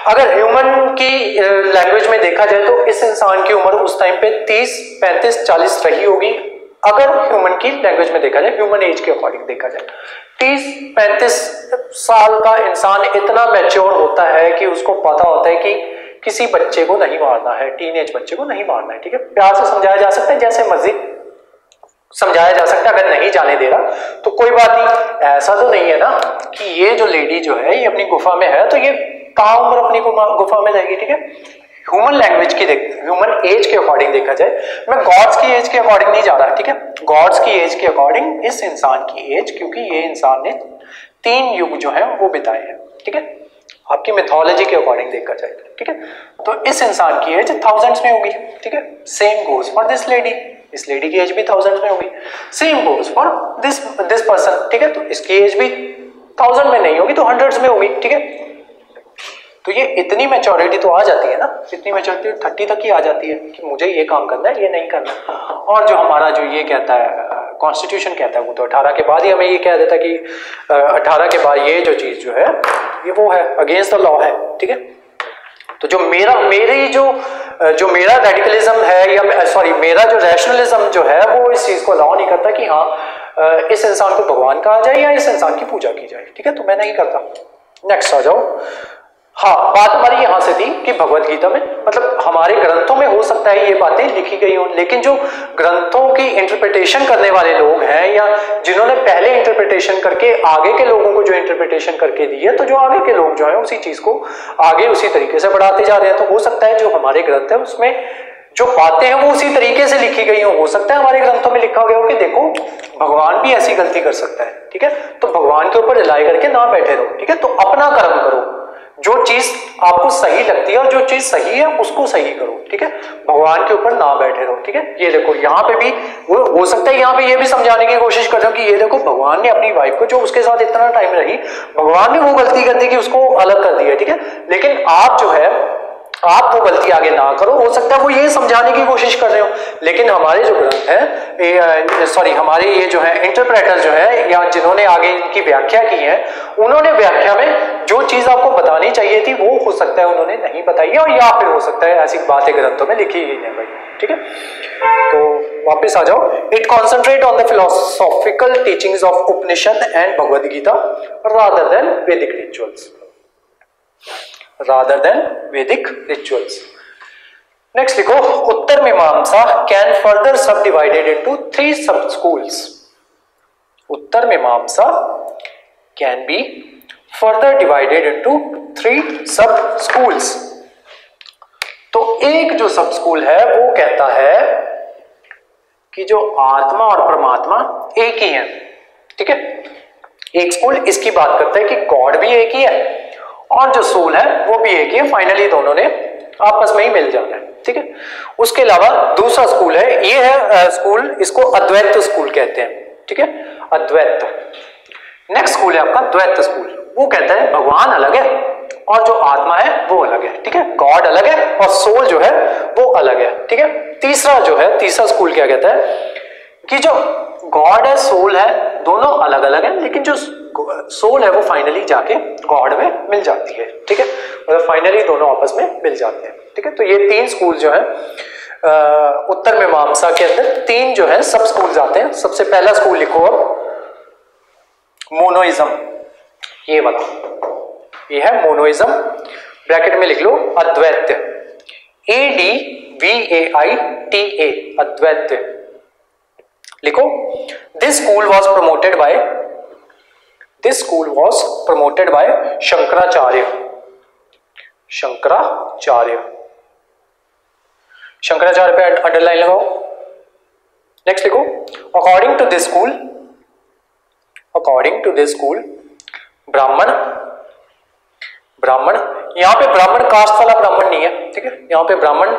अगर ह्यूमन की लैंग्वेज में देखा जाए तो इस इंसान की उम्र उस टाइम पे 30, 35, 40 रही होगी। अगर ह्यूमन की लैंग्वेज में देखा जाए, ह्यूमन एज के अकॉर्डिंग देखा जाए, 30-35 साल का इंसान इतना मैच्योर होता है कि उसको पता होता है कि किसी बच्चे को नहीं मारना है, टीनेज बच्चे को नहीं मारना है। ठीक है। प्यार से समझाया जा सकता है, जैसे मर्जी समझाया जा सकता है। अगर नहीं जाने दे रहा तो कोई बात नहीं। ऐसा तो नहीं है ना कि ये जो लेडी जो है ये अपनी गुफा में है तो ये कहाँ उम्र अपनी गुफा में रहेगी। ठीक है। ह्यूमन लैंग्वेज की ह्यूमन एज के अकॉर्डिंग देखा जाए, मैं गॉड्स की एज के अकॉर्डिंग नहीं जा रहा। ठीक है। गॉड्स की एज के अकॉर्डिंग इस इंसान की एज, क्योंकि ये इंसान ने 3 युग जो है वो बिताए हैं। ठीक है। आपकी मिथोलॉजी के अकॉर्डिंग देखा जाए, ठीक है, तो इस इंसान की एज थाउजेंड्स में होगी। ठीक है। Same goes for this lady, इस लेडी की एज भी थाउजेंड्स में होगी। Same goes for this person. ठीक है। तो इसकी एज भी 1000 में नहीं होगी तो हंड्रेड्स में होगी। ठीक है। तो ये इतनी मैच्योरिटी तो आ जाती है ना, इतनी मैच्योरिटी 30 तक ही आ जाती है कि मुझे ये काम करना है, ये नहीं करना। और जो हमारा जो ये कहता है कॉन्स्टिट्यूशन कहता है वो तो 18 के बाद ही हमें ये कह देता है कि 18 के बाद ये जो चीज जो है ये वो है, अगेंस्ट द लॉ है। ठीक है। तो जो मेरा रेडिकलिज्म है या सॉरी मेरा जो रैशनलिज्म जो है वो इस चीज को अलाउ नहीं करता कि हाँ इस इंसान को भगवान कहा जाए या इस इंसान की पूजा की जाए। ठीक है। तो मैं नहीं करता। नेक्स्ट आ जाओ। हाँ, बात हमारी यहां से थी कि भगवत गीता में, मतलब हमारे ग्रंथों में हो सकता है ये बातें लिखी गई हों, लेकिन जो ग्रंथों की इंटरप्रिटेशन करने वाले लोग हैं या जिन्होंने पहले इंटरप्रिटेशन करके आगे के लोगों को जो इंटरप्रिटेशन करके दी है, तो जो आगे के लोग जो है उसी चीज को आगे उसी तरीके से बढ़ाते जा रहे हैं। तो हो सकता है जो हमारे ग्रंथ है उसमें जो बातें हैं वो उसी तरीके से लिखी गई हो सकता है हमारे ग्रंथों में लिखा गया हो कि देखो भगवान भी ऐसी गलती कर सकता है। ठीक है। तो भगवान के ऊपर रिलाई करके ना बैठे रहो। ठीक है। तो अपना कर्म करो, जो चीज आपको सही लगती है और जो चीज सही है उसको सही करो। ठीक है। भगवान के ऊपर ना बैठे रहो। ठीक है। ये देखो यहाँ पे भी वो हो सकता है, यहाँ पे ये भी समझाने की कोशिश कर रहे हो कि ये देखो भगवान ने अपनी वाइफ को जो उसके साथ इतना टाइम रही, भगवान ने वो गलती कर दी कि उसको अलग कर दिया। ठीक है। लेकिन आप जो है आप वो गलती आगे ना करो। हो सकता है वो ये समझाने की कोशिश कर रहे हो, लेकिन हमारे जो ग्रंथ है सॉरी हमारे ये जो है इंटरप्रेटर जो है या जिन्होंने आगे इनकी व्याख्या की है, उन्होंने व्याख्या में जो चीज आपको बतानी चाहिए थी वो हो सकता है उन्होंने नहीं बताई है, और या फिर हो सकता है ऐसी बातें ग्रंथों में लिखी ही नहीं भाई। ठीक है। तो वापस आ जाओ। It concentrate on the philosophical teachings of Upanishad and Bhagavad Gita rather than Vedic rituals. rather than Vedic rituals. Next लिखो, उत्तर मीमांसा can further subdivided into 3 sub schools. उत्तर मीमांसा can be further divided into 3 sub schools. तो एक जो सब स्कूल है वो कहता है कि जो आत्मा और परमात्मा एक ही है। ठीक है। एक स्कूल इसकी बात करता है कि गॉड भी एक ही है और जो सोल है वो भी एक ही है, फाइनली दोनों ने आपस में ही मिल जाना है। ठीक है। उसके अलावा दूसरा स्कूल है, ये है स्कूल, इसको अद्वैत स्कूल कहते हैं। ठीक है। अद्वैत। नेक्स्ट स्कूल है आपका द्वैत स्कूल। वो कहता है भगवान अलग है और जो आत्मा है वो अलग है। ठीक है। गॉड अलग है और सोल जो है वो अलग है। ठीक है। तीसरा जो है, तीसरा स्कूल क्या कहता है कि जो गॉड है सोल है दोनों अलग अलग है, लेकिन जो सोल है वो फाइनली जाके गॉड में मिल जाती है। ठीक है। मतलब फाइनली दोनों आपस में मिल जाते हैं। ठीक है। तो ये 3 स्कूल जो है उत्तर मीमांसा के अंदर 3 जो है सब स्कूल्स आते हैं। सबसे पहला स्कूल लिखो अब मोनोइज्म, ये वाला, ये है मोनोइज्म। ब्रैकेट में लिख लो अद्वैत, ADVAITA, अद्वैत लिखो। This school was promoted by Shankaracharya. Shankaracharya पे अंडरलाइन लगाओ। नेक्स्ट लिखो, according to this school, according to this school Brahman, Brahman यहां पे ब्राह्मण कास्ट वाला ब्राह्मण नहीं है, ठीक है, यहां पे ब्राह्मण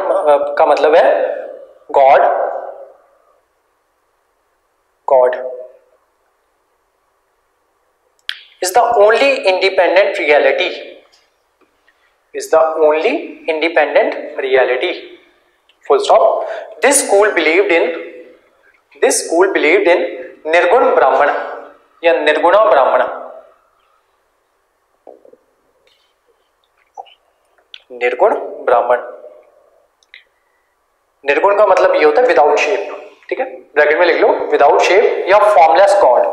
का मतलब है God, God is the only independent reality, is the only independent reality, full stop. This school believed in, this school believed in निर्गुण ब्राह्मण या निर्गुणा ब्राह्मण, निर्गुण ब्राह्मण, निर्गुण का मतलब ये होता है विदाउट शेप, ठीक है, ब्रैकेट में लिख लो विदाउट शेप या फॉर्मलेस गॉड,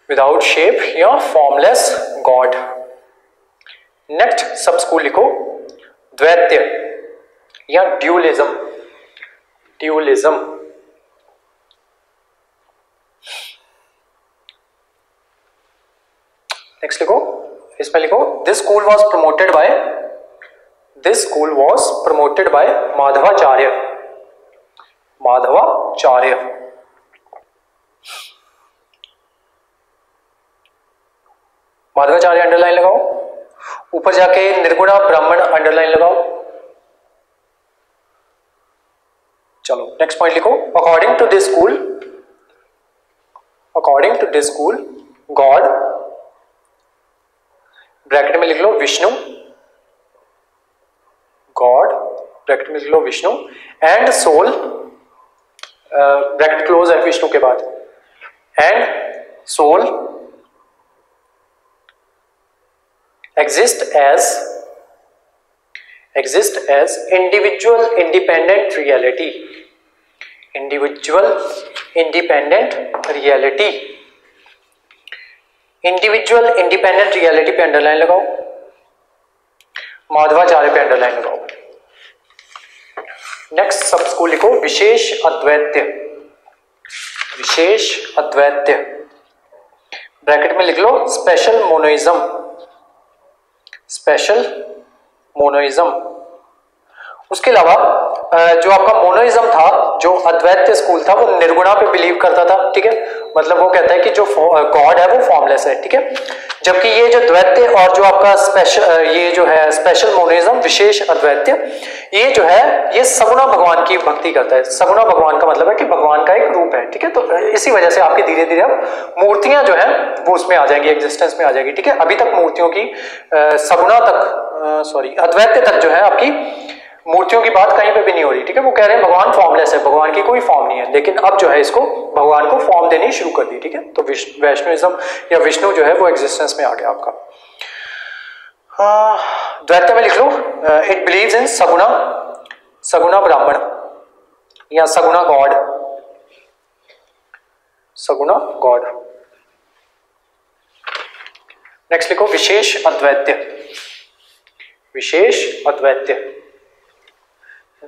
विदाउट शेप या फॉर्मलेस गॉड। नेक्स्ट सब स्कूल लिखो द्वैत्य या ड्यूलिज्म, ड्यूलिज्म। नेक्स्ट लिखो, इसमें लिखो this school was promoted by, this school was promoted by Madhvacharya, Madhvacharya. Madhvacharya underline लगाओ, ऊपर जाके निर्गुणा ब्राह्मण अंडरलाइन लगाओ। चलो नेक्स्ट पॉइंट लिखो, according to this school, according to this school God, bracket में लिख लो विष्णु, गॉड ब्रैकेट में लिख लो Vishnu, and soul, bracket close है विष्णु के बाद, and soul exist as individual independent reality, individual independent reality, individual independent reality पे अंडरलाइन लगाओ, माधवाचार्य पे अंडरलाइन लगाओ। नेक्स्ट सब स्कूल लिखो विशेष अद्वैत्य, विशेष अद्वैत्य, ब्रैकेट में लिख लो स्पेशल मोनोइज्म, स्पेशल मोनोइज्म। उसके अलावा जो आपका मोनोइज्म था, जो अद्वैत स्कूल था, वो निर्गुणा पे बिलीव करता था, ठीक है, मतलब वो कहता है कि जो गॉड है वो फॉर्मलेस है, ठीक है, जबकि ये जो द्वैत्य और जो आपका स्पेशल, ये जो है स्पेशल मोनोइज्म, विशेष अद्वैत्य, ये जो है ये सगुणा भगवान की भक्ति करता है। सगुणा भगवान का मतलब है कि भगवान का एक रूप है, ठीक है, तो इसी वजह से आपकी धीरे धीरे अब मूर्तियां जो है वो उसमें आ जाएंगी, एग्जिस्टेंस में आ जाएगी, ठीक है। अभी तक मूर्तियों की सगुणा तक, सॉरी अद्वैत्य तक जो है आपकी मूर्तियों की बात कहीं पे भी नहीं हो रही, ठीक है, वो कह रहे हैं भगवान फॉर्मलेस है, भगवान की कोई फॉर्म नहीं है, लेकिन अब जो है इसको भगवान को फॉर्म देनी शुरू कर दी, ठीक है, तो वैष्णविज्म या विष्णु जो है वो एग्जिस्टेंस में आ गया आपका। द्वैत्य में लिख लो it believes in Saguna, Saguna ब्राह्मण या Saguna God, Saguna God. Next लिखो विशेष अद्वैत्य, विशेष अद्वैत्य।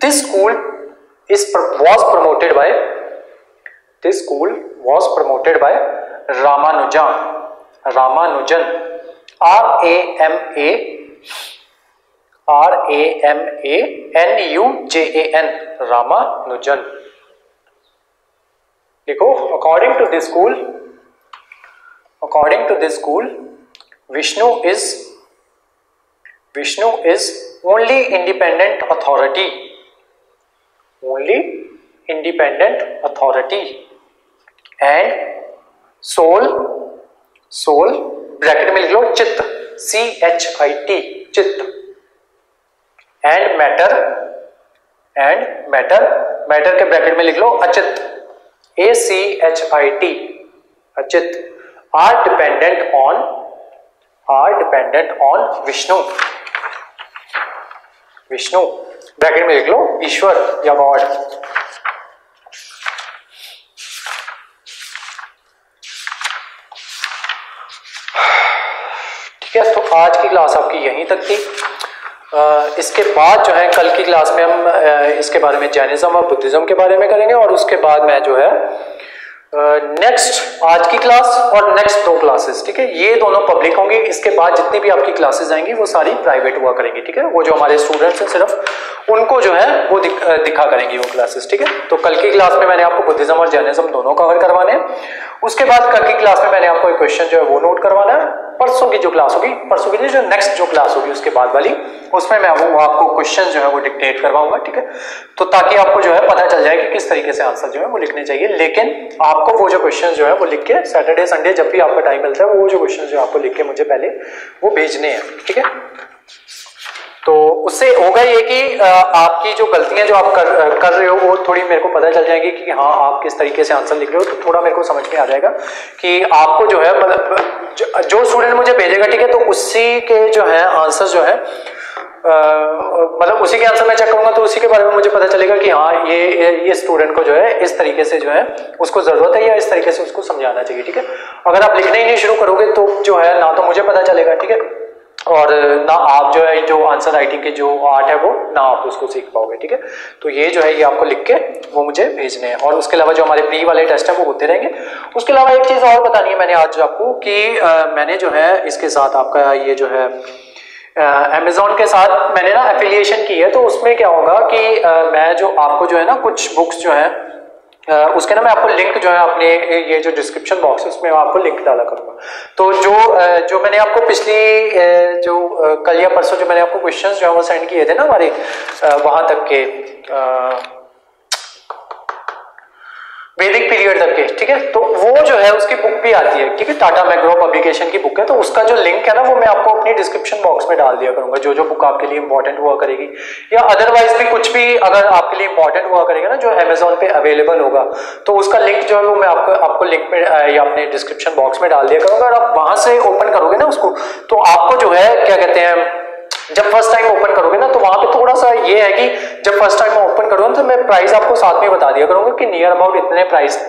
This school was promoted by, this school was promoted by Ramanujan, Ramanujan, R-A-M-A-N-U-J-A-N, Ramanujan। देखो according to this school, according to this school, Vishnu is only independent authority, only independent authority, and soul, soul bracket में लिख लो चित्त, C-H-I-T, चित्त, and matter, and matter, matter के bracket में लिख लो अचित, A-C-H-I-T, Achit, are dependent on Vishnu, Vishnu bracket में लिख लो ईश्वर या गॉड। ठीक है, तो आज की क्लास आपकी यहीं तक थी। इसके बाद जो है कल की क्लास में हम इसके बारे में जैनिज्म और बुद्धिज्म के बारे में करेंगे, और उसके बाद मैं जो है नेक्स्ट आज की क्लास और नेक्स्ट 2 क्लासेस, ठीक है, ये दोनों पब्लिक होंगी। इसके बाद जितनी भी आपकी क्लासेस आएंगी वो सारी प्राइवेट हुआ करेंगी, ठीक है, वो जो हमारे स्टूडेंट्स हैं सिर्फ उनको जो है वो दिखा करेंगी वो क्लासेस, ठीक है। तो कल की क्लास में मैंने आपको बुद्धिज्म और जैनिज्म दोनों कवर करवाने हैं। उसके बाद कल की क्लास में मैंने आपको एक क्वेश्चन जो है वो नोट करवाना है। परसों की जो क्लास होगी, परसों की जो नेक्स्ट जो क्लास होगी उसके बाद वाली, उसमें मैं वो आपको क्वेश्चन जो है वो डिक्टेट करवाऊंगा, ठीक है। तो ताकि आपको जो है पता चल जाए कि किस तरीके से आंसर जो है वो लिखने चाहिए। लेकिन आपको वो जो क्वेश्चन जो है वो लिख के सैटरडे संडे जब भी आपका टाइम मिलता है वो जो क्वेश्चन जो आपको लिख के मुझे पहले वो भेजने हैं, ठीक है। तो उससे होगा ये कि आपकी जो गलतियां जो आप कर रहे हो वो थोड़ी मेरे को पता चल जाएगी कि हाँ आप किस तरीके से आंसर लिख रहे हो। तो थोड़ा मेरे को समझ में आ जाएगा कि आपको जो है मतलब जो स्टूडेंट मुझे भेजेगा, ठीक है, तो उसी के जो है आंसर जो है मतलब उसी के आंसर मैं चेक करूंगा तो उसी के बारे में मुझे पता चलेगा कि हाँ ये स्टूडेंट को जो है इस तरीके से जो है उसको जरूरत है या इस तरीके से उसको समझाना चाहिए, ठीक है। अगर आप लिखने ही नहीं शुरू करोगे तो जो है ना तो मुझे पता चलेगा, ठीक है, और ना आप जो है जो आंसर राइटिंग के जो आर्ट है वो ना आप उसको सीख पाओगे, ठीक है। तो ये जो है ये आपको लिख के वो मुझे भेजने हैं। और उसके अलावा जो हमारे प्री वाले टेस्ट है वो होते रहेंगे। उसके अलावा एक चीज और बतानी है मैंने आज आपको कि मैंने जो है इसके साथ आपका ये जो है अमेज़न के साथ मैंने ना एफिलिएशन की है। तो उसमें क्या होगा कि मैं जो आपको जो है ना कुछ बुक्स जो है उसके ना मैं आपको लिंक जो है अपने ये जो डिस्क्रिप्शन बॉक्स है उसमें मैं आपको लिंक डाला करूंगा। तो जो मैंने आपको पिछली जो कल या परसों जो मैंने आपको क्वेश्चंस जो है वो सेंड किए थे ना हमारे वहां तक के वैदिक पीरियड तक के, ठीक है, तो वो जो है उसकी बुक भी आती है, ठीक है, टाटा मैग्रो पब्लिकेशन की बुक है। तो उसका जो लिंक है ना वो मैं आपको अपनी डिस्क्रिप्शन बॉक्स में डाल दिया करूंगा। जो बुक आपके लिए इंपॉर्टेंट हुआ करेगी या अदरवाइज भी कुछ भी अगर आपके लिए इंपॉर्टेंट हुआ करेगा ना जो अमेज़न पे अवेलेबल होगा तो उसका लिंक जो है वो मैं आपको लिंक में या अपने डिस्क्रिप्शन बॉक्स में डाल दिया करूंगा। और आप वहां से ओपन करोगे ना उसको तो आपको जो है क्या कहते हैं जब फर्स्ट टाइम ओपन करोगे ना तो वहां पे थोड़ा सा ये है कि जब फर्स्ट टाइम ओपन करोगे तो मैं प्राइस आपको साथ में बता दिया करूंगा कि नियर अबाउट इतने प्राइस,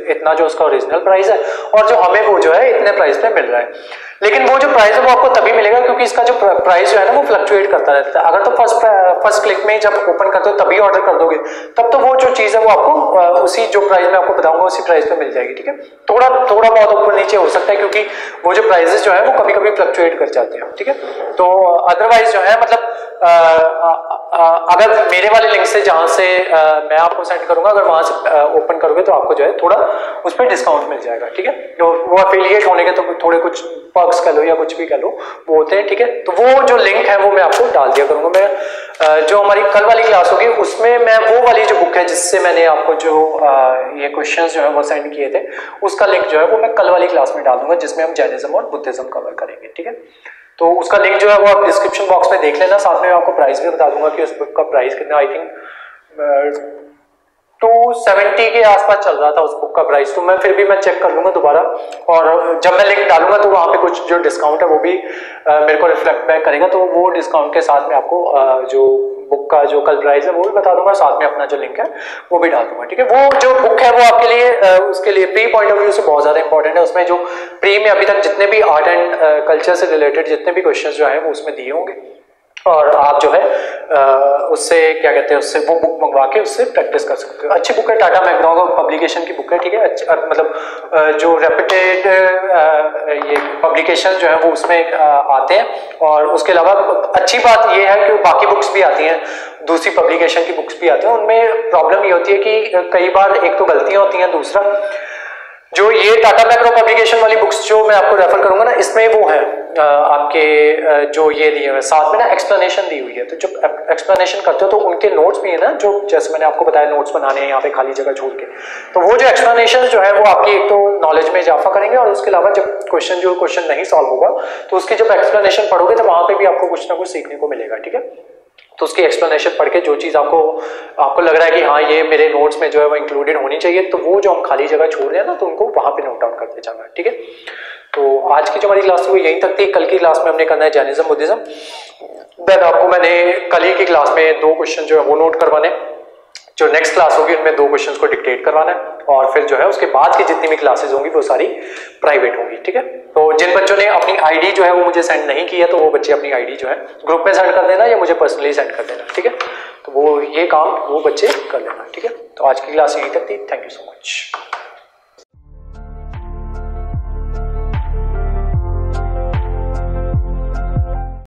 इतना जो उसका ओरिजिनल प्राइस है और जो हमें वो जो है इतने प्राइस पे मिल रहा है। लेकिन वो जो प्राइस है वो आपको तभी मिलेगा क्योंकि इसका जो प्राइस जो है ना वो फ्लक्चुएट करता रहता है। अगर तो फर्स्ट क्लिक में जब ओपन करते हो तभी ऑर्डर कर दोगे तब तो वो जो चीज है वो आपको उसी जो प्राइस में आपको बताऊंगा उसी प्राइस पे मिल जाएगी, ठीक है। थोड़ा बहुत ऊपर नीचे हो सकता है क्योंकि वो जो प्राइसेस जो है वो कभी कभी फ्लक्चुएट कर जाते हैं, ठीक है। तो अदरवाइज जो है मतलब अगर मेरे वाले लिंक से जहां से मैं आपको सेंड करूंगा अगर वहां से ओपन करोगे तो आपको जो है थोड़ा उस पर डिस्काउंट मिल जाएगा, ठीक है। तो वो एफिलिएट होने के तो थोड़े कुछ पर्क्स कह लो या कुछ भी कह लो वो होते हैं, ठीक है। तो वो जो लिंक है वो मैं आपको डाल दिया करूंगा। मैं जो हमारी कल वाली क्लास होगी उसमें मैं वो वाली जो बुक है जिससे मैंने आपको जो ये क्वेश्चंस जो है वो सेंड किए थे उसका लिंक जो है वो मैं कल वाली क्लास में डाल दूंगा जिसमें हम जैनिज्म और बुद्धिज्म कवर करेंगे, ठीक है। तो उसका लिंक जो है वो आप डिस्क्रिप्शन बॉक्स में देख लेना। साथ में आपको प्राइस भी बता दूंगा कि उस बुक का प्राइस कितना, आई थिंक 270 के आसपास चल रहा था उस बुक का प्राइस। तो मैं फिर भी मैं चेक कर लूंगा दोबारा और जब मैं लिंक डालूंगा तो वहां पे कुछ जो डिस्काउंट है वो भी मेरे को रिफ्लेक्ट बैक करेगा। तो वो डिस्काउंट के साथ में आपको जो बुक का जो कल प्राइस है वो भी बता दूंगा, साथ में अपना जो लिंक है वो भी डाल दूंगा, ठीक है। वो जो बुक है वो आपके लिए उसके लिए प्री पॉइंट ऑफ व्यू से बहुत ज्यादा इंपॉर्टेंट है। उसमें जो प्री में अभी तक जितने भी आर्ट एंड कल्चर से रिलेटेड जितने भी क्वेश्चन जो है वो उसमें दिए होंगे और आप जो है उससे क्या कहते हैं उससे वो बुक मंगवा के उससे प्रैक्टिस कर सकते हो। अच्छी बुक है, टाटा मैग्रो पब्लिकेशन की बुक है, ठीक है। मतलब जो रेप्यूटेड ये पब्लिकेशन जो है वो उसमें आते हैं। और उसके अलावा अच्छी बात ये है कि बाकी बुक्स भी आती हैं, दूसरी पब्लिकेशन की बुक्स भी आती हैं। उनमें प्रॉब्लम ये होती है कि कई बार एक तो गलतियां होती हैं, दूसरा जो ये टाटा मैग्रो पब्लिकेशन वाली बुक्स जो मैं आपको रेफर करूंगा ना इसमें वो है आपके जो ये दिए हुए साथ में ना एक्सप्लेनेशन दी हुई है। तो जब एक्सप्लेनेशन करते हो तो उनके नोट्स भी है ना जो जैसे मैंने आपको बताया नोट्स बनाने हैं यहाँ पे खाली जगह छोड़ के। तो वो जो एक्सप्लेनेशन जो है वो आपकी एक तो नॉलेज में इजाफा करेंगे और उसके अलावा जब क्वेश्चन नहीं सॉल्व होगा तो उसकी जब एक्सप्लेनेशन पढ़ोगे तो वहां पे भी आपको कुछ ना कुछ सीखने को मिलेगा, ठीक है। तो उसकी एक्सप्लेनेशन पढ़ के जो चीज़ आपको लग रहा है कि हाँ ये मेरे नोट्स में जो है वो इंक्लूडेड होनी चाहिए तो वो जो हम खाली जगह छोड़ रहे हैं ना तो उनको वहां पे नोट डाउन करते जाना है, ठीक है। तो आज की जो हमारी क्लास थी वो यहीं तक थी। कल की क्लास में हमने करना है जैनिज्म बुद्धिज्म। देन आपको मैंने कल ही की क्लास में 2 क्वेश्चन जो है वो नोट करवाने, जो नेक्स्ट क्लास होगी उनमें 2 क्वेश्चंस को डिक्टेट करवाना है और फिर जो है उसके बाद की जितनी भी क्लासेस होंगी वो सारी प्राइवेट होंगी, ठीक है। तो जिन बच्चों ने अपनी आईडी जो है वो मुझे सेंड नहीं की है तो वो बच्चे अपनी आईडी जो है ग्रुप में सेंड कर देना या मुझे पर्सनली सेंड कर देना, ठीक है। तो वो ये काम वो बच्चे कर लेना, ठीक है। तो आज की क्लास यहीं तक थी। Thank you so much.